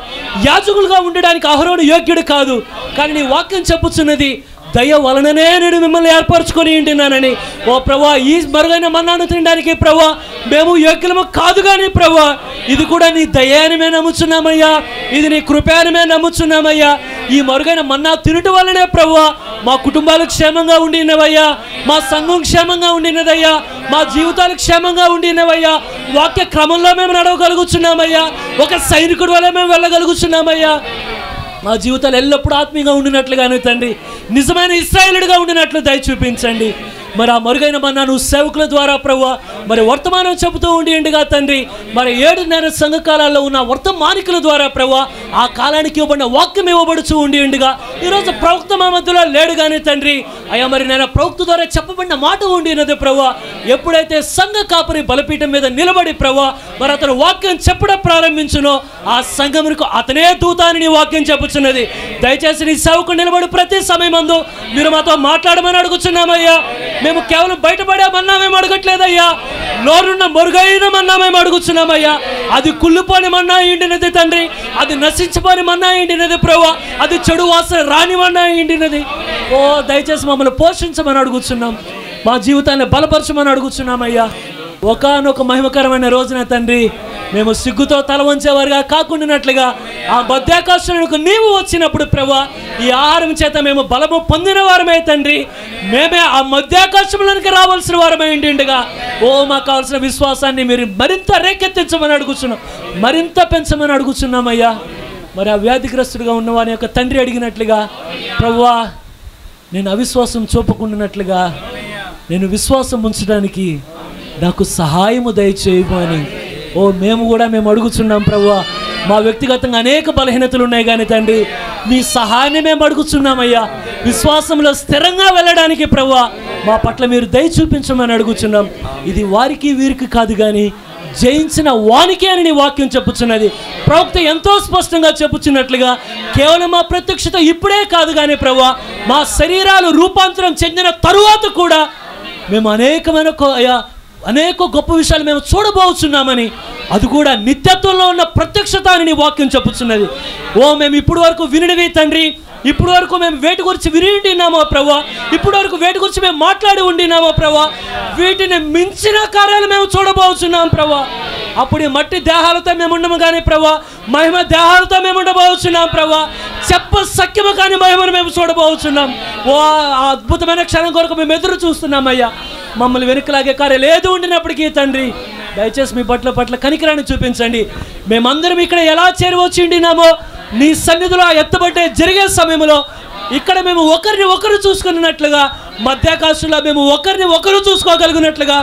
యాజకులుగా ఉండడానికి అహరోను యోగ్యుడు కాదు, కానీ నీ వాక్యం చెప్పుచున్నది దయ వలననే నేను మిమ్మల్ని ఏర్పరచుకొని ఉంటున్నానని. ఓ ప్రభా, ఈ మరుగైన మన్నాను తినడానికి ప్రభా మేము యోగ్యులము కాదు కానీ ప్రభా ఇది కూడా నీ దయాన్ని మేము నమ్ముచున్నామయ్యా, ఇది నీ కృపని మేము నమ్ముచున్నామయ్యా. ఈ మరుగైన మన్నా తినటం వల్లనే ప్రభా మా కుటుంబాలు క్షేమంగా ఉండినవయ్యా, మా సంఘం క్షేమంగా ఉండినదయ్యా, మా జీవితాలు క్షేమంగా ఉండినవయ్యా. వాక్య క్రమంలో మేము నడవగలుగుతున్నామయ్యా, ఒక సైనికుడి వల్ల మేము వెళ్ళగలుగుతున్నామయ్యా. మా జీవితాలు ఎల్లప్పుడూ ఆత్మీయంగా ఉండినట్లుగానే తండ్రి, నిజమైన ఇశ్రాయేలుడిగా ఉండినట్లు దయ చూపించండి. మరి ఆ మరుగైన మన్నాను సేవకుల ద్వారా ప్రభు మరి వర్తమానం చెబుతూ ఉండిగా తండ్రి, మరి 7 సంఘ కాలాల్లో ఉన్న వర్తమానికుల ద్వారా ప్రభు ఆ కాలానికి ఇవ్వబడిన వాక్యం ఇవ్వబడుచు ఉండిగా ఈరోజు ప్రవక్త మా మధ్యలో లేడు కానీ తండ్రి అయ్యా, మరి నేను ప్రవక్త ద్వారా చెప్పబడిన మాట ఉండినది ప్రభు. ఎప్పుడైతే సంఘ కాపరి బలిపీఠం మీద నిలబడి ప్రభు మరి అతను వాక్యం చెప్పడం ప్రారంభించునో ఆ సంఘమునకు అతనే దూతాన్ని నీ వాక్యం చెప్పుచున్నది. దయచేసి నీ సేవకు నిలబడి ప్రతి సమయమందు మీరు మాతో మాట్లాడమని అడుగుచున్నామయ్యా. మేము కేవలం బయటపడే మన్నా మేము అడగట్లేదయ్యా, నోరున్న మరుగైన మన్నా మేము అడుగుచున్నామయ్యా. అది కుళ్ళిపోని మన్నా ఇండినది తండ్రి, అది నశించిపోని మన్నా ఇండినది ప్రభు, అది చెడు వాసన రాని మన్నా ఇండినది. ఓ దయచేసి మమ్మల్ని పోషించమని అడుగుచున్నాం, మా జీవితాన్ని బలపరచమని అడుగుచున్నామయ్యా. ఒకానొక మహిమకరమైన రోజున తండ్రి మేము సిగ్గుతో తల వంచేవారుగా కాకుండానట్లుగా ఆ మధ్యాకాశంకు నీవు వచ్చినప్పుడు ప్రభా ఈ ఆహారం చేత మేము బలము పొందిన వారమే తండ్రి, మేమే ఆ మధ్యాకాశంలోనికి రావాల్సిన వారమై ఉండిగా ఓ మాకు కావాల్సిన విశ్వాసాన్ని మీరు మరింత రేకెత్తించమని అడుగుచున్నాం, మరింత పెంచమని అడుగుచున్నామయ్యా. మరి ఆ వ్యాధిగ్రస్తుడిగా ఉన్నవాని యొక్క తండ్రి అడిగినట్లుగా ప్రభువా నేను అవిశ్వాసం చూపకుండానట్లుగా నేను విశ్వాసం ఉంచడానికి నాకు సహాయము దయచేయమని ఓ మేము అడుగుచున్నాం ప్రభువా. మా వ్యక్తిగతంగా అనేక బలహీనతలు ఉన్నాయి కానీ తండ్రి నీ సహాయాన్ని మేము అడుగుచున్నామయ్యా. విశ్వాసంలో స్థిరంగా వెళ్ళడానికి ప్రభువా మా పట్ల మీరు దయ చూపించమని అడుగుచున్నాం. ఇది వారికి వీరికి కాదు కానీ జయించిన వానికి అని నీ వాక్యం చెప్పుచున్నది. ప్రవక్త ఎంతో స్పష్టంగా చెప్పుచున్నట్లుగా కేవలం మా ప్రత్యక్షత ఇప్పుడే కాదు కానీ ప్రభువా మా శరీరాలు రూపాంతరం చెందిన తరువాత కూడా మేము అనేక గొప్ప విషయాలు మేము చూడబోతున్నామని, అది కూడా నిత్యత్వంలో ఉన్న ప్రత్యక్షత అని నీ వాక్యం చెప్పుచున్నది. ఓ మేము ఇప్పుడు వరకు వినినవి తండ్రి, ఇప్పుడు వరకు మేము వేటి గురించి విని ఉండినామో ప్రభా, ఇప్పుడు వరకు వేటి గురించి మేము మాట్లాడి ఉండినామో ప్రభా, వీటిని మించిన కార్యాలు మేము చూడబోతున్నాం ప్రభా. అప్పుడు ఈ మట్టి దేహాలతో మేము ఉండము కానీ ప్రభా మహిమ దేహాలతో మేము ఉండబోతున్నాం ప్రభా. చెప్ప సఖ్యము కానీ మహిమను మేము చూడబోతున్నాం. ఓ ఆ అద్భుతమైన క్షణం కొరకు మేము ఎదురు చూస్తున్నామయ్యా. మమ్మల్ని వెనుకలాగే కార్యాలు ఏది ఉండినప్పటికీ తండ్రి దయచేసి మీ పట్ల కనికరాన్ని చూపించండి. మేమందరం ఇక్కడ ఎలా చేరువచ్చిండినామో నీ సన్నిధిలో ఎత్తబట్టే జరిగే సమయంలో ఇక్కడ మేము ఒకరిని ఒకరు చూసుకున్నట్లుగా మధ్యాకాశంలో మేము ఒకరిని ఒకరు చూసుకోగలిగినట్లుగా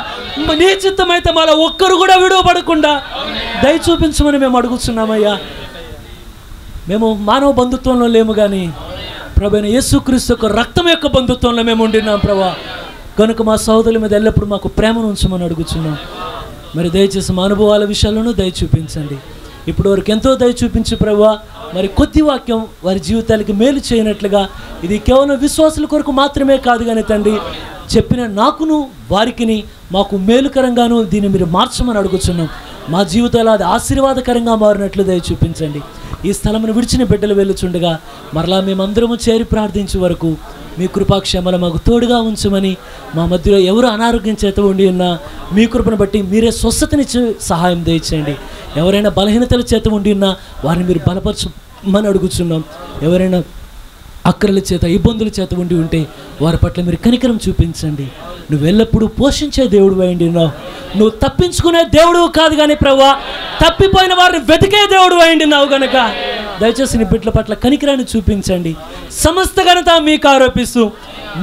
నీ చిత్తమైతే మాలో ఒక్కరు కూడా విడువబడకుండా దయ చూపించమని మేము అడుగుతున్నామయ్యా. మేము మానవ బంధుత్వంలో లేము కానీ ప్రభువైన యేసుక్రీస్తు యొక్క రక్తం యొక్క బంధుత్వంలో మేము ఉండినాం ప్రభా. కనుక మా సహోదరుల మీద ఎల్లప్పుడూ మాకు ప్రేమను ఉంచమని అడుగుచున్నాం. మరి దయచేసి మా అనుభవాల విషయాలను దయ చూపించండి. ఇప్పుడు వరకు ఎంతో దయ చూపించి ప్రభువా మరి కొద్ది వాక్యం వారి జీవితాలకి మేలు చేయనట్లుగా ఇది కేవలం విశ్వాసుల కొరకు మాత్రమే కాదు కానీ తండ్రి, చెప్పిన నాకును వారికిని మాకు మేలుకరంగాను దీన్ని మీరు మార్చమని అడుగుతున్నాం. మా జీవితాలు అది ఆశీర్వాదకరంగా మారినట్లు దయ చూపించండి. ఈ స్థలమును విడిచిన బిడ్డలు వెళ్ళుచుండగా మరలా మేమందరము చేరి ప్రార్థించే వరకు మీ కృపాక్షేమలు మాకు తోడుగా ఉంచమని, మా మధ్యలో ఎవరు అనారోగ్యం చేత ఉండి ఉన్నా మీ కృపను బట్టి మీరే స్వస్థతనిచ్చి సహాయం దయచేయండి. ఎవరైనా బలహీనతల చేత ఉండి ఉన్నా వారిని మీరు బలపరచమని అడుగుతున్నాం. ఎవరైనా అక్కర్ల చేత ఇబ్బందుల చేత ఉండి ఉంటే వారి పట్ల మీరు కనికరం చూపించండి. నువ్వు ఎల్లప్పుడూ పోషించే దేవుడు అయ్యిండి ఉన్నావు. నువ్వు తప్పించుకునే దేవుడు కాదు కానీ ప్రభువా, తప్పిపోయిన వారిని వెతికే దేవుడు అయ్యిండి ఉన్నావు కనుక దయచేసి నీ బిడ్డల పట్ల కనికరాన్ని చూపించండి. సమస్త ఘనత మీకు ఆరోపిస్తూ,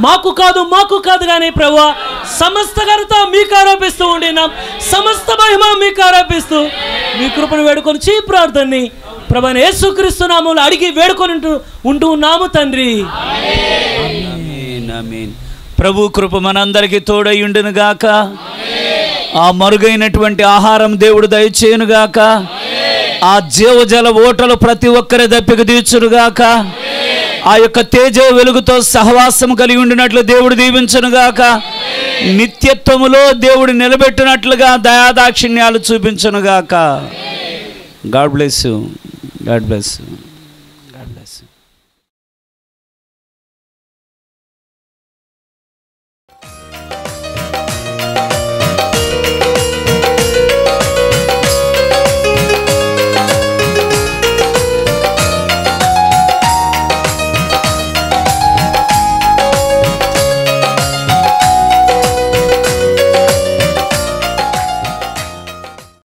మాకు కాదు కానీ ప్రభువా, సమస్త ఘనత మీకు ఆరోపిస్తూ ఉండినాం. సమస్త మహిమ మీకు ఆరోపిస్తూ మీ కృపను వేడుకొని ఈ ప్రార్థనని ప్రభువైన యేసుక్రీస్తు నామములో అడిగి వేడుకొని ఉంటూ ఉన్నాము తండ్రి. ఆమేన్, ఆమేన్. ప్రభు కృప మనందరికీ తోడయ్యుండును గాక. ఆ మరుగైనటువంటి ఆహారం దేవుడు దయచేయును గాక. ఆ జీవజల ఓటలు ప్రతి ఒక్కరి దప్పిక తీర్చును గాక. ఆ యొక్క తేజ వెలుగుతో సహవాసం కలిగి ఉండినట్లు దేవుడు దీవించును గాక. నిత్యత్వములో దేవుడు నిలబెట్టినట్లుగా దయాదాక్షిణ్యాలు చూపించును గాక. God bless you.